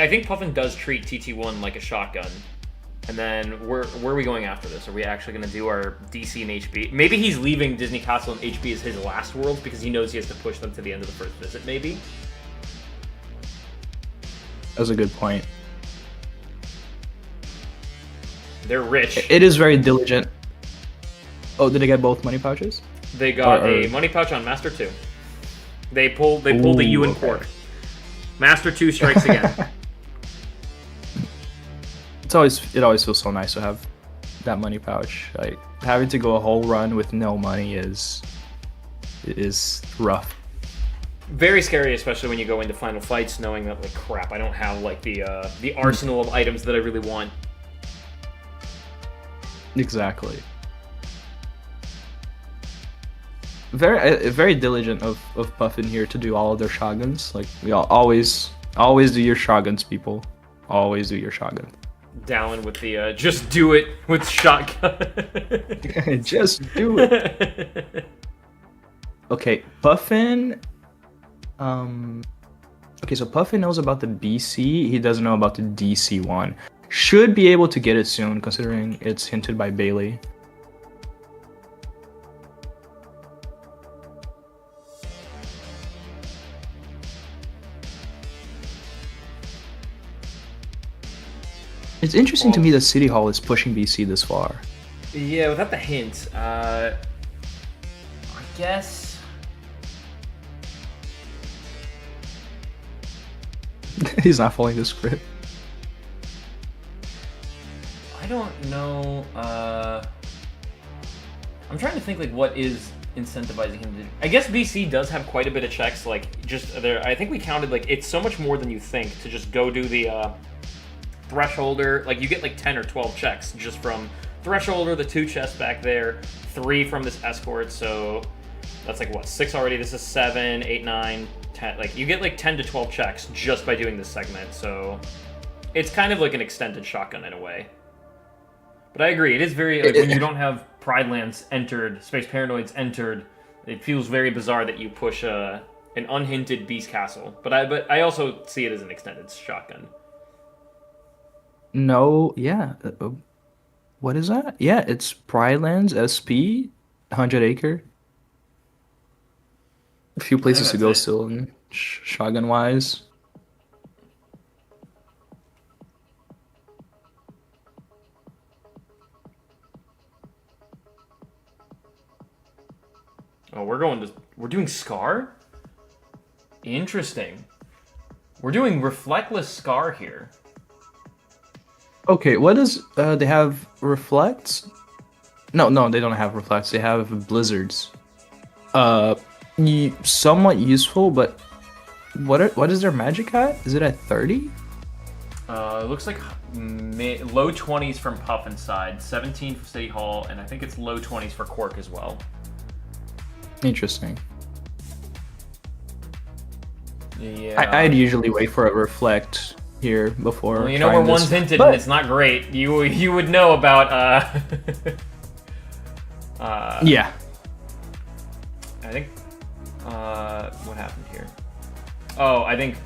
I think Puffin does treat TT1 like a shotgun. And then where are we going after this? Are we actually going to do our DC and HB? Maybe he's leaving Disney Castle and HB as his last world because he knows he has to push them to the end of the first visit, maybe? That's a good point. They're rich. It is very diligent. Oh, did they get both money pouches? They got a money pouch on Master 2. They pulled the Ewan Pork. Master 2 strikes again. It always feels so nice to have that money pouch. Like having to go a whole run with no money is rough. Very scary, especially when you go into final fights, knowing that like crap, I don't have like the arsenal of items that I really want. Exactly. Very diligent of Puffin here to do all of their shotguns. Like we always do your shotguns, people. Always do your shotgun. Dallin with the just do it with shotgun. Just do it. Okay, Puffin. Okay, so Puffin knows about the BC. He doesn't know about the DC one. Should be able to get it soon, considering it's hinted by Bailey. It's interesting to me that City Hall is pushing BC this far. Yeah, without the hint, I guess. He's not following the script. I don't know. I'm trying to think like what is incentivizing him to. I guess BC does have quite a bit of checks. Like just there, I think we counted like it's so much more than you think to just go do the thresholder. Like you get like 10 or 12 checks just from thresholder, the 2 chests back there, 3 from this escort. So that's like what, 6 already. This is 7, 8, 9, 10. Like you get like 10 to 12 checks just by doing this segment. So it's kind of like an extended shotgun in a way. But I agree, it is very, like, when you don't have Pride Lands entered, Space Paranoids entered, it feels very bizarre that you push an unhinted Beast Castle. But I also see it as an extended shotgun. No, yeah. What is that? Yeah, it's Pride Lands, SP, 100 Acre. A few places to go still, in shotgun-wise. Oh, we're doing Scar? Interesting. We're doing Reflectless Scar here. Okay, what is, they have Reflects? No, they don't have Reflects, they have Blizzards. somewhat useful, but what is their magic at? Is it at 30? It looks like low 20s from Puff inside, 17 for City Hall, and I think it's low 20s for Quark as well. Interesting. Yeah. I'd usually wait for a reflect here before. Well, you know where trying this, one's hinted but- and it's not great. You would know about Yeah. I think what happened here? Oh, I think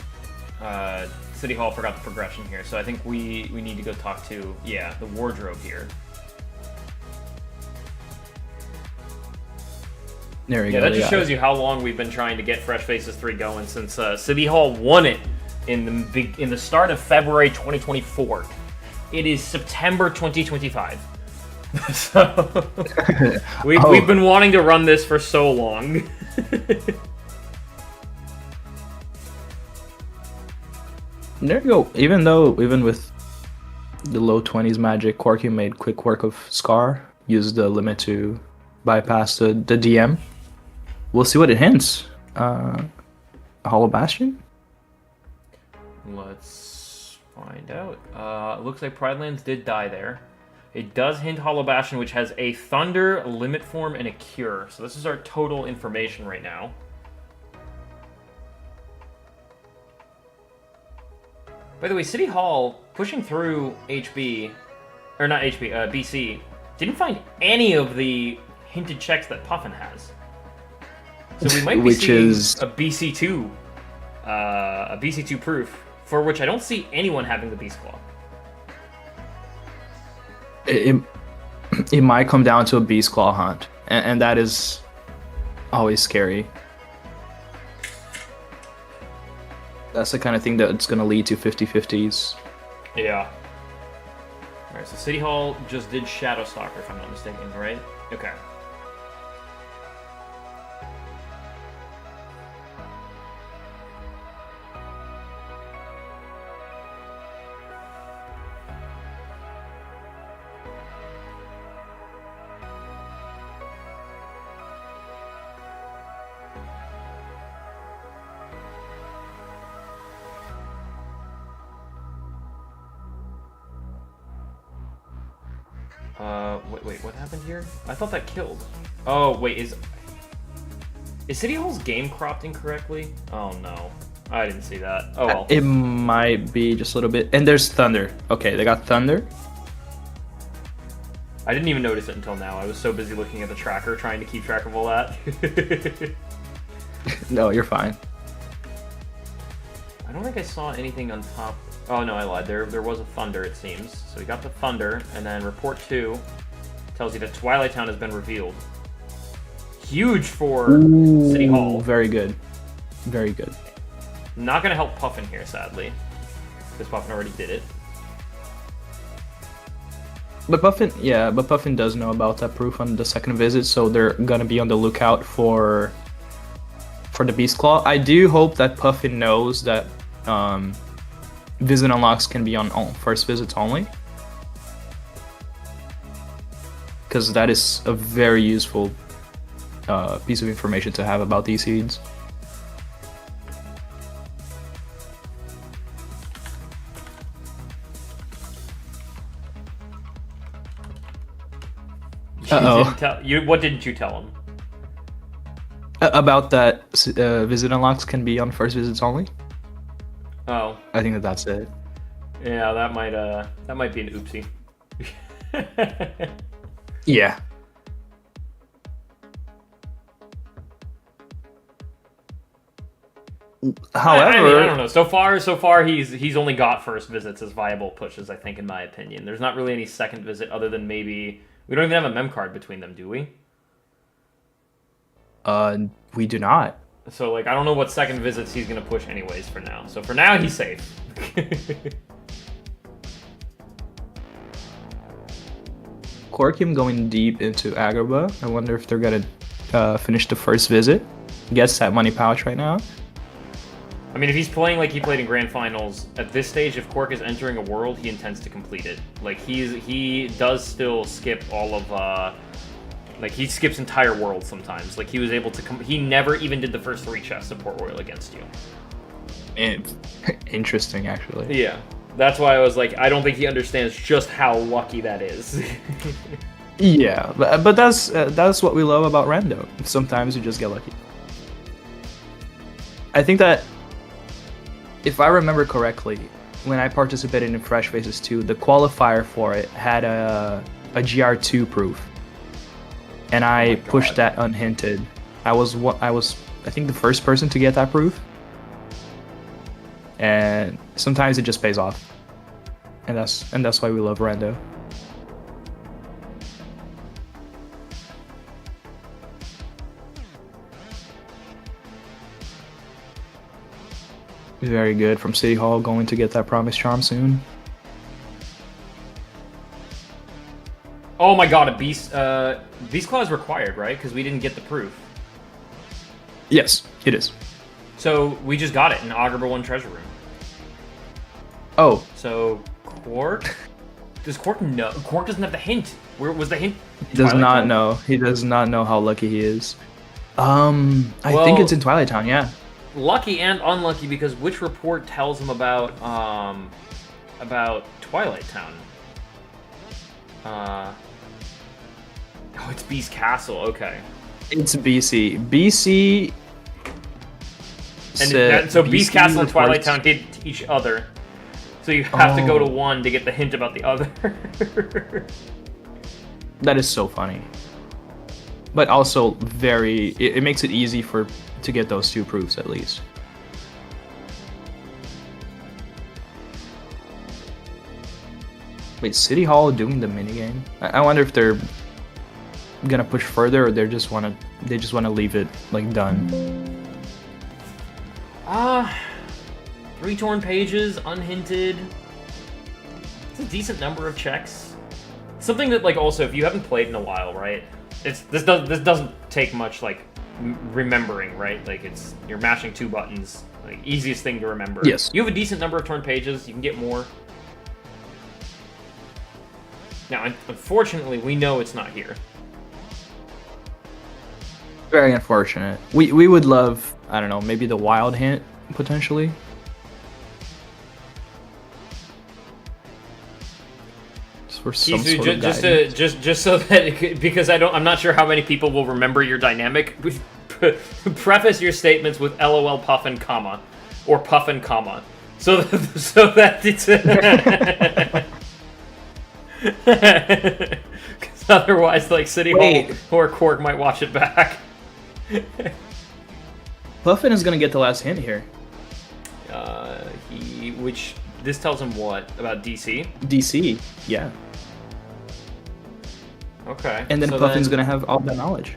City Hall forgot the progression here, so I think we need to go talk to the wardrobe here. There we go. That just shows you how long we've been trying to get Fresh Faces 3 going since City Hall won it in the start of February 2024. It is September 2025. So we've been wanting to run this for so long. There you go. Even with the low 20s magic, QuarkIum made quick work of Scar. Used the limit to bypass the DM. We'll see what it hints. Hollow Bastion? Let's find out. It looks like Pridelands did die there. It does hint Hollow Bastion, which has a Thunder, a Limit Form, and a Cure. So this is our total information right now. By the way, City Hall, pushing through HB, or not HB, BC, didn't find any of the hinted checks that Puffin has. So we might be seeing a BC2, a BC2 proof, for which I don't see anyone having the Beast Claw. It might come down to a Beast Claw hunt, and that is always scary. That's the kind of thing that's going to lead to 50-50s. Yeah. Alright, so City Hall just did Shadow Stalker, if I'm not mistaken, right? Okay. Wait, what happened here? I thought that killed. Oh, wait, is City Hall's game cropped incorrectly? Oh, no. I didn't see that. Oh, well. It might be just a little bit. And there's Thunder. Okay, they got Thunder. I didn't even notice it until now. I was so busy looking at the tracker, trying to keep track of all that. No, you're fine. I don't think I saw anything on top. Oh, no, I lied. There was a Thunder, it seems. So we got the Thunder, and then Report 2 tells you that Twilight Town has been revealed. Huge for City Hall. Very good. Very good. Not going to help Puffin here, sadly. Because Puffin already did it. But Puffin does know about that proof on the second visit, so they're gonna be on the lookout for the Beast Claw. I do hope that Puffin knows that visit unlocks can be on first visits only, because that is a very useful piece of information to have about these seeds. What didn't you tell him? About that visit unlocks can be on first visits only. Oh, I think that's it. Yeah, that might be an oopsie. Yeah. However, I don't know. So far, he's only got first visits as viable pushes. I think, in my opinion, there's not really any second visit other than maybe we don't even have a mem card between them, do we? we do not. So like, I don't know what second visits he's gonna push anyways. For now, so for now he's safe. QuarkIum going deep into Agrabah. I wonder if they're gonna finish the first visit. Gets that money pouch right now. I mean, if he's playing like he played in Grand Finals, at this stage, if Quark is entering a world, he intends to complete it. Like, he does still skip all of Like, he skips entire worlds sometimes. Like, he was able to he never even did the first 3 chests of Port Royal against you. Interesting, actually. Yeah. That's why I was like, I don't think he understands just how lucky that is. Yeah, but that's what we love about rando. Sometimes you just get lucky. I think that, if I remember correctly, when I participated in Fresh Faces 2, the qualifier for it had a GR2 proof, and I pushed that unhinted. I was I think the first person to get that proof, and sometimes it just pays off, and that's why we love rando. Very good from City Hall, going to get that Promise Charm soon. Oh my god, a Beast Claw is required, right? Because we didn't get the proof. Yes, it is. So we just got it in Augur 1 Treasure Room. Oh. So Quark? Does Quark know? Quark doesn't have the hint. Where was the hint? He does not know. He does not know how lucky he is. I think it's in Twilight Town, yeah. Lucky and unlucky, because which report tells him about Twilight Town? Oh, it's Beast Castle. Okay. It's BC. BC. And so Beast Castle and Twilight Town hit each other. So you have to go to one to get the hint about the other. That is so funny. But also it makes it easy to get those 2 proofs at least. Wait, City Hall doing the minigame? I wonder if they're gonna push further, or they just wanna leave it like done. 3 torn pages, unhinted. It's a decent number of checks. Something that, like, also, if you haven't played in a while, right? This doesn't take much, like, remembering, right? Like, you're mashing 2 buttons, like, easiest thing to remember. Yes. You have a decent number of torn pages. You can get more. Now, unfortunately, we know it's not here. Very unfortunate. We would love, I don't know, maybe the wild hint potentially. For some sort of just so that, because I'm not sure how many people will remember your dynamic. Preface your statements with LOL puffin comma or puffin comma, so that it's because otherwise, like, City Hall or Quark might watch it back. Puffin is gonna get the last hint here. Which this tells him what about DC? DC, yeah. Okay. And then Puffin's gonna have all that knowledge.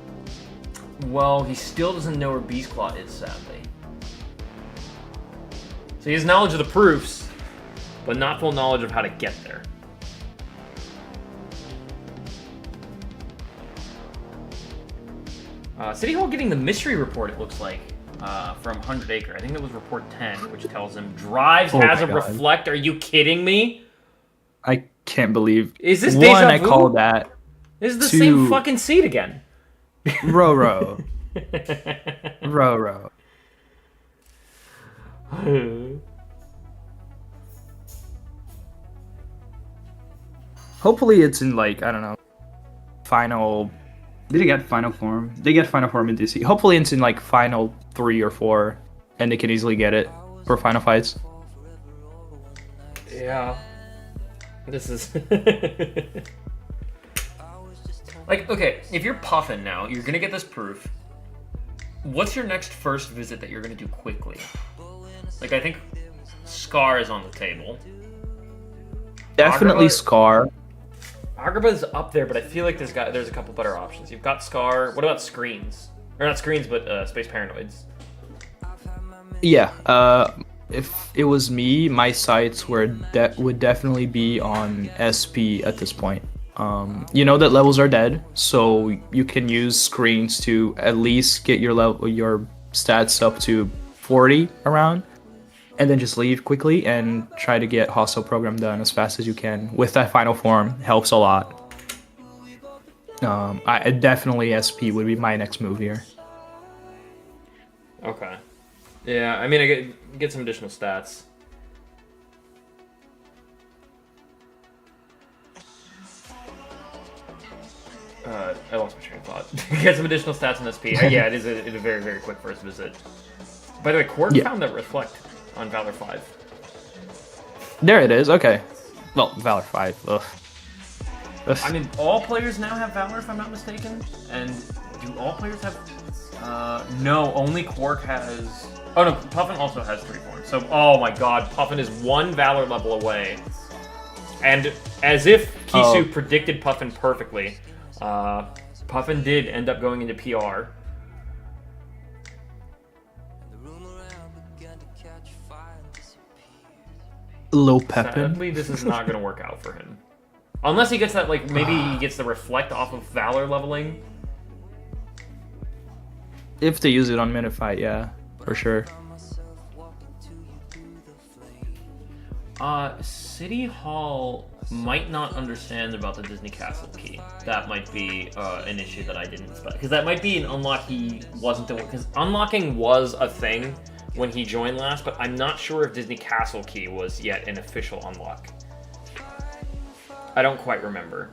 Well, he still doesn't know where Beast Claw is, sadly. So he has knowledge of the proofs, but not full knowledge of how to get there. City Hall getting the mystery report, it looks like, from 100 Acre. I think that was report 10, which tells him Drives has a reflect. Are you kidding me? I can't believe. Is this deja vu? I call that. This is the same fucking seat again. Row. Row. Hopefully it's in, like, I don't know, final. Did they get final form? They get final form in DC. Hopefully it's in, like, final 3 or 4, and they can easily get it for final fights. Yeah. This is like, okay, if you're Puffin now, you're gonna get this proof. What's your next first visit that you're gonna do quickly? Like, I think Scar is on the table. Definitely Scar. Agrabah is up there, but I feel like there's a couple better options. You've got Scar. What about Screens? Or not Screens, but Space Paranoids. Yeah. If it was me, my sights would definitely be on SP at this point. You know that levels are dead, so you can use Screens to at least get your stats up to 40 around, and then just leave quickly and try to get hostile program done as fast as you can. With that final form, helps a lot. I definitely SP would be my next move here. Okay. Yeah, I mean, I get some additional stats. I lost my train of thought. Get some additional stats in SP. Yeah, it is a very, very quick first visit. By the way, Quark found that Reflect on Valor 5. There it is. Okay. Well, Valor 5. Ugh. I mean, all players now have Valor, if I'm not mistaken. And do all players have... no, only Quark has... Oh, no, Puffin also has 3 forms. So, oh my god, Puffin is 1 Valor level away. And as if Kisu predicted Puffin perfectly, Puffin did end up going into PR. Low Pepin. Sadly, this is not going to work out for him. Unless he gets that, like, maybe he gets the Reflect off of Valor leveling. If they use it on Minute Fight, yeah, for sure. City Hall might not understand about the Disney Castle key. That might be an issue that I didn't expect. Because that might be an unlock he wasn't doing. Because unlocking was a thing when he joined last, but I'm not sure if Disney Castle key was yet an official unlock. I don't quite remember.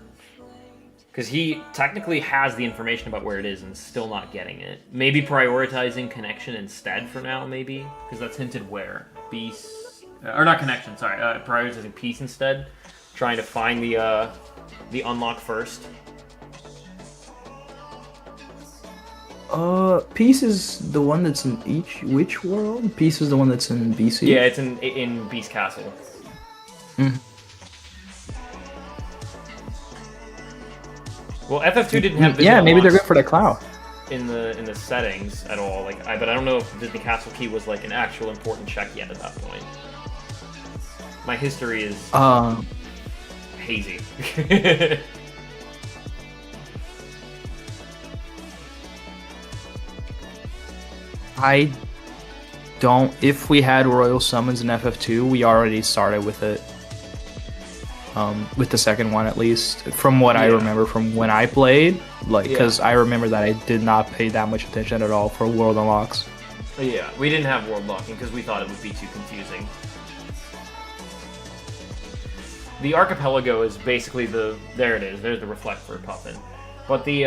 Because he technically has the information about where it is and still not getting it. Maybe prioritizing connection instead for now, maybe? Because that's hinted where? Beast... or not connection, sorry. Prioritizing peace instead. Trying to find the unlock first. Peace is the one that's in which world? Peace is the one that's in BC? Yeah, it's in Beast Castle. Mm. Well, FF2 didn't have visible yeah, maybe they're unlocks good for the cloud. in the settings at all. Like, but I don't know if Disney Castle key was like an actual important check yet at that point. My history is hazy. I don't. If we had Royal Summons in FF2, we already started with it. With the second one, at least, from what I remember from when I played, like, because I remember that I did not pay that much attention at all for world unlocks. Yeah, we didn't have world locking because we thought it would be too confusing. The Archipelago is basically there it is. There's the Reflect for Puffin. But the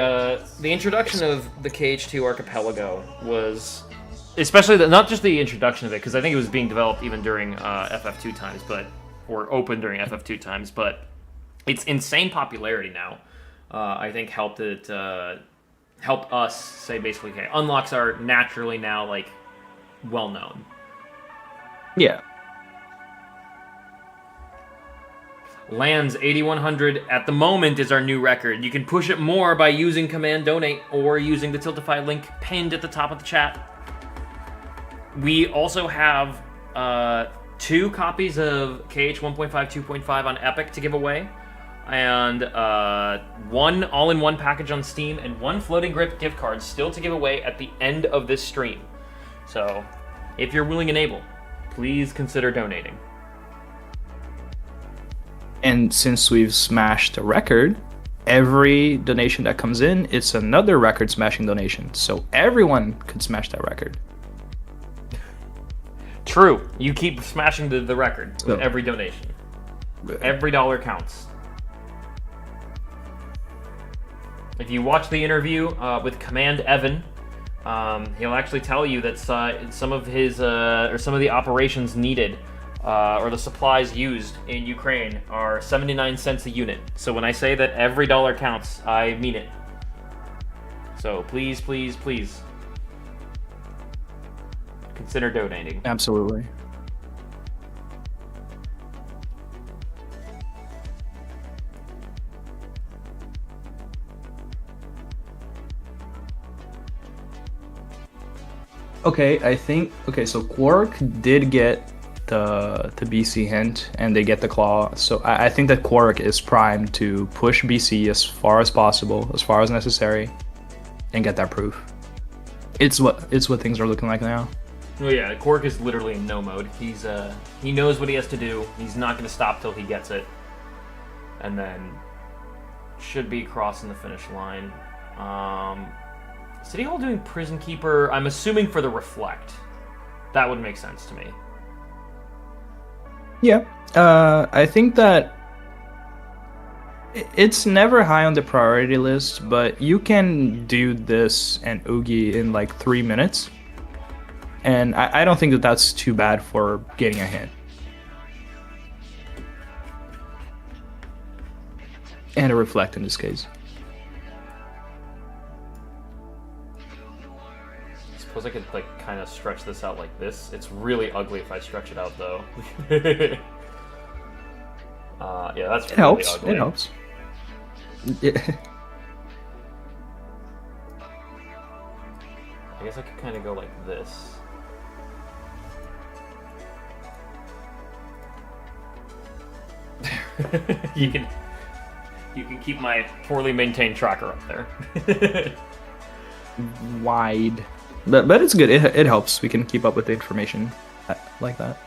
introduction of the KH2 Archipelago was, especially not just the introduction of it, because I think it was being developed even during FF2 times, or open during FF2 times, but its insane popularity now, I think helped us say basically, okay, unlocks are naturally now, like, well known. Yeah. Lands 8100 at the moment is our new record. You can push it more by using Command Donate or using the Tiltify link pinned at the top of the chat. We also have 2 copies of KH 1.5 2.5 on Epic to give away, and 1 all-in-one package on Steam, and 1 floating grip gift card still to give away at the end of this stream. So, if you're willing and able, please consider donating. And since we've smashed a record, every donation that comes in, it's another record smashing donation. So everyone could smash that record. True. You keep smashing the record with every donation. Every dollar counts. If you watch the interview with Command Evan, he'll actually tell you that some of his or some of the operations needed or the supplies used in Ukraine are 79 cents a unit. So when I say that every dollar counts, I mean it. So please, please, please consider donating. Absolutely. Okay, I think so Quark did get the BC hint and they get the claw. So I think that Quark is primed to push BC as far as possible, as far as necessary, and get that proof. It's what things are looking like now. Oh yeah, Quark is literally in no mode. He knows what he has to do. He's not going to stop till he gets it. And then should be crossing the finish line. City Hall doing Prison Keeper, I'm assuming for the Reflect. That would make sense to me. Yeah, I think that it's never high on the priority list, but you can do this and Oogie in like 3 minutes. And I don't think that that's too bad for getting a hit. And a Reflect in this case. I suppose I could like kind of stretch this out like this. It's really ugly if I stretch it out though. Yeah, that's It really helps. ugly. It helps. Yeah. I guess I could kind of go like this. you can keep my poorly maintained tracker up there. Wide. But it's good. It helps. We can keep up with the information like that.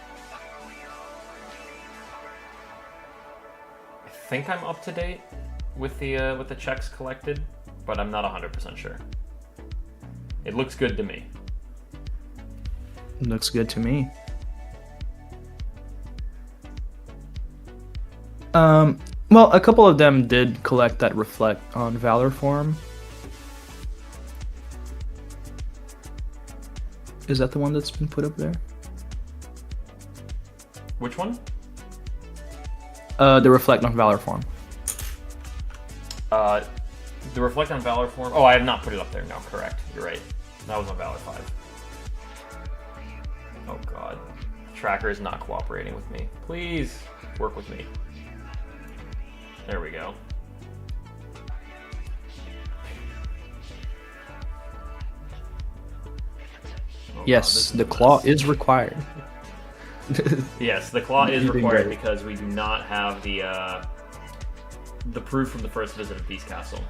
I think I'm up to date with the checks collected, but I'm not 100% sure. It looks good to me. Looks good to me. Well, a couple of them did collect that Reflect on Valor form. Is that the one that's been put up there? Which one? The Reflect on Valor form. The Reflect on Valor form. Oh, I have not put it up there. No, correct. You're right. That was on Valor 5. Oh god. The tracker is not cooperating with me. Please work with me. There we go. Oh Yes, god, the claw is required. Yes, the claw is You're doing required great. because we do not have the proof from the first visit of Beast Castle.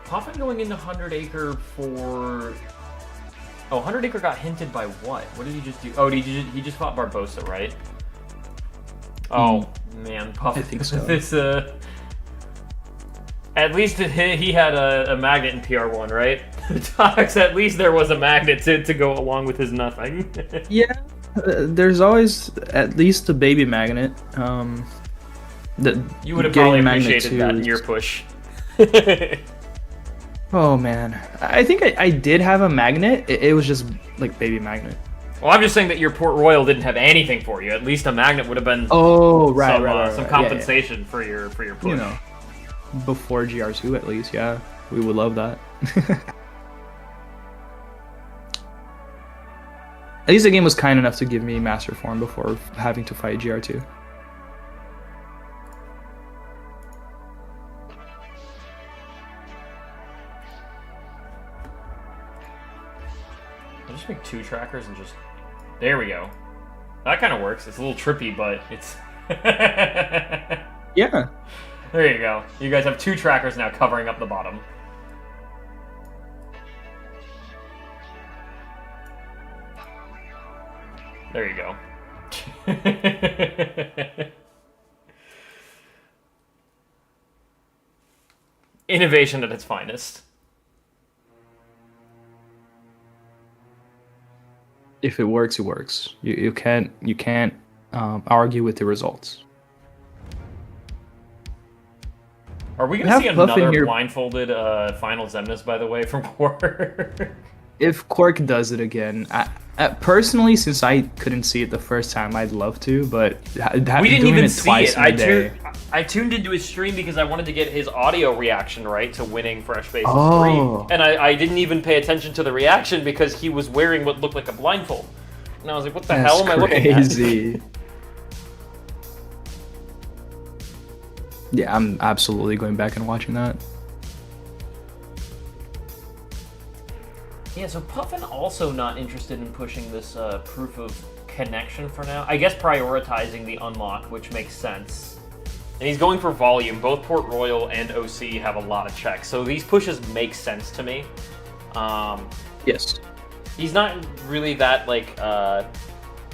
Puffin going into 100 Acre for... Oh, 100 Acre got hinted by what? What did he just do? Oh, he just fought Barbosa, right? Oh, man, Puffin. I think so. This, at least he had a magnet in PR1, right? Tox, at least there was a magnet to go along with his nothing. Yeah, there's always at least a baby magnet. You would have probably appreciated that in your push. Oh man, I think I did have a magnet. It was just like baby magnet. Well, I'm just saying that your Port Royal didn't have anything for you. At least a magnet would have been Oh right, some, right, some right. compensation for your push. You know, before GR2 at least. Yeah, we would love that. At least the game was kind enough to give me Master Form before having to fight GR2. I'll just make 2 trackers and just... There we go. That kind of works. It's a little trippy, but it's... Yeah. There you go. You guys have 2 trackers now covering up the bottom. There you go. Innovation at its finest. If it works, it works. You can't argue with the results. Are we We going to have see Puff in another here. blindfolded Final Xemnas, by the way, from Quark? If Quark does it again, personally, since I couldn't see it the first time, I'd love to, but We didn't doing even it see twice it. in a day. I tuned into his stream because I wanted to get his audio reaction right to winning Fresh Faces Oh. 3. And I didn't even pay attention to the reaction because he was wearing what looked like a blindfold. And I was like, what the hell am I looking at? Crazy. Yeah, I'm absolutely going back and watching that. Yeah, so Puffin also not interested in pushing this proof of connection for now. I guess prioritizing the unlock, which makes sense. And he's going for volume. Both Port Royal and OC have a lot of checks, so these pushes make sense to me. Yes. He's not really that, like,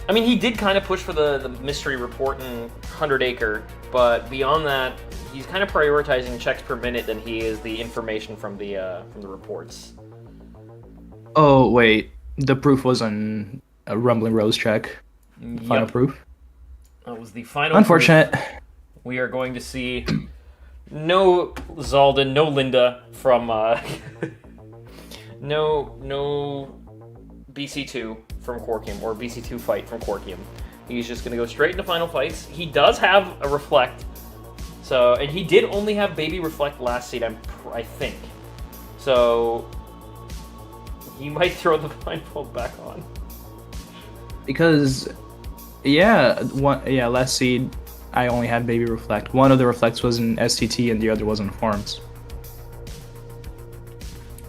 I mean, he did kind of push for the mystery report in 100 Acre, but beyond that, he's kind of prioritizing checks per minute than he is the information from the reports. Oh wait, the proof was on a Rumbling Rose check. Final proof. That was the final. Unfortunate. Proof. We are going to see no Zalden, no Linda from no BC2 from Quarkium or BC2 fight from Quarkium. He's just gonna go straight into final fights. He does have a reflect, so and he did only have baby reflect last seed, I think. So he might throw the blindfold back on. Because last seed I only had baby reflect. One of the reflects was in STT and the other was in Forms.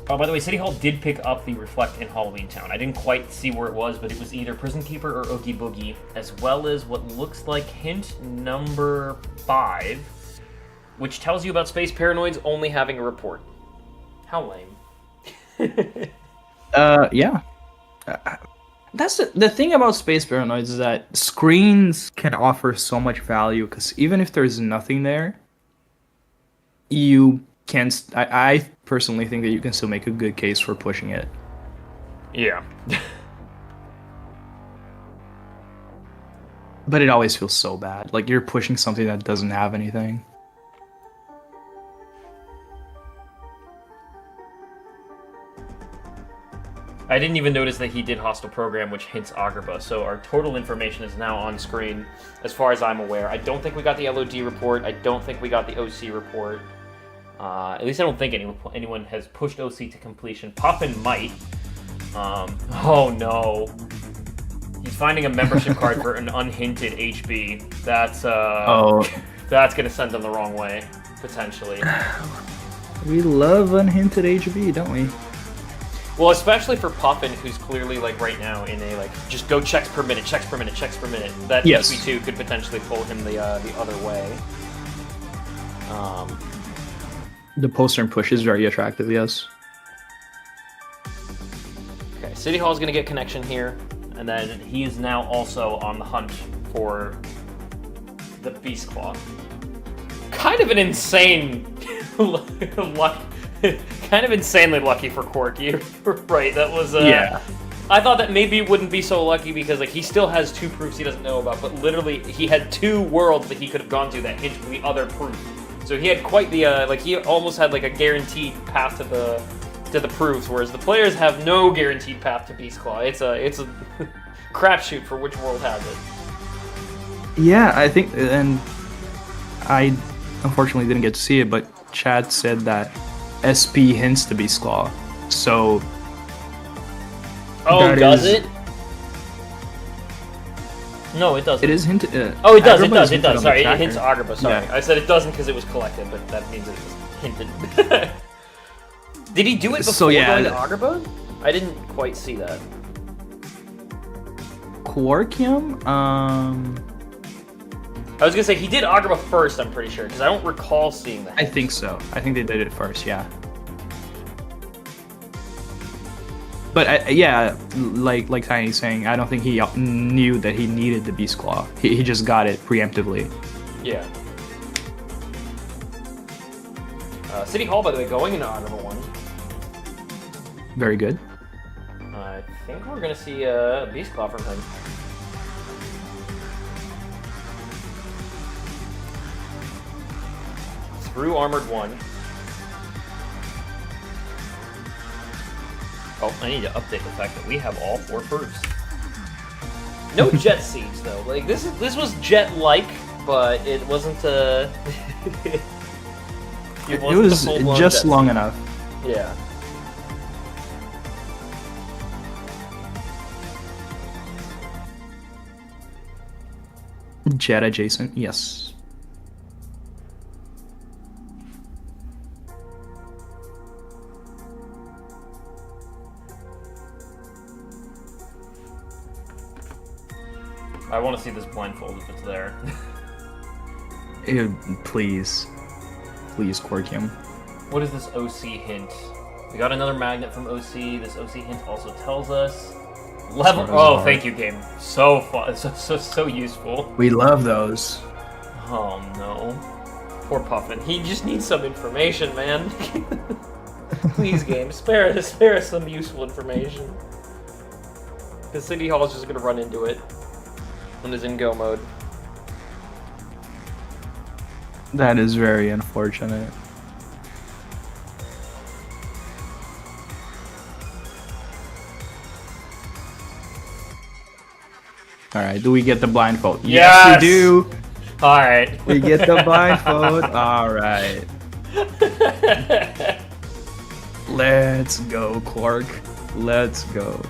Oh, by the way, City Hall did pick up the Reflect in Halloween Town. I didn't quite see where it was, but it was either Prison Keeper or Oogie Boogie, as well as what looks like hint number 5, which tells you about Space Paranoids only having a report. How lame. Yeah. That's the thing about Space Paranoids is that screens can offer so much value, because even if there's nothing there, you can. I personally think that you can still make a good case for pushing it. Yeah. But it always feels so bad. Like you're pushing something that doesn't have anything. I didn't even notice that he did Hostile Program, which hints Agrabah, so our total information is now on screen, as far as I'm aware. I don't think we got the LOD report. I don't think we got the OC report. At least I don't think anyone has pushed OC to completion. Poppin might. Oh no. He's finding a membership card for an unhinted HB. That's that's gonna send them the wrong way, potentially. We love unhinted HB, don't we? Well, especially for Puffin, who's clearly like right now in a like just go checks per minute. That yes. HB2 could potentially pull him the other way. The poster and push is very attractive, yes. Okay, City Hall's gonna get connection here, and then he is now also on the hunt for the Beast Claw. Kind of an insane luck. Kind of insanely lucky for Quarky, right? That was yeah. I thought that maybe it wouldn't be so lucky because like he still has 2 proofs he doesn't know about, but literally he had 2 worlds that he could have gone to that hint the other proof. So he had quite the like he almost had like a guaranteed path to the proofs, whereas the players have no guaranteed path to Beast Claw. It's a crapshoot for which world has it. Yeah, I think, and I unfortunately didn't get to see it, but Chad said that SP hints to Beast Claw. So. Oh, does it? No, it doesn't. It is hinted. Oh, it does. It does. Sorry, it hints Agrabah. Sorry, Yeah. I said it doesn't because it was collected, but that means it was hinted. Did he do it before going to Agrabah? I didn't quite see that. Quarkium? I was gonna say he did Agrabah first. I'm pretty sure because I don't recall seeing that. I think so. I think they did it first. Yeah. But yeah, like Tiny's saying, I don't think he knew that he needed the Beast Claw. He just got it preemptively. Yeah. City Hall, by the way, going into Agrabah 1. Very good. I think we're gonna see a Beast Claw from him. Through Armored 1. Oh, I need to update the fact that we have all 4 proofs. No Jet Siege though. Like this was Jet-like, but it wasn't it was just long enough. Yeah. Jet adjacent, yes. I want to see this blindfold if it's there. Please. Please, Quarkium. What is this OC hint? We got another magnet from OC. This OC hint also tells us Level. Sort of Oh, hard. thank you, game. So fun. So useful. We love those. Oh no. Poor Puffin. He just needs some information, man. Please, game, spare us some useful information. Because City Hall is just gonna run into it when it's in go mode. That is very unfortunate. All right, do we get the blindfold? Yes! We do. All right. We get the blindfold. All right. Let's go, Quark. Let's go.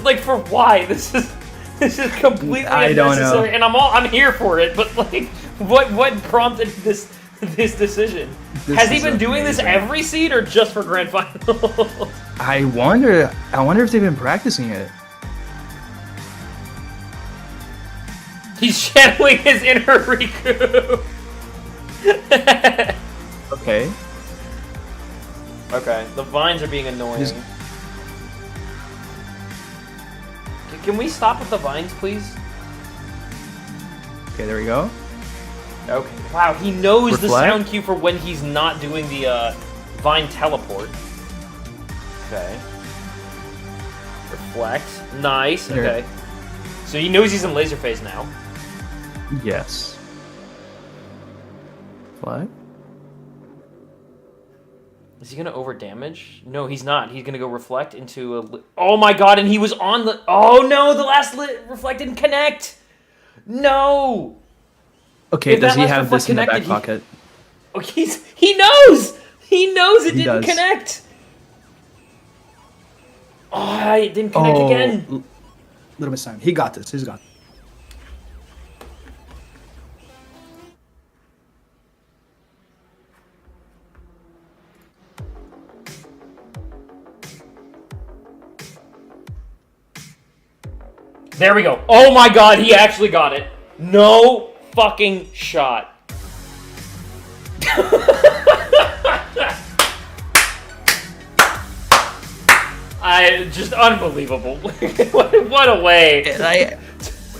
Like, for why? This is completely I don't know. unnecessary, and I'm here for it. But like, what prompted this decision? This Has he is been doing this amazing. every seed or just for grand final? I wonder if they've been practicing it. He's channeling his inner Riku. Okay. Okay, the vines are being annoying. He's- Can we stop with the vines, please? Okay, there we go. Okay. Wow, he knows the Reflect? sound cue for when he's not doing the vine teleport. Okay. Reflect. Nice. There. Okay. So he knows he's in laser phase now. Yes. What? Is he gonna over damage? No, he's not. He's gonna go reflect into a. Oh my god! And he was on the. Oh no! The last reflect didn't connect. No. Okay, If does that he last have reflect this in the back connected, pocket? Oh, he knows. He knows it He didn't does. connect. Oh, it didn't connect again. Little bit of time. He got this. He's got this. There we go. Oh my god, he actually got it. No fucking shot. Just unbelievable. What a way.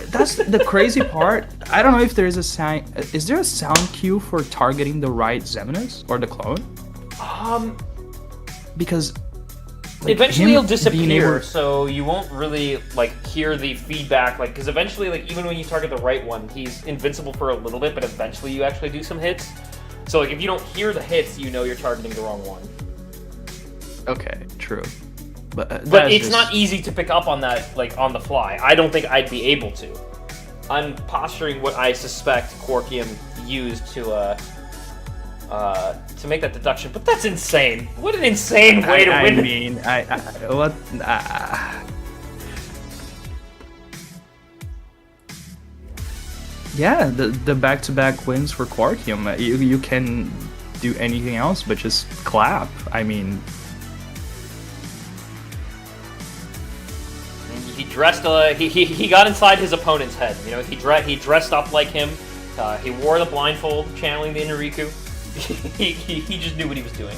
That's the crazy part. I don't know if there is a sound. Is there a sound cue for targeting the right Xemnas or the clone? Because like, Eventually him he'll being disappear, able- so you won't really like hear the feedback. Like, because eventually, like even when you target the right one, he's invincible for a little bit, but eventually you actually do some hits. So like if you don't hear the hits, you know you're targeting the wrong one. Okay, true. But But it's not easy to pick up on that like on the fly. I don't think I'd be able to. I'm posturing what I suspect Quarkium used to make that deduction, but that's insane. What an insane way to win. I mean, what? Yeah, the back-to-back wins for Quarkium. You can do anything else but just clap. I mean, He dressed. He got inside his opponent's head. You know, he dressed up like him. He wore the blindfold, channeling the Inariku. he just knew what he was doing.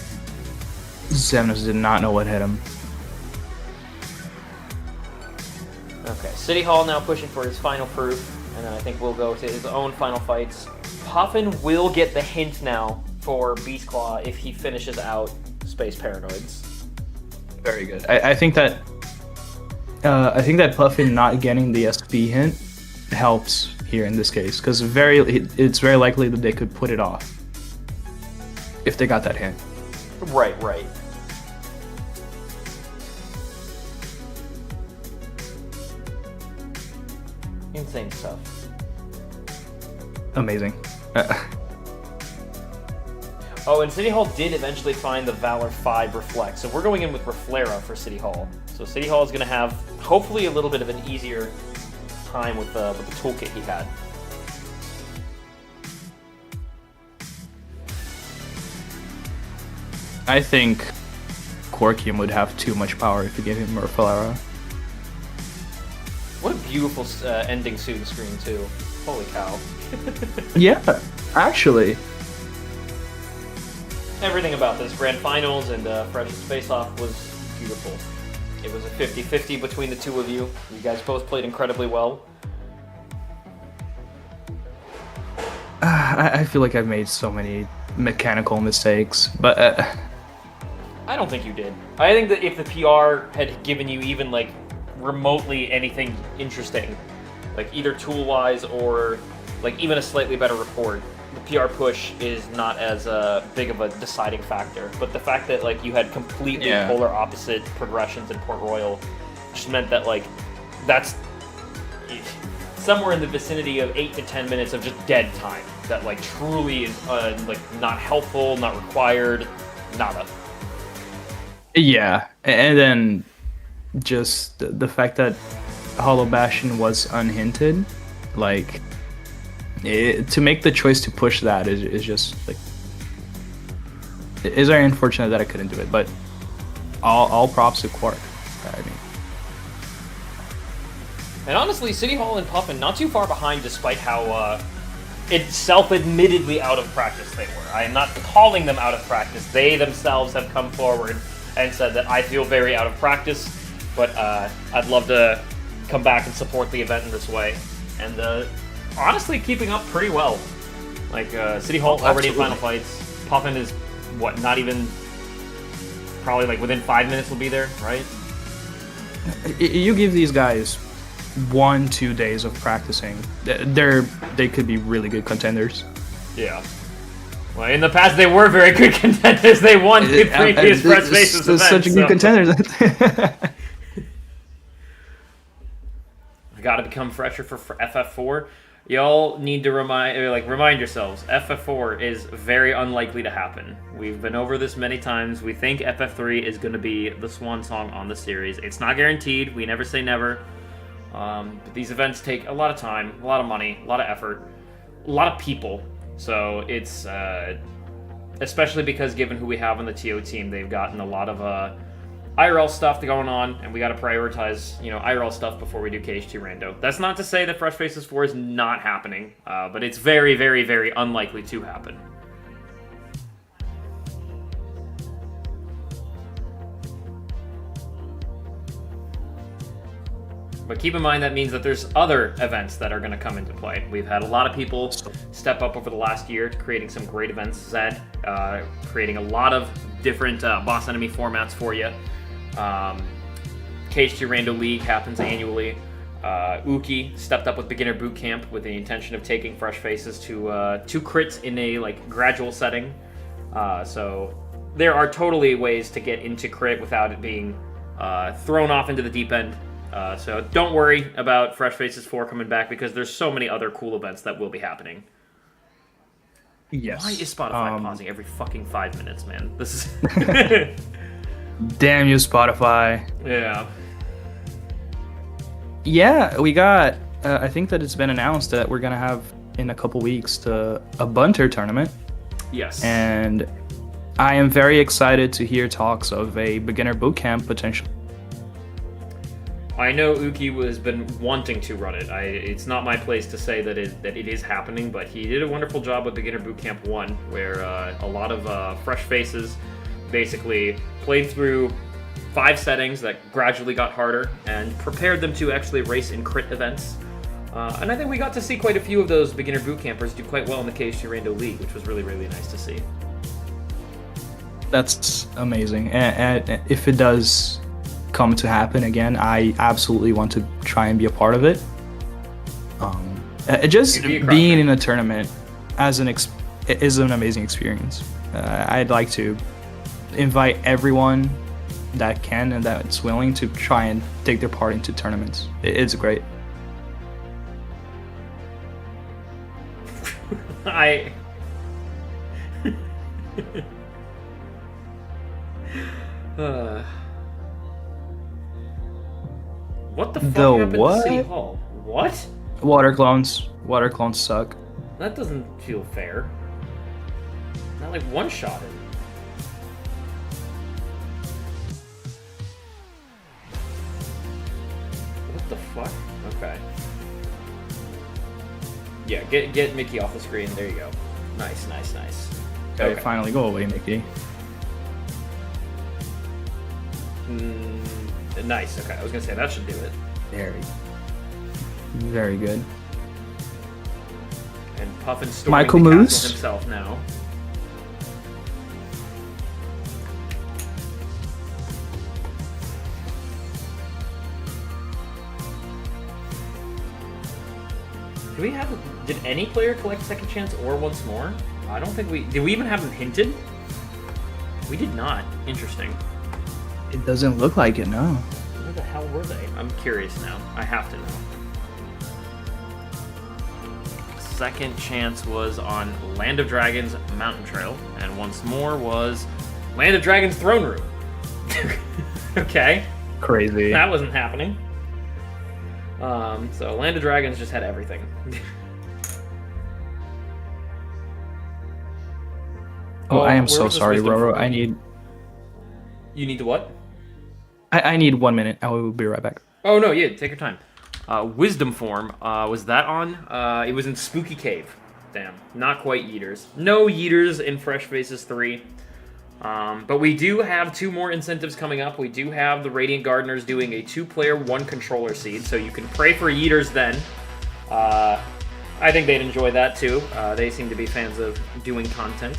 Xemnas did not know what hit him. Okay, City Hall now pushing for his final proof, and then I think we'll go to his own final fights. Puffin will get the hint now for Beast Claw if he finishes out Space Paranoids. Very good. I think that Puffin not getting the SP hint helps here in this case, because it's very likely that they could put it off if they got that hint. Right. Insane stuff. Amazing. Oh, and City Hall did eventually find the Valor 5 Reflect, so we're going in with Reflera for City Hall. So City Hall is going to have, hopefully, a little bit of an easier time with the toolkit he had. I think Quarkium would have too much power if you gave him Reflera. What a beautiful ending soon screen, too. Holy cow. Yeah, actually. Everything about this Grand Finals and Freshest Face Off was beautiful. It was a 50-50 between the two of you. You guys both played incredibly well. I feel like I've made so many mechanical mistakes, but I don't think you did. I think that if the PR had given you even like remotely anything interesting, like either tool-wise or like even a slightly better report, the PR push is not as big of a deciding factor. But the fact that like you had completely polar opposite progressions in Port Royal just meant that like that's somewhere in the vicinity of 8 to 10 minutes of just dead time that like truly is like not helpful, not required, nada. yeah, and then just the fact that Hollow Bastion was unhinted, like to make the choice to push that is just like it is very unfortunate that I couldn't do it, but all props to Quark. I mean, and honestly, City Hall and Puffin not too far behind, despite how it's self-admittedly out of practice they were. I am not calling them out of practice. They themselves have come forward and said that I feel very out of practice, but I'd love to come back and support the event in this way. And honestly, keeping up pretty well. Like City Hall already in final fights. Puffin is what? Not even probably like within 5 minutes will be there, right? you give these guys 1-2 days of practicing, they could be really good contenders. Yeah. Well, in the past, they were very good contenders. They won the previous Fresh Faces event. Such a good contender. Got to become fresher for FF4. Y'all need to remind yourselves, FF4 is very unlikely to happen. We've been over this many times. We think FF3 is going to be the swan song on the series. It's not guaranteed. We never say never. But these events take a lot of time, a lot of money, a lot of effort, a lot of people. So it's, especially because given who we have on the TO team, they've gotten a lot of IRL stuff going on, and we got to prioritize, IRL stuff before we do KH2 Rando. That's not to say that Fresh Faces 4 is not happening, but it's very, very, very unlikely to happen. But keep in mind that means that there's other events that are going to come into play. We've had a lot of people step up over the last year to creating some great events, Zed, creating a lot of different boss enemy formats for you. KH2 Rando League happens annually. Uki stepped up with Beginner Bootcamp with the intention of taking Fresh Faces to 2 crits in a gradual setting. So there are totally ways to get into crit without it being thrown off into the deep end. So don't worry about Fresh Faces 4 coming back because there's so many other cool events that will be happening. Yes. Why is Spotify pausing every fucking 5 minutes, man? This is... Damn you, Spotify. Yeah. Yeah, we got... I think that it's been announced that we're going to have, in a couple weeks, a Bunter tournament. Yes. And I am very excited to hear talks of a Beginner Bootcamp potential. I know Uki has been wanting to run it. It's not my place to say that it is happening, but he did a wonderful job with Beginner Bootcamp 1, where a lot of fresh faces basically played through 5 settings that gradually got harder and prepared them to actually race in crit events. And I think we got to see quite a few of those Beginner Bootcampers do quite well in the KH2 Rando League, which was really, really nice to see. That's amazing. And if it does come to happen again, I absolutely want to try and be a part of it. Just being in a tournament is an amazing experience. I'd like to invite everyone that can and that's willing to try and take their part into tournaments. It's great. What the fuck happened to City Hall? What? Water clones. Water clones suck. That doesn't feel fair. Not like one-shotted. What the fuck? Okay. Yeah, get Mickey off the screen. There you go. Nice, nice, nice. Okay, finally go away, Mickey. Nice. Okay, I was gonna say that should do it. Very good. And Puffin storming Michael the Moose? castle himself now. Did any player collect second chance or once more? I don't think did we even have them hinted? We did not. Interesting. It doesn't look like it, no. Where the hell were they? I'm curious now. I have to know. Second chance was on Land of Dragons Mountain Trail, and once more was Land of Dragons Throne Room. Okay. Crazy. That wasn't happening. So Land of Dragons just had everything. Oh, I am where so was this sorry, wisdom Roro. from? I need You need to what? I need 1 minute. I will be right back. Oh no, yeah, take your time. Wisdom form, was that on? It was in Spooky Cave. Damn, not quite Yeeters. No Yeeters in Fresh Faces 3. But we do have 2 more incentives coming up. We do have the Radiant Gardeners doing a 2-player, 1-controller seed, so you can pray for Yeeters then. I think they'd enjoy that too. They seem to be fans of doing content.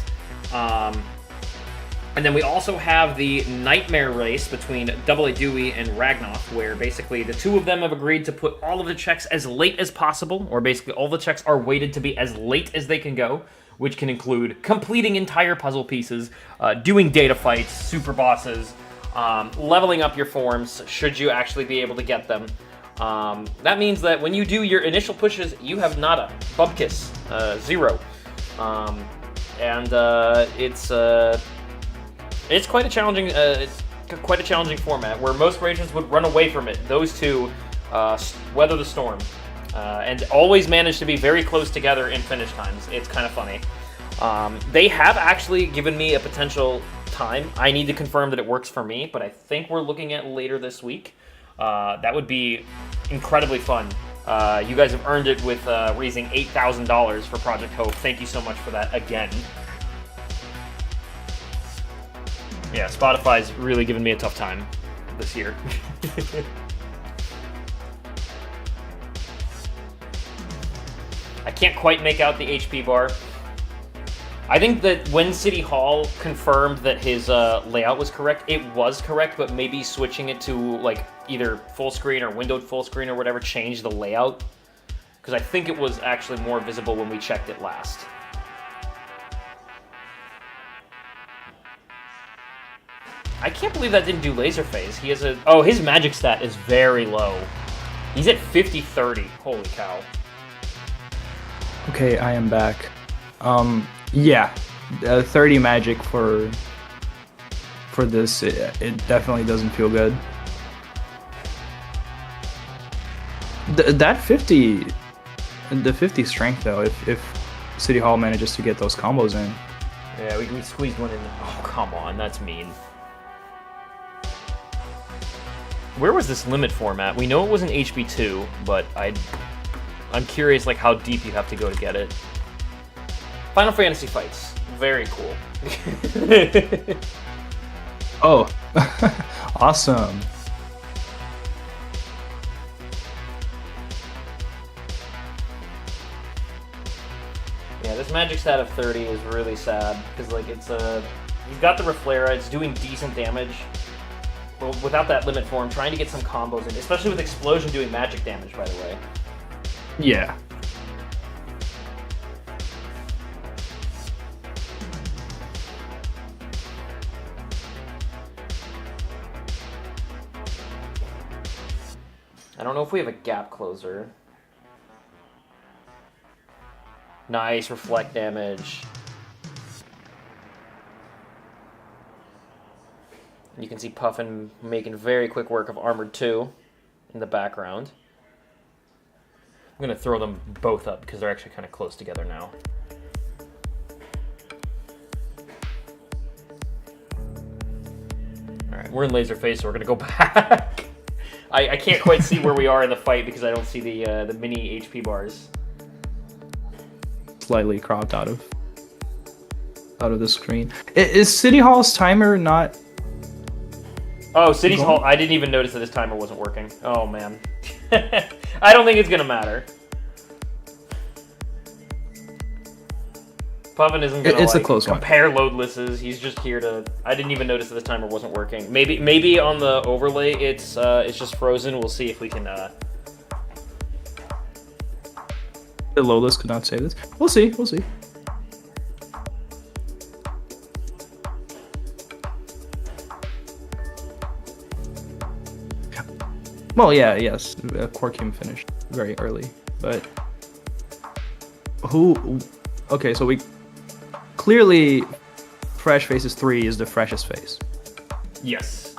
And then we also have the Nightmare race between Double A Dewey and Ragnoth, where basically the 2 of them have agreed to put all of the checks as late as possible, or basically all the checks are weighted to be as late as they can go, which can include completing entire puzzle pieces, doing data fights, super bosses, leveling up your forms, should you actually be able to get them. That means that when you do your initial pushes, you have nada, bubkiss, 0. It's quite a challenging format where most ragers would run away from it. Those 2 weather the storm and always manage to be very close together in finish times. It's kind of funny. They have actually given me a potential time. I need to confirm that it works for me, but I think we're looking at later this week. That would be incredibly fun. You guys have earned it with raising $8,000 for Project Hope. Thank you so much for that again. Yeah, Spotify's really given me a tough time this year. I can't quite make out the HP bar. I think that when City Hall confirmed that his layout was correct, it was correct, but maybe switching it to like either full screen or windowed full screen or whatever changed the layout. Because I think it was actually more visible when we checked it last. I can't believe that didn't do laser phase. He has his magic stat is very low. He's at 50-30. Holy cow. Okay, I am back. Yeah, 30 magic for this. It definitely doesn't feel good. That 50, the 50 strength though. If City Hall manages to get those combos in. Yeah, we squeezed one in. Oh come on, that's mean. Where was this limit format? We know it was in HB2, but I'm curious like how deep you have to go to get it. Final Fantasy fights. Very cool. Oh, awesome. Yeah, this magic stat of 30 is really sad because like it's you've got the Reflera, it's doing decent damage. Well, without that limit form, trying to get some combos in, especially with Explosion doing magic damage, by the way. Yeah. I don't know if we have a gap closer. Nice, reflect damage. You can see Puffin making very quick work of Armored 2 in the background. I'm going to throw them both up because they're actually kind of close together now. Alright, we're in laser phase, so we're going to go back. I can't quite see where we are in the fight because I don't see the mini HP bars. Slightly cropped out of the screen. Is City Hall's timer not Oh, City's Go on. Hall. I didn't even notice that his timer wasn't working. Oh, man. I don't think it's going to matter. Puffin isn't going to It's a close one. compare loadlesses. He's just here to... I didn't even notice that the timer wasn't working. Maybe on the overlay it's just frozen. We'll see if we can... The loadless could not say this. We'll see. We'll see. Well, yes. ItzQuarkium finished very early, but who? Okay, so we clearly Fresh Faces 3 is the freshest face. Yes.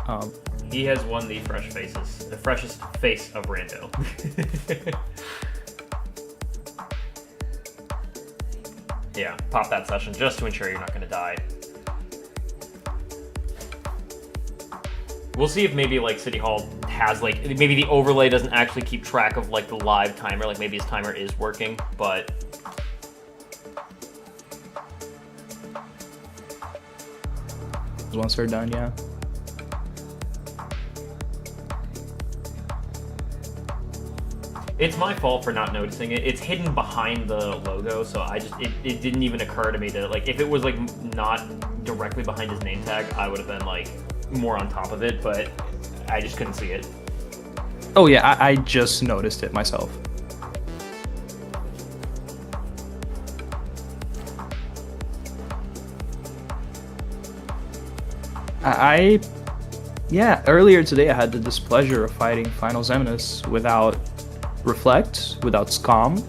Um, He has won the freshest face of Rando. Yeah, pop that session just to ensure you're not going to die. We'll see if maybe like City Hall has like maybe the overlay doesn't actually keep track of like the live timer. Like maybe his timer is working, but once they're done, yeah. it's my fault for not noticing it. It's hidden behind the logo, so it didn't even occur to me to like if it was like not directly behind his name tag, I would have been like more on top of it, but I just couldn't see it. Oh yeah, I just noticed it myself. Yeah, earlier today I had the displeasure of fighting Final Xemnas without Reflect, without Scom.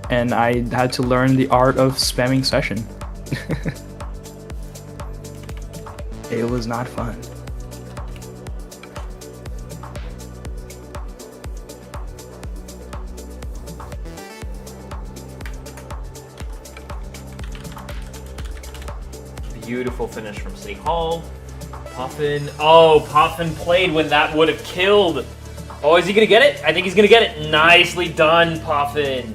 And I had to learn the art of spamming session. It was not fun. Beautiful finish from City Hall. Puffin. Oh, Puffin played when that would have killed. Oh, is he going to get it? I think he's going to get it. Nicely done, Puffin.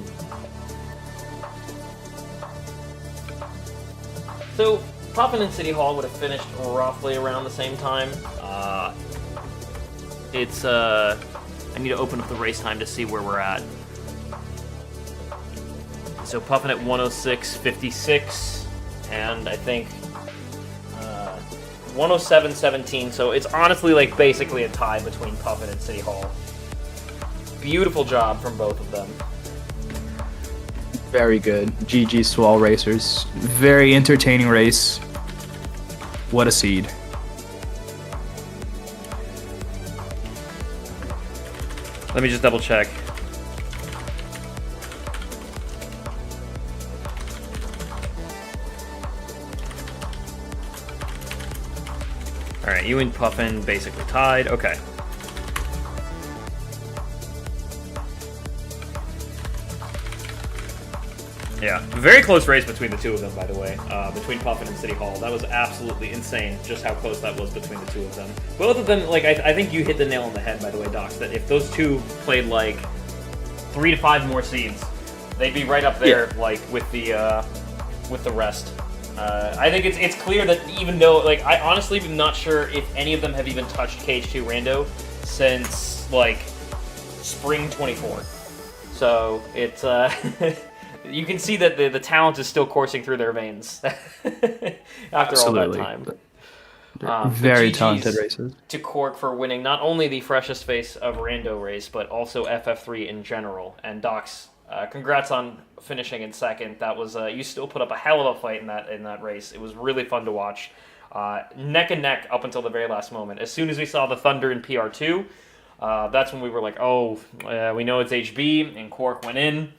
So, Puffin and City Hall would have finished roughly around the same time. I need to open up the race time to see where we're at. So, Puffin at 106.56, and I think 107.17, so it's honestly like basically a tie between Puffin and City Hall. Beautiful job from both of them. Very good. GG's to all racers. Very entertaining race. What a seed. Let me just double check. Alright, you and Puffin basically tied. Okay. Yeah, very close race between the two of them, by the way. Between Puffin and City Hall. That was absolutely insane, just how close that was between the two of them. Both of them, like, I think you hit the nail on the head, by the way, Docs, that if those two played, like, 3 to 5 more seeds, they'd be right up there, yeah, like, with the rest. I think it's clear that even though, like, I honestly am not sure if any of them have even touched KH2 Rando since, like, spring 24. So, it's, you can see that the talent is still coursing through their veins after Absolutely. all that time. Very talented racers. To Cork for winning not only the freshest face of Rando race, but also FF3 in general. And Docs, congrats on finishing in second. That was you still put up a hell of a fight in that race. It was really fun to watch. Neck and neck up until the very last moment. As soon as we saw the Thunder in PR2, that's when we were like, oh, we know it's HB, and Cork went in.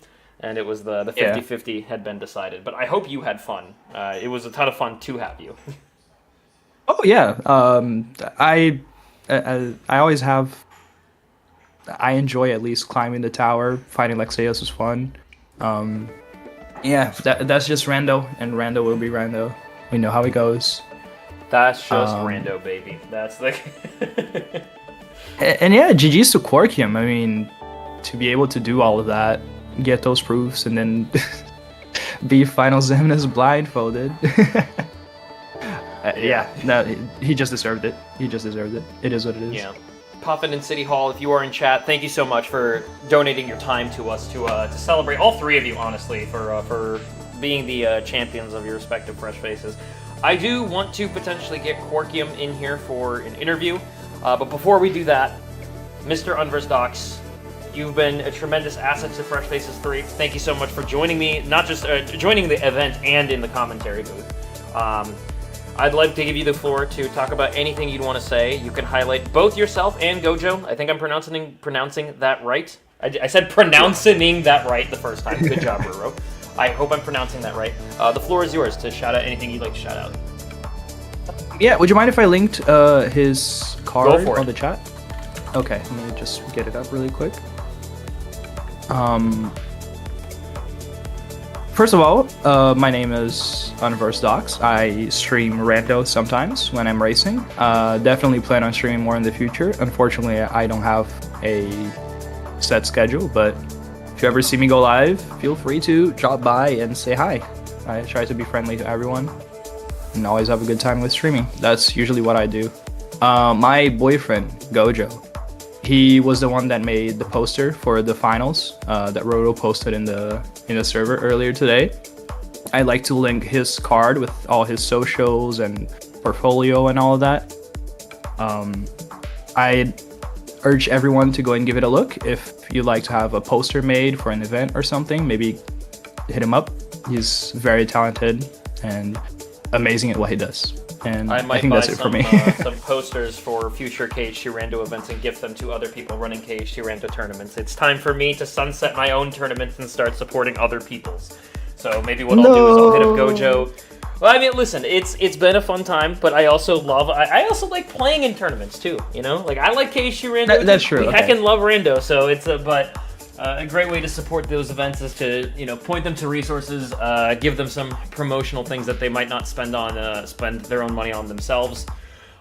And it was the 50-50 had been decided. But I hope you had fun. It was a ton of fun to have you. Oh, yeah. I always have... I enjoy at least climbing the tower. Fighting Lexeus is fun. Yeah, that's just Rando. And Rando will be Rando. We know how it goes. That's just Rando, baby. That's the... and yeah, GG's to ItzQuarkium. I mean, to be able to do all of that, get those proofs, and then be Final Xemnas blindfolded. Yeah, no, he just deserved it. He just deserved it. It is what it is. Yeah. Puffin in City Hall, if you are in chat, thank you so much for donating your time to us to celebrate all three of you, honestly, for being the champions of your respective Fresh Faces. I do want to potentially get Quarkium in here for an interview, but before we do that, Mr. Unversed, you've been a tremendous asset to Fresh Faces 3. Thank you so much for joining me, not just joining the event and in the commentary booth. I'd like to give you the floor to talk about anything you'd want to say. You can highlight both yourself and Gojo. I think I'm pronouncing that right. I said pronouncing that right the first time. Good job, Ruro. I hope I'm pronouncing that right. The floor is yours to shout out anything you'd like to shout out. Yeah, would you mind if I linked his card on the chat? Okay, let me just get it up really quick. First of all, my name is Unversed. I stream rando sometimes when I'm racing. Definitely plan on streaming more in the future. Unfortunately, I don't have a set schedule, but if you ever see me go live, feel free to drop by and say hi. I try to be friendly to everyone and always have a good time with streaming. That's usually what I do. My boyfriend, Gojo, he was the one that made the poster for the finals that Roto posted in the server earlier today. I like to link his card with all his socials and portfolio and all of that. I urge everyone to go and give it a look. If you'd like to have a poster made for an event or something, maybe hit him up. He's very talented and amazing at what he does. And I think that's it for me. Some posters for future KH2 Rando events and gift them to other people running KH2 Rando tournaments. It's time for me to sunset my own tournaments and start supporting other people's. So maybe what I'll do is I'll hit up Gojo. Well, I mean, listen, it's been a fun time, but I also like playing in tournaments too. You know, like I like KH2 Rando. That's true. I can love Rando, so it's a great way to support those events is to point them to resources, give them some promotional things that they might not spend their own money on themselves.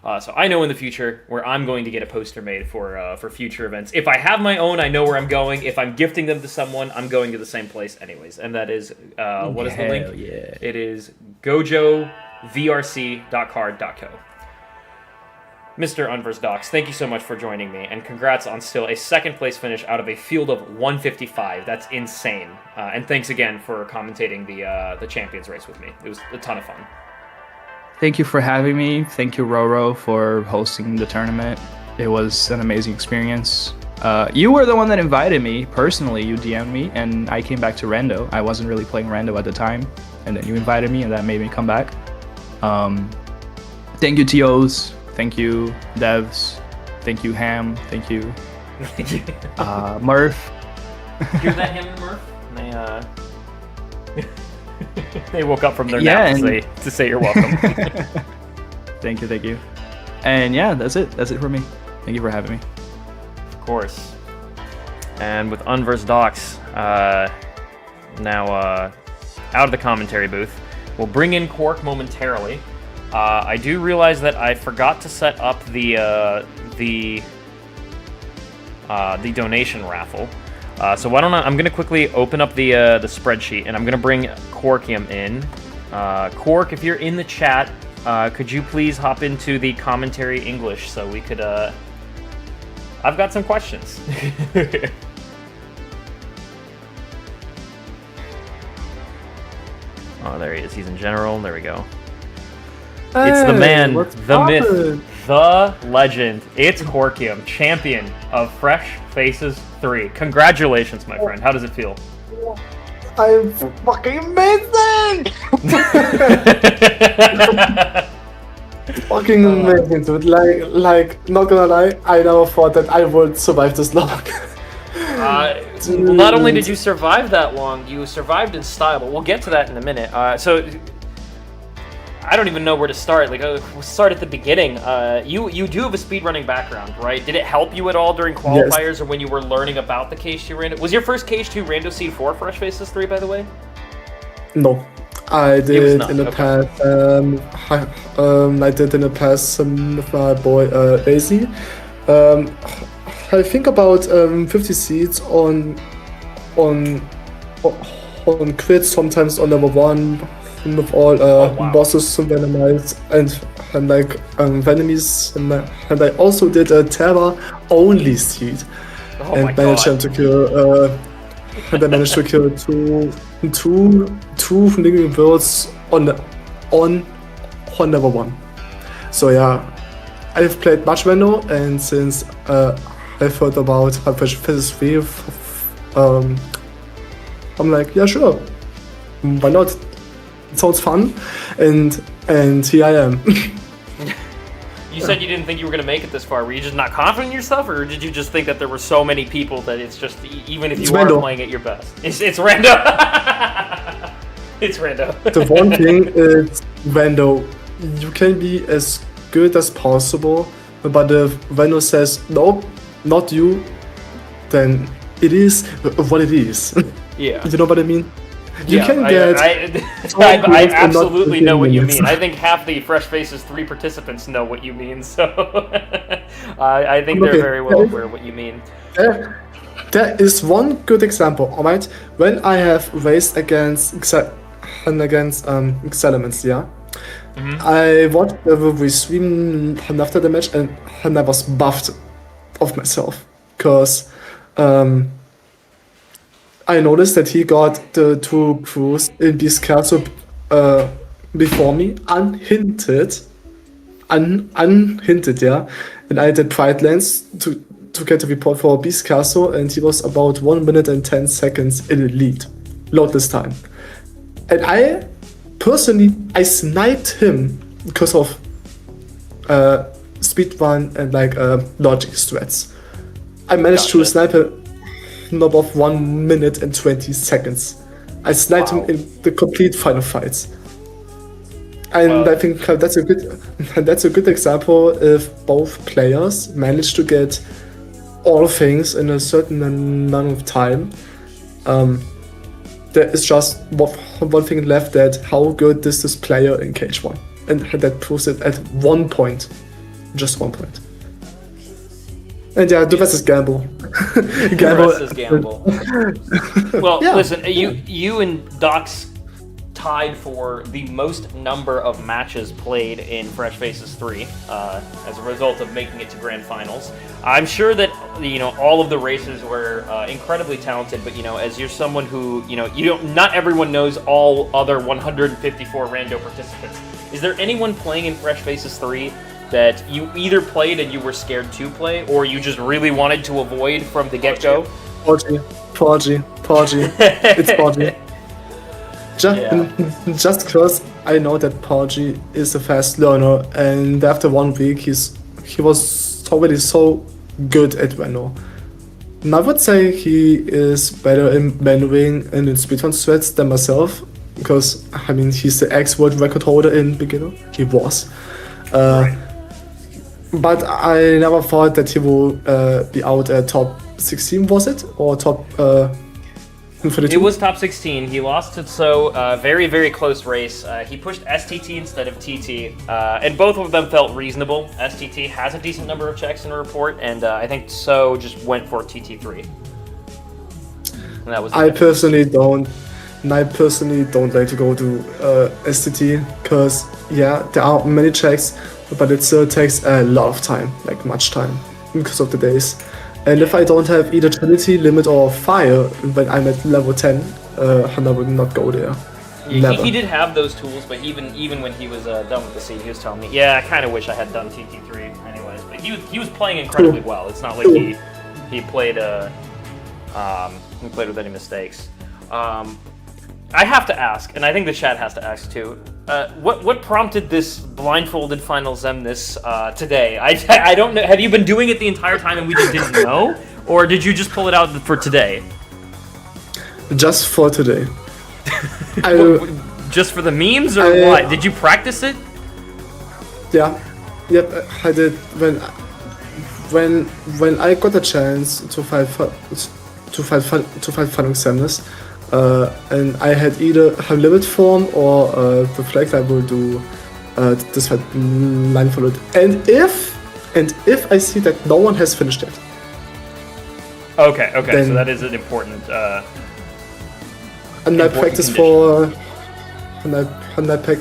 So I know in the future where I'm going to get a poster made for future events. If I have my own, I know where I'm going. If I'm gifting them to someone, I'm going to the same place anyways. And that is what is the link? Yeah. It is gojovrc.card.co. Mr. Unversed, thank you so much for joining me, and congrats on still a second place finish out of a field of 155. That's insane. And thanks again for commentating the Champions race with me. It was a ton of fun. Thank you for having me. Thank you, Roro, for hosting the tournament. It was an amazing experience. You were the one that invited me personally. You DM'd me, and I came back to Rando. I wasn't really playing Rando at the time, and then you invited me, and that made me come back. Thank you, TOs. Thank you, devs. Thank you, Ham. Thank you, Murph. Hear that, Ham and Murph? They woke up from their nap to say you're welcome. Thank you. And yeah, that's it. That's it for me. Thank you for having me. Of course. And with Unversed now out of the commentary booth, we'll bring in Quark momentarily. I do realize that I forgot to set up the donation raffle. So why don't I'm gonna quickly open up the spreadsheet, and I'm gonna bring Quarkium in. Quark, if you're in the chat, could you please hop into the commentary English so we could? I've got some questions. Oh, there he is. He's in general. There we go. It's the man, the myth, the legend. ItzQuarkium, champion of Fresh Faces 3. Congratulations, my friend. How does it feel? I'm fucking amazing! Fucking amazing, dude. Like, not gonna lie, I never thought that I would survive this long. Well, not only did you survive that long, you survived in style, but we'll get to that in a minute. So I don't even know where to start. Like, we'll start at the beginning. You do have a speedrunning background, right? Did it help you at all during qualifiers, yes, or when you were learning about the KH2 Rando? Was your first KH2 Rando seed for Fresh Faces 3, by the way? No. I did in the past. I did in the past with my boy Daisy. I think about 50 seeds on quits, sometimes on level 1, with all wow. bosses and Venomites and like Venomies, and I also did a Terra only seed, Oh and my managed god. to kill and I managed to kill two living birds on level 1. So yeah, I've played much Veno, and since I've heard about Phase 3, I'm like, yeah, sure, why not? It sounds fun, and here I am. You said you didn't think you were going to make it this far. Were you just not confident in yourself, or did you just think that there were so many people that it's just, even if It's you are random. playing at your best? It's random. It's random. The one thing is, Vendo, you can be as good as possible, but if Vendo says, no, not you, then it is what it is. Yeah. You know what I mean? You Yeah, can get... I absolutely know what you minutes. mean. I think half the Fresh Faces 3 participants know what you mean, so I think they're Okay. very well aware of what you mean. There is one good example, alright? When I have raced against Xelements, yeah? I watched the Restream after the match, and I was buffed of myself, because I noticed that he got the 2 crews in this castle before me, unhinted, yeah. And I did Pride Lands to get the report for Beast Castle, and he was about 1 minute and 10 seconds in the lead, loadless time. And I personally, I sniped him because of speedrun and like logic strats. I managed to Gotcha. snipe him in about 1 minute and 20 seconds. I sniped Wow. him in the complete final fights. And Wow. I think that's a good example if both players manage to get all things in a certain amount of time. There is just one thing left, that how good is this player in Cage 1. And that proves it at 1 point. Just 1 point. And yeah, the rest is gamble. The rest is gamble. Well, Yeah. listen, you and Docs tied for the most number of matches played in Fresh Faces 3 as a result of making it to Grand Finals. I'm sure that all of the races were incredibly talented, but as you're someone who not everyone knows all other 154 rando participants. Is there anyone playing in Fresh Faces 3 that you either played and you were scared to play, or you just really wanted to avoid from the get-go? Porgy. It's Porgy. Just because I know that Porgy is a fast learner, and after 1 week he was already so good at Veno. And I would say he is better in menuing and in speedrun strats than myself, because I mean he's the ex-world record holder in beginner. He was. But I never thought that he would be out at top 16, was it? Or top 32? It was top 16. He lost to So. Very, very close race. He pushed STT instead of TT, and both of them felt reasonable. STT has a decent number of checks in a report, and I think So just went for TT3. And that was. I personally don't like to go to STT, because yeah, there are many checks, but it still takes a lot of time, like much time, because of the days. And if I don't have either Trinity, Limit, or Fire when I'm at level 10, I would not go there. Never. He did have those tools, but even when he was done with the seed, he was telling me, yeah, I kind of wish I had done TT3 anyways. But he was playing incredibly well. It's not like he played with any mistakes. I have to ask, and I think the chat has to ask too. What prompted this blindfolded Final Zemnis today? I don't know. Have you been doing it the entire time and we just didn't know, or did you just pull it out for today? Just for today. Just for the memes, or what? Did you practice it? Yeah, yep, I did. When I got a chance to fight Final Zemnis, and I had either a limit form or the flag, I will do this fight blindfolded. And if I see that no one has finished it. Okay, so Then- that is an important. And I Important practice condition. on I pack,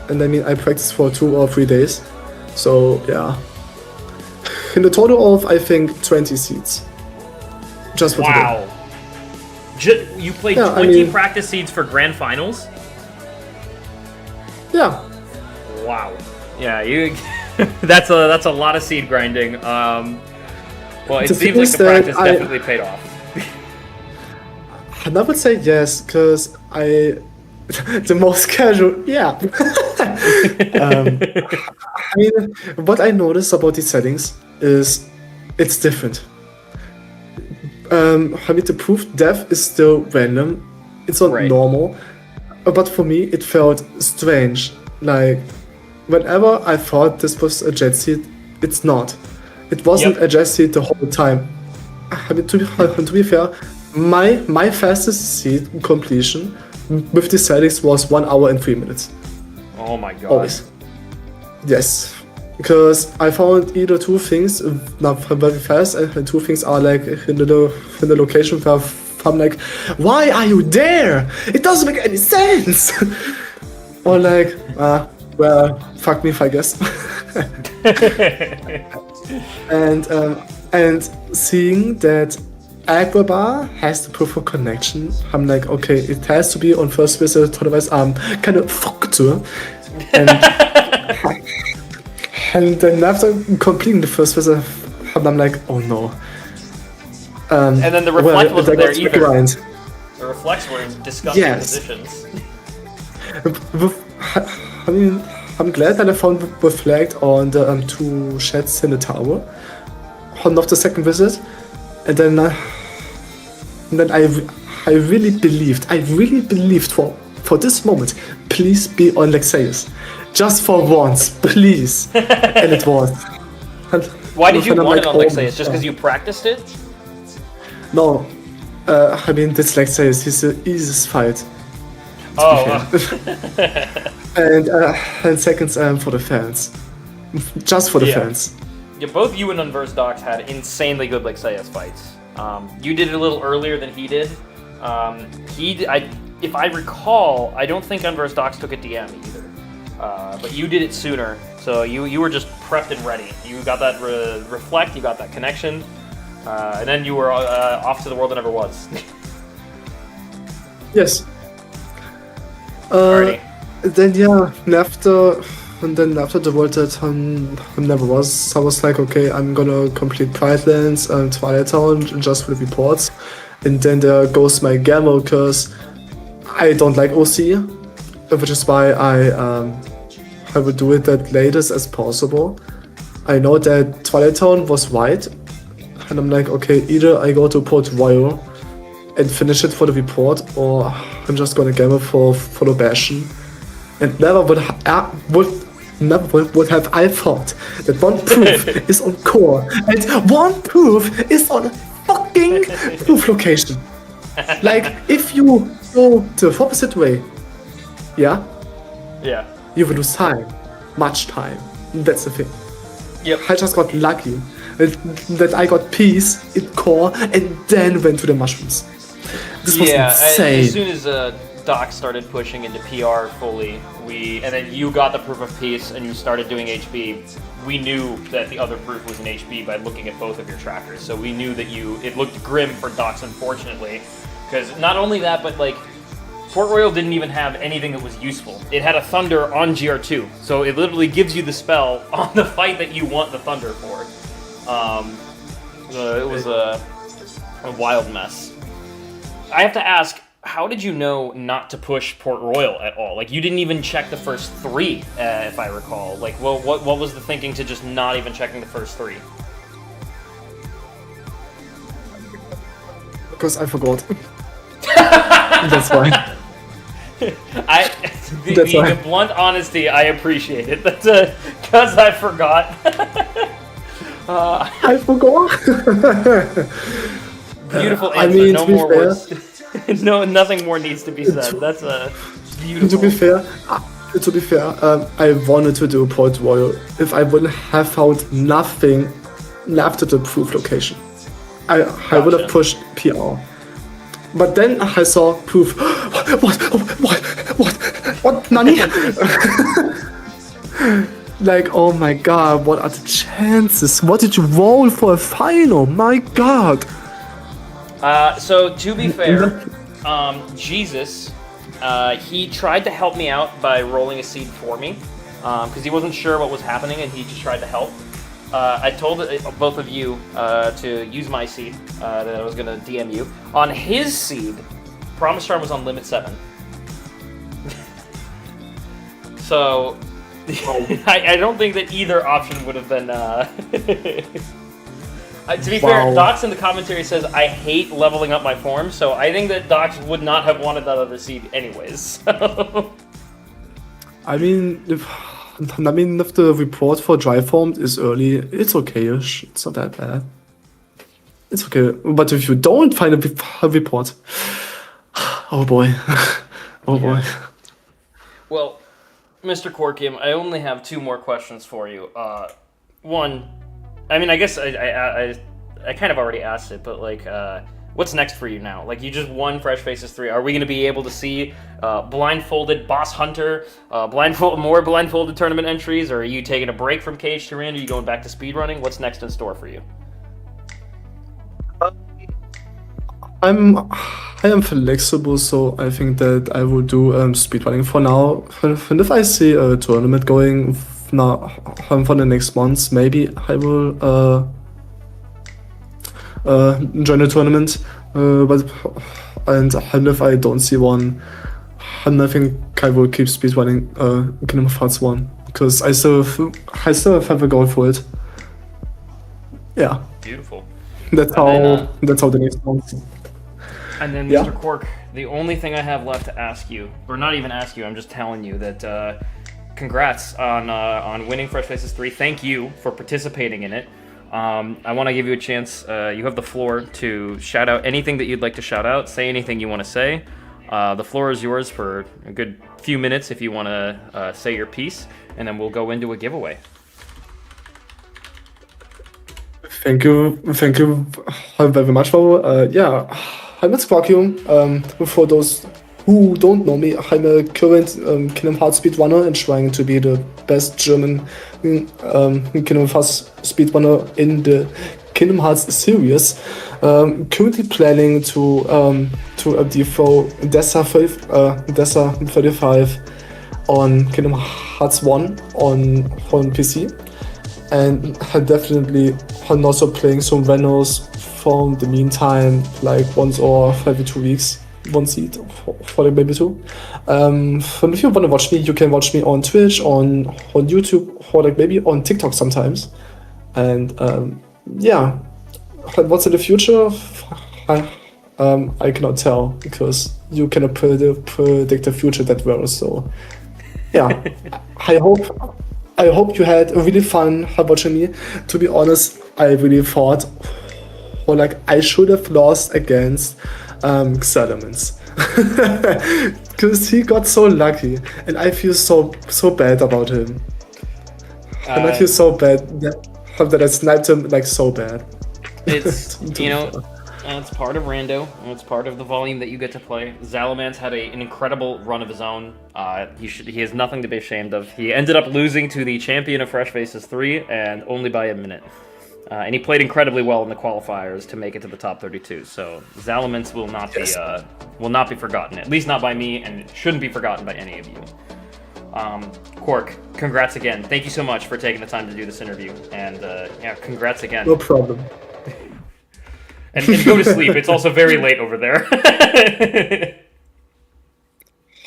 and I mean I practiced for 2 or 3 days. So yeah, in a total of I think 20 seeds. Just for today. Wow. You played Yeah, 20 practice seeds for grand finals? Yeah. Wow. Yeah, you. that's a lot of seed grinding. Well, it The seems thing like is the that practice I- definitely paid off. And I would say yes, because the most casual, yeah. I mean, what I noticed about these settings is it's different. I mean, the proof depth is still random. It's not Right. normal. But for me, it felt strange. Like, whenever I thought this was a jet seed, it's not. It wasn't Yep. a jet seed the whole time. I mean, to be fair, my fastest seed completion with the settings was 1 hour and 3 minutes. Oh my god. Always. Yes. Because I found either 2 things not very fast, and 2 things are like in the location where I'm like, why are you there? It doesn't make any sense. Or like, well, fuck me if I guess. and seeing that Agrabah has the proof of connection, I'm like, okay, it has to be on first visit, otherwise I'm kind of fucked to. And then after completing the first visit, I'm like, oh no. And then the reflect wasn't there either. Grind. The reflects were in disgusting Yes. positions. I mean, I'm glad that I found reflect on the 2 sheds in the tower. On of the second visit, and then I really believed for this moment, please be on Lexaeus, just for once, please. And it was. And Why did you and I'm want it like, on oh Lexaeus? Just my because you practiced it? No, I mean this Lexaeus, he's the easiest fight. Oh. And second for the fans, just for the Yeah. fans. Yeah, both you and Unversed Docs had insanely good Lexaeus fights. You did it a little earlier than he did. If I recall, I don't think Unversed Docs took a DM either. But you did it sooner, so you were just prepped and ready. You got that reflect, you got that connection, and then you were off to the world that never was. Yes. Alrighty. Then yeah, after the world that never was, I was like, okay, I'm gonna complete Pride Lands and Twilight Town just for the reports, and then there goes my gamble because I don't like OC, which is why I will do it that latest as possible. I know that Twilight Town was white, and I'm like, okay, either I go to Port Royal and finish it for the report, or I'm just gonna gamble for the Bastion. And never would have I thought that one proof is on core and one proof is on fucking proof location. Like, if you go the opposite way, yeah, Yeah. you will lose time, much time. That's the thing. Yep. I just got lucky that I got peace in core and then went to the mushrooms. This was insane. As soon as Doc started pushing into PR fully, and then you got the proof of peace and you started doing HB, we knew that the other proof was in HB by looking at both of your trackers. So we knew that it looked grim for Docs, unfortunately, because not only that, but like Port Royal didn't even have anything that was useful. It had a Thunder on GR2, so it literally gives you the spell on the fight that you want the Thunder for. It was a wild mess. I have to ask, how did you know not to push Port Royal at all? Like, you didn't even check the first 3, if I recall. Like, well, what was the thinking to just not even checking the first 3? Because I forgot. That's why. The blunt honesty, I appreciate it. That's because I forgot. I forgot. Beautiful I answer. mean, No to be more fair- words. No, nothing more needs to be said. That's beautiful. To be fair, I wanted to do Port Royal if I wouldn't have found nothing left at the proof location. I would have Gotcha. pushed PR. But then I saw proof. What? Nani? Like, oh my god, what are the chances? What did you roll for a final? My god. So to be fair, Jesus, he tried to help me out by rolling a seed for me, because he wasn't sure what was happening and he just tried to help. I told both of you to use my seed, that I was gonna DM you. On his seed, Promise Charm was on limit 7. So, I don't think that either option would have been, to be fair, Docs in the commentary says, I hate leveling up my form, so I think that Docs would not have wanted that other seed anyways. So. I mean, if the report for dry formed is early, it's okay-ish. It's not that bad. It's okay. But if you don't find a report, oh boy. Oh boy. Well, Mr. Quarkium, I only have 2 more questions for you. One, I mean, I guess I kind of already asked it, but like, what's next for you now? Like, you just won Fresh Faces 3. Are we going to be able to see blindfolded Boss Hunter, more blindfolded tournament entries, or are you taking a break from Cage to Rand? Are you going back to speedrunning? What's next in store for you? I am flexible, so I think that I will do speedrunning for now. And if I see a tournament going now for the next months, maybe I will join a tournament. And if I don't see one, I think I will keep speedrunning Kingdom Hearts 1 because I still have a goal for it. Yeah. Beautiful. That's how the next month. And then, Mr. Quark, the only thing I have left to ask you, or not even ask you, I'm just telling you that congrats on winning Fresh Faces 3. Thank you for participating in it. I want to give you a chance. You have the floor to shout out anything that you'd like to shout out, say anything you want to say. The floor is yours for a good few minutes if you want to say your piece, and then we'll go into a giveaway. Thank you very much, Bobo. I'm ItzQuarkium. For those who don't know me, I'm a current Kingdom Hearts speedrunner and trying to be the best German Kingdom Hearts speedrunner in the Kingdom Hearts series. Currently planning to dethrone Dessa 35 on Kingdom Hearts 1 on PC. And I'm definitely also playing some Renos from the meantime, like once or every 2 weeks, one seed for like maybe 2. If you want to watch me, you can watch me on Twitch, on YouTube, or like maybe on TikTok sometimes. And what's in the future? I cannot tell because you cannot predict the future that well. So yeah, I hope you had a really fun watching me. To be honest, I really thought, I should have lost against Xelamens. Because he got so lucky, and I feel so bad about him. And I feel so bad that I sniped him so bad. It's it's part of Rando, and it's part of the volume that you get to play. Xelamens had an incredible run of his own. He has nothing to be ashamed of. He ended up losing to the champion of Fresh Faces 3, and only by a minute. And he played incredibly well in the qualifiers to make it to the top 32. So Xelamens will not be forgotten, at least not by me, and it shouldn't be forgotten by any of you. Quark, congrats again. Thank you so much for taking the time to do this interview, and congrats again. No problem. And go to sleep. It's also very late over there.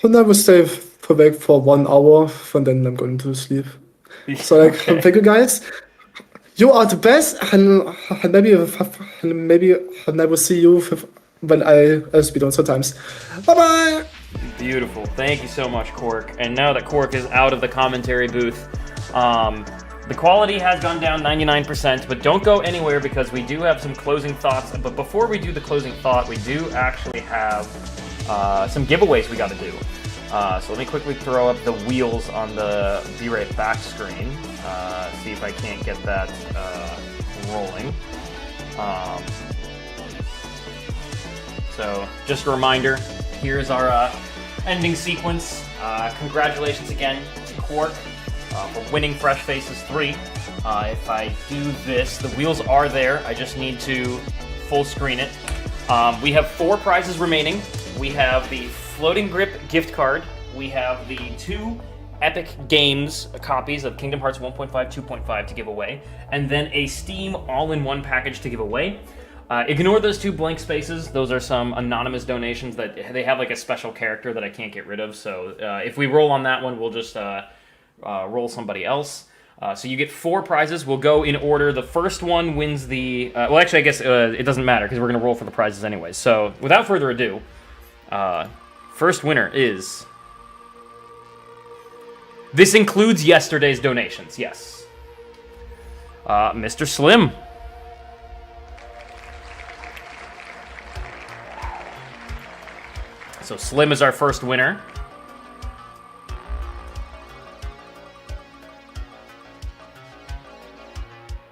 And I will stay awake for 1 hour, and then I'm going to sleep. So thank you guys. You are the best, and maybe I will see you when I speed on sometimes. Bye bye. Beautiful. Thank you so much, Quark. And now that Quark is out of the commentary booth, the quality has gone down 99%, but don't go anywhere because we do have some closing thoughts. But before we do the closing thought, we do actually have some giveaways we got to do. So let me quickly throw up the wheels on the V-Ray back screen. See if I can't get that rolling. So just a reminder, here's our ending sequence. Congratulations again to Quark for winning Fresh Faces 3. If I do this, the wheels are there. I just need to full screen it. We have 4 prizes remaining. We have the Floating Grip gift card. We have the 2 Epic Games copies of Kingdom Hearts 1.5, 2.5 to give away, and then a Steam all-in-one package to give away. Ignore those 2 blank spaces. Those are some anonymous donations that they have like a special character that I can't get rid of. So if we roll on that one, we'll just roll somebody else. So you get 4 prizes. We'll go in order. The first one wins the... well, actually, I guess it doesn't matter because we're going to roll for the prizes anyway. So without further ado, first winner is... This includes yesterday's donations, yes. Mr. Slim. So Slim is our first winner.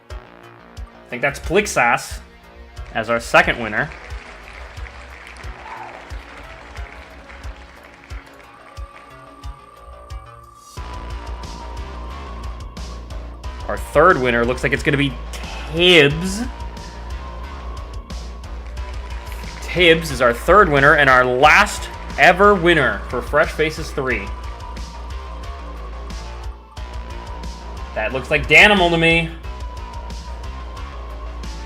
I think that's Plixas as our second winner. Our third winner looks like it's going to be Tibbs. Tibbs is our third winner and our last ever winner for Fresh Faces 3. That looks like Danimal to me.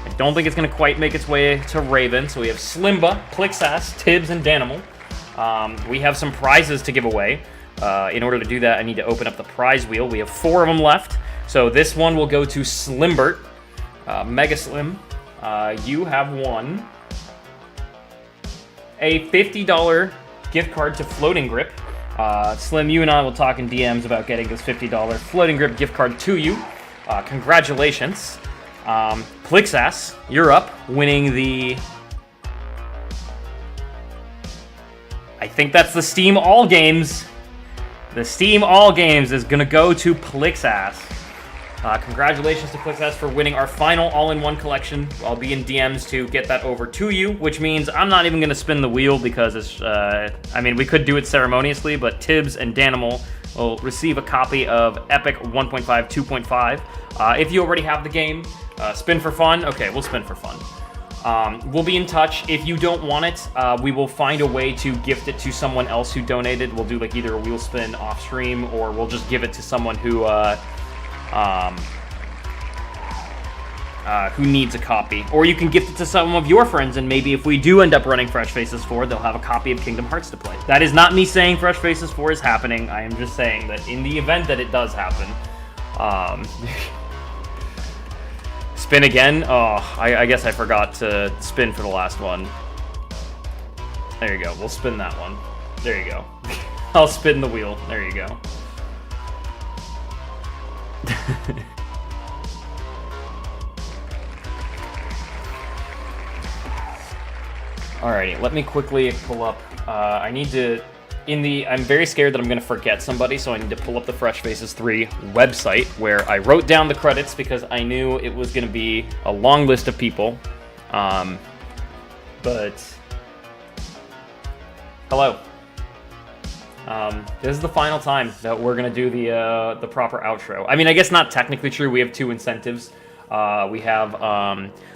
I don't think it's going to quite make its way to Raven, so we have Slimba, Plixas, Tibbs, and Danimal. We have some prizes to give away. In order to do that, I need to open up the prize wheel. We have 4 of them left. So this one will go to Slimbert, Mega Slim. You have won a $50 gift card to Floating Grip. Slim, you and I will talk in DMs about getting this $50 Floating Grip gift card to you. Congratulations. Plixas, you're up, winning the... I think that's the Steam All Games. The Steam All Games is going to go to Plixas. Congratulations to Plixas for winning our final all-in-one collection. I'll be in DMs to get that over to you, which means I'm not even going to spin the wheel because it's, I mean, we could do it ceremoniously, but Tibbs and Danimal will receive a copy of Epic 1.5, 2.5. If you already have the game, spin for fun. Okay, we'll spin for fun. We'll be in touch. If you don't want it, we will find a way to gift it to someone else who donated. We'll do like either a wheel spin off stream, or we'll just give it to someone who needs a copy. Or you can gift it to some of your friends, and maybe if we do end up running Fresh Faces 4, they'll have a copy of Kingdom Hearts to play. That is not me saying Fresh Faces 4 is happening. I am just saying that in the event that it does happen, spin again? Oh, I guess I forgot to spin for the last one. There you go. We'll spin that one. There you go. I'll spin the wheel. There you go. Alrighty, let me quickly pull up. I need to... I'm very scared that I'm going to forget somebody, so I need to pull up the Fresh Faces 3 website, where I wrote down the credits because I knew it was going to be a long list of people. But... Hello. This is the final time that we're going to do the proper outro. I mean, I guess not technically true. We have 2 incentives. We have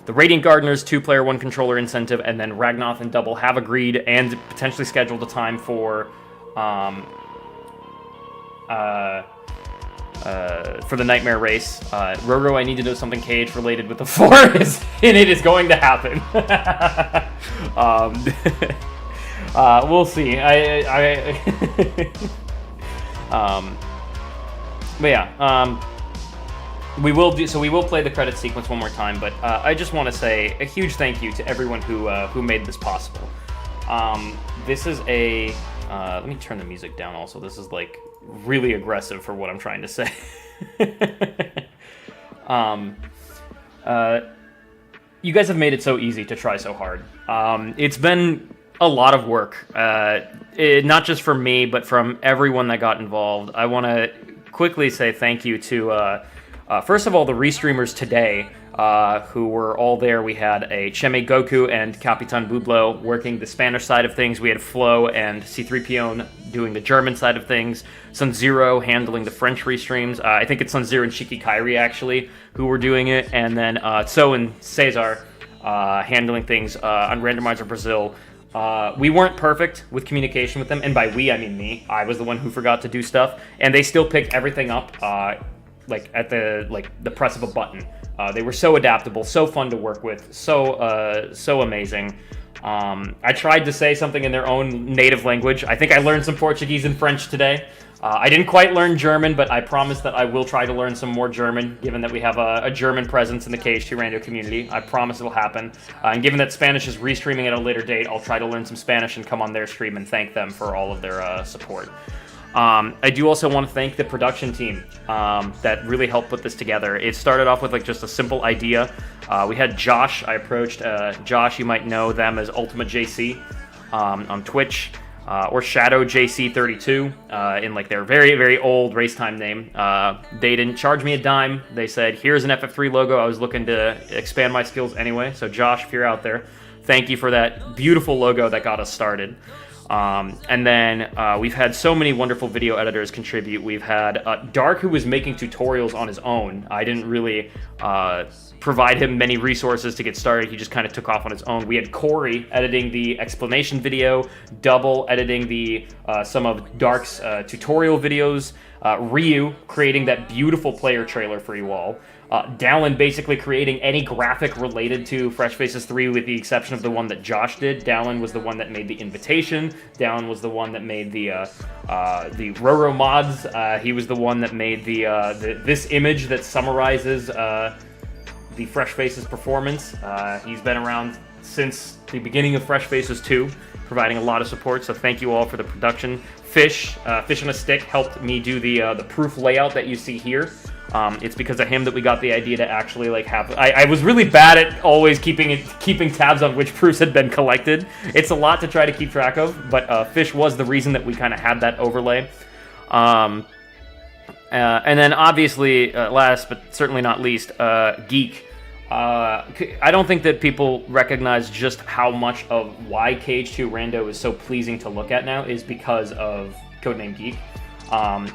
the Radiant Gardeners 2-player 1-controller incentive, and then Ragnoth and Double have agreed and potentially scheduled a time for the Nightmare Race. Rogo, I need to know something KH related with the forest, and it is going to happen. We'll see. But yeah, we will play the credit sequence one more time, but I just want to say a huge thank you to everyone who made this possible. This is a let me turn the music down also. This is like really aggressive for what I'm trying to say. You guys have made it so easy to try so hard. It's been a lot of work, not just for me, but from everyone that got involved. I want to quickly say thank you to, first of all, the restreamers today. who were all there. We had a Cheme Goku and Capitan Bublo working the Spanish side of things. We had Flo and C3PO doing the German side of things. Sun-Zero handling the French restreams. I think it's Sun-Zero and Shiki Kairi, actually, who were doing it. And then So and Cesar handling things on Randomizer Brazil. We weren't perfect with communication with them, and by we, I mean me. I was the one who forgot to do stuff, and they still picked everything up like at the press of a button. They were so adaptable, so fun to work with, so amazing. I tried to say something in their own native language. I think I learned some Portuguese and French today. I didn't quite learn German, but I promise that I will try to learn some more German, given that we have a German presence in the KH2 Rando community. I promise it'll happen. And given that Spanish is restreaming at a later date, I'll try to learn some Spanish and come on their stream and thank them for all of their support. I do also want to thank the production team that really helped put this together. It started off with like just a simple idea. We had Josh. I approached Josh. You might know them as Ultimate JC on Twitch. Or Shadow JC32 in like their very, very old race time name. They didn't charge me a dime. They said, here's an FF3 logo. I was looking to expand my skills anyway. So Josh, if you're out there, thank you for that beautiful logo that got us started. And then we've had so many wonderful video editors contribute. We've had Dark, who was making tutorials on his own. I didn't really provide him many resources to get started. He just kind of took off on his own. We had Corey editing the explanation video, Double editing the some of Dark's tutorial videos, Ryu creating that beautiful player trailer for you all, Dallin basically creating any graphic related to Fresh Faces 3 with the exception of the one that Josh did. Dallin was the one that made the invitation. Dallin was the one that made the Roro mods. He was the one that made this image that summarizes the Fresh Faces performance. He's been around since the beginning of Fresh Faces 2, providing a lot of support, so thank you all for the production. Fish on a Stick helped me do the proof layout that you see here. It's because of him that we got the idea to actually like have. I was really bad at always keeping tabs on which proofs had been collected. It's a lot to try to keep track of, but Fish was the reason that we kind of had that overlay. And then obviously, last but certainly not least, Geek. I don't think that people recognize just how much of why KH2 Rando is so pleasing to look at now is because of Codename Geek.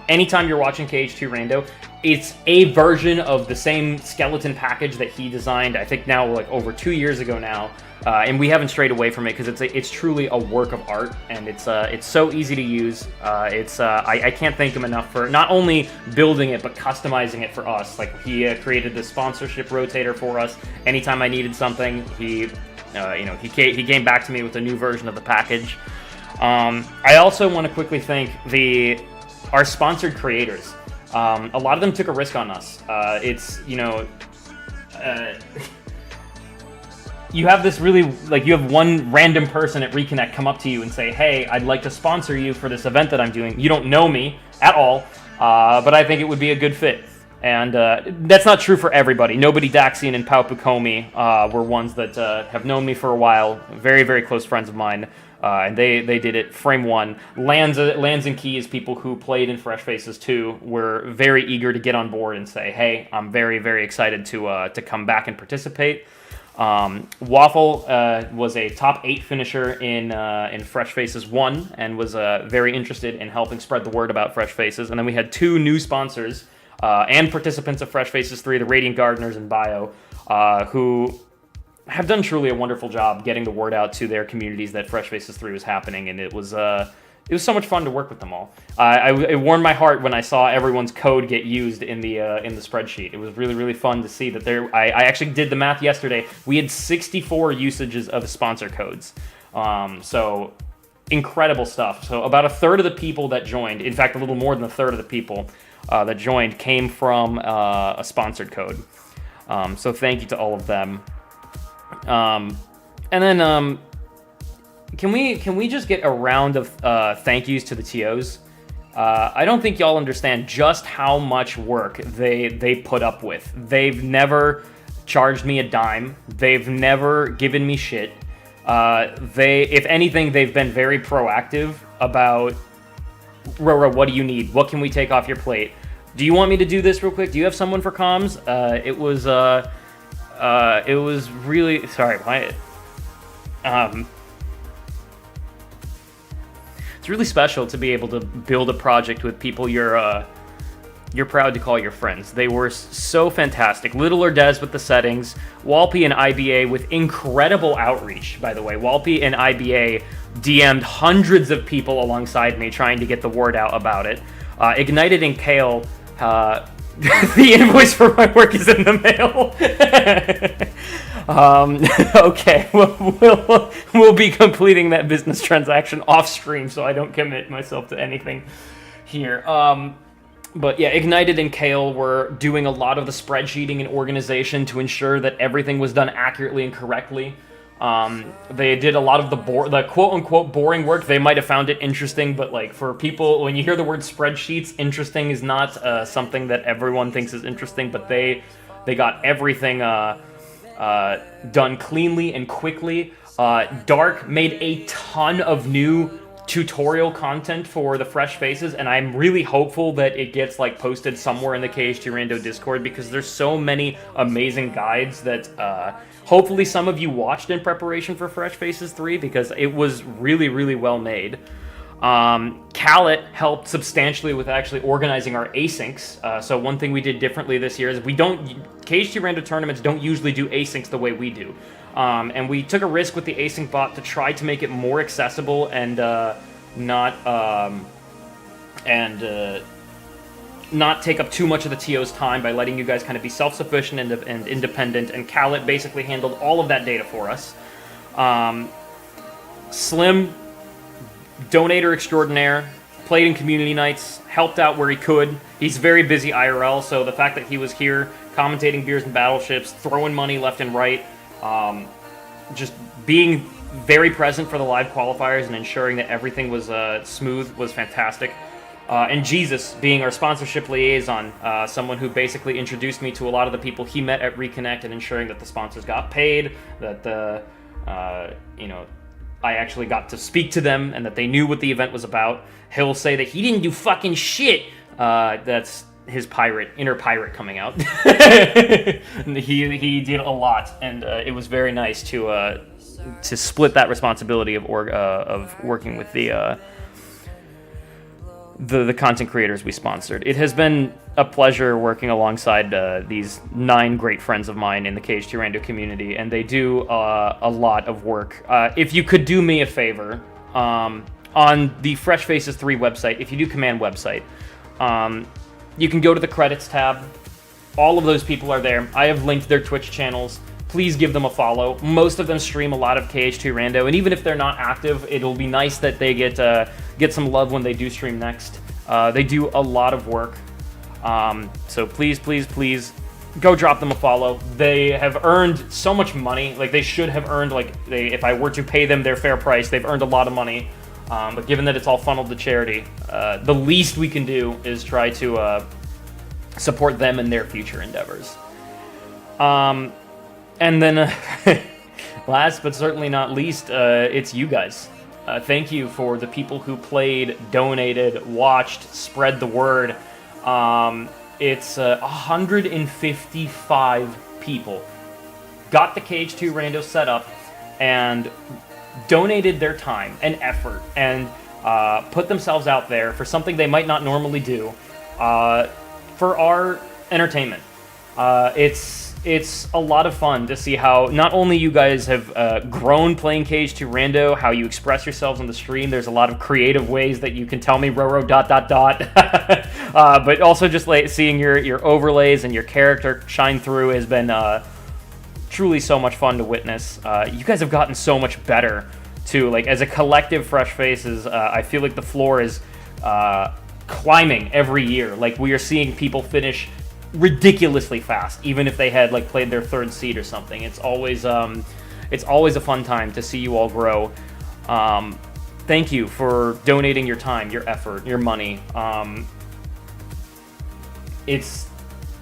Anytime you're watching KH2 Rando, it's a version of the same skeleton package that he designed, I think now like over 2 years ago now, and we haven't strayed away from it because it's truly a work of art, and it's so easy to use. I can't thank him enough for not only building it but customizing it for us. Like he created the sponsorship rotator for us. Anytime I needed something, he came back to me with a new version of the package. I also want to quickly thank our sponsored creators. A lot of them took a risk on us. You have this really, like, you have one random person at Reconnect come up to you and say, hey, I'd like to sponsor you for this event that I'm doing. You don't know me at all, but I think it would be a good fit. And that's not true for everybody. Nobody Daxian and Pau Pukomi were ones that have known me for a while, very, very close friends of mine. And they did it frame one. Lands and Keys, people who played in Fresh Faces 2, were very eager to get on board and say, hey, I'm very, very excited to come back and participate. Waffle was a top 8 finisher in Fresh Faces 1 and was very interested in helping spread the word about Fresh Faces. And then we had 2 new sponsors and participants of Fresh Faces 3, the Radiant Gardeners and Bio, who have done truly a wonderful job getting the word out to their communities that Fresh Faces 3 was happening, and it was so much fun to work with them all. It warmed my heart when I saw everyone's code get used in the spreadsheet. It was really, really fun to see that I actually did the math yesterday. We had 64 usages of sponsor codes. So incredible stuff. So about a third of the people that joined, in fact, a little more than a third of the people that joined came from a sponsored code. So thank you to all of them. And then can we just get a round of thank yous to the TOs? I don't think y'all understand just how much work they put up with. They've never charged me a dime. They've never given me shit. If anything, they've been very proactive about, Roro, what do you need? What can we take off your plate? Do you want me to do this real quick? Do you have someone for comms? It was It was really sorry. It's really special to be able to build a project with people you're proud to call your friends. They were so fantastic. Little or Des with the settings, Walpy and IBA with incredible outreach, by the way. Walpy and IBA DM'd hundreds of people alongside me trying to get the word out about it. Ignited and Kale, the invoice for my work is in the mail. Okay, we'll be completing that business transaction off stream, so I don't commit myself to anything here. But yeah, Ignited and Kale were doing a lot of the spreadsheeting and organization to ensure that everything was done accurately and correctly. They did a lot of the quote-unquote boring work. They might have found it interesting, but like for people, when you hear the word spreadsheets, interesting is not something that everyone thinks is interesting, but they got everything done cleanly and quickly. Dark made a ton of new tutorial content for the Fresh Faces, and I'm really hopeful that it gets like posted somewhere in the KH2 Rando Discord, because there's so many amazing guides that hopefully some of you watched in preparation for Fresh Faces 3, because it was really, really well made. Khaled helped substantially with actually organizing our asyncs. So one thing we did differently this year is KH2 Rando tournaments don't usually do asyncs the way we do. And we took a risk with the async bot to try to make it more accessible and not take up too much of the TO's time by letting you guys kind of be self-sufficient and independent. And Khaled basically handled all of that data for us. Slim, donator extraordinaire, played in community nights, helped out where he could. He's very busy IRL, so the fact that he was here commentating beers and battleships, throwing money left and right, just being very present for the live qualifiers and ensuring that everything was smooth was fantastic. And Jesus being our sponsorship liaison, someone who basically introduced me to a lot of the people he met at Reconnect and ensuring that the sponsors got paid, that I actually got to speak to them and that they knew what the event was about. He'll say that he didn't do fucking shit. That's his inner pirate coming out. he did a lot, and it was very nice to split that responsibility of working with the content creators we sponsored. It has been a pleasure working alongside these 9 great friends of mine in the KH2 Rando community, and they do a lot of work. If you could do me a favor, on the Fresh Faces 3 website, if you do command website, you can go to the credits tab. All of those people are there. I have linked their Twitch channels. Please give them a follow. Most of them stream a lot of KH2 Rando, and even if they're not active, it'll be nice that they get some love when they do stream next. They do a lot of work. So please, please, please go drop them a follow. They have earned so much money. Like, they should have earned, if I were to pay them their fair price, they've earned a lot of money. But given that it's all funneled to charity, the least we can do is try to support them in their future endeavors. And then, last but certainly not least, it's you guys. Thank you for the people who played, donated, watched, spread the word. It's 155 people got the KH2 Rando set up and donated their time and effort and put themselves out there for something they might not normally do for our entertainment. It's a lot of fun to see how not only you guys have grown playing KH2 Rando, how you express yourselves on the stream. There's a lot of creative ways that you can tell me Roro ... but also just seeing your overlays and your character shine through has been truly so much fun to witness. You guys have gotten so much better too. Like, as a collective Fresh Faces, I feel like the floor is climbing every year. Like, we are seeing people finish ridiculously fast, even if they had played their 3rd seed or something. It's always a fun time to see you all grow. Thank you for donating your time, your effort, your money. It's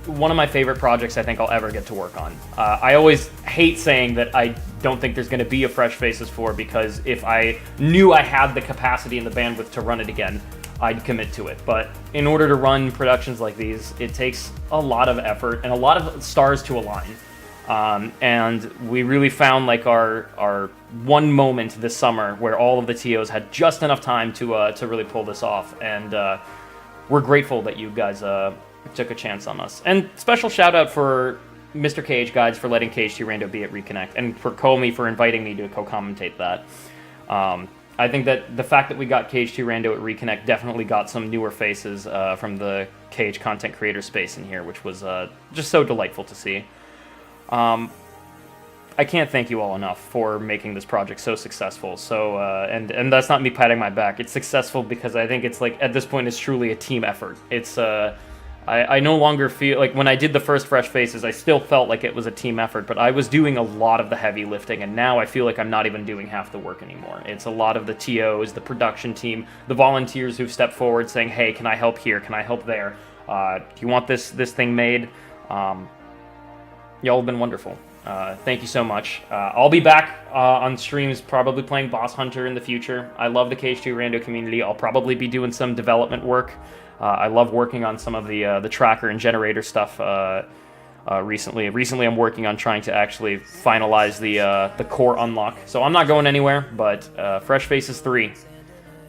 one of my favorite projects I think I'll ever get to work on. I always hate saying that I don't think there's going to be a Fresh Faces 4, because if I knew I had the capacity and the bandwidth to run it again, I'd commit to it. But in order to run productions like these, it takes a lot of effort and a lot of stars to align. And we really found like our one moment this summer where all of the TOs had just enough time to really pull this off, and we're grateful that you guys took a chance on us. And special shout out for Mr. Cage Guides for letting KH2 Rando be at Reconnect, and for Comey for inviting me to co-commentate that. I think that the fact that we got KH2 Rando at Reconnect definitely got some newer faces from the KH content creator space in here, which was just so delightful to see. I can't thank you all enough for making this project so successful. So, and that's not me patting my back. It's successful because I think it's like, at this point, it's truly a team effort. It's, I no longer feel, like when I did the first Fresh Faces, I still felt like it was a team effort, but I was doing a lot of the heavy lifting, and now I feel like I'm not even doing half the work anymore. It's a lot of the TOs, the production team, the volunteers who've stepped forward saying, hey, can I help here? Can I help there? Do you want this thing made? Y'all have been wonderful. Thank you so much. I'll be back on streams probably playing Boss Hunter in the future. I love the KH2 Rando community. I'll probably be doing some development work. I love working on some of the tracker and generator stuff recently. Recently I'm working on trying to actually finalize the core unlock. So I'm not going anywhere, but Fresh Faces 3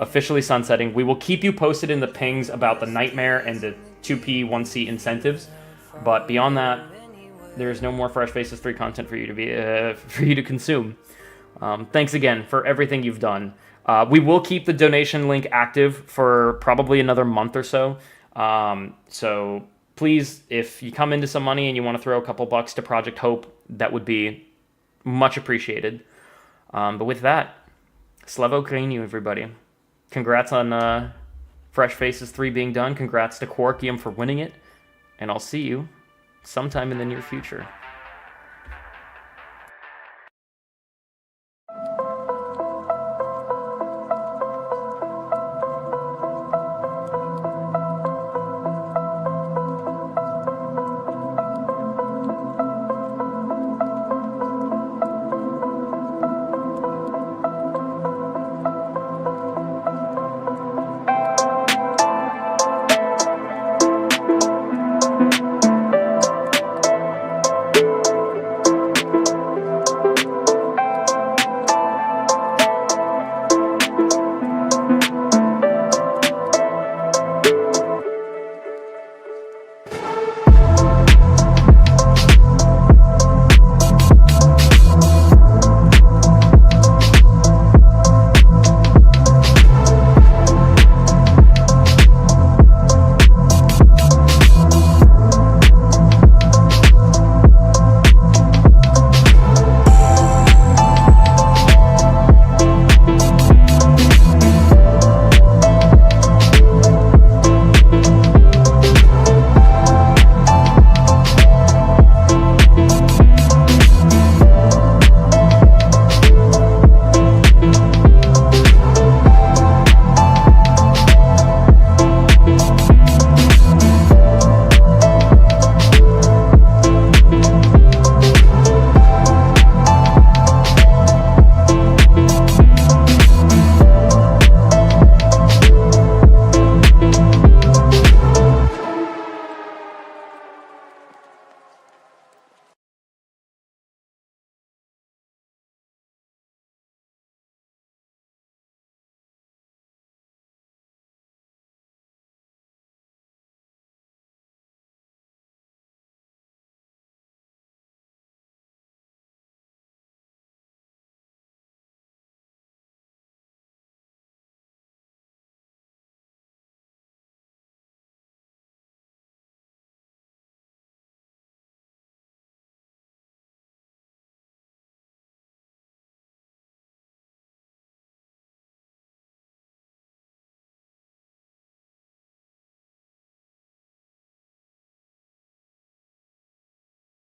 officially sunsetting. We will keep you posted in the pings about the Nightmare and the 2P 1C incentives. But beyond that, there's no more Fresh Faces 3 content for you to consume. Thanks again for everything you've done. We will keep the donation link active for probably another month or so. So please, if you come into some money and you want to throw a couple bucks to Project Hope, that would be much appreciated. But with that, Slava Ukrainiu, everybody. Congrats on Fresh Faces 3 being done. Congrats to ItzQuarkium for winning it. And I'll see you sometime in the near future.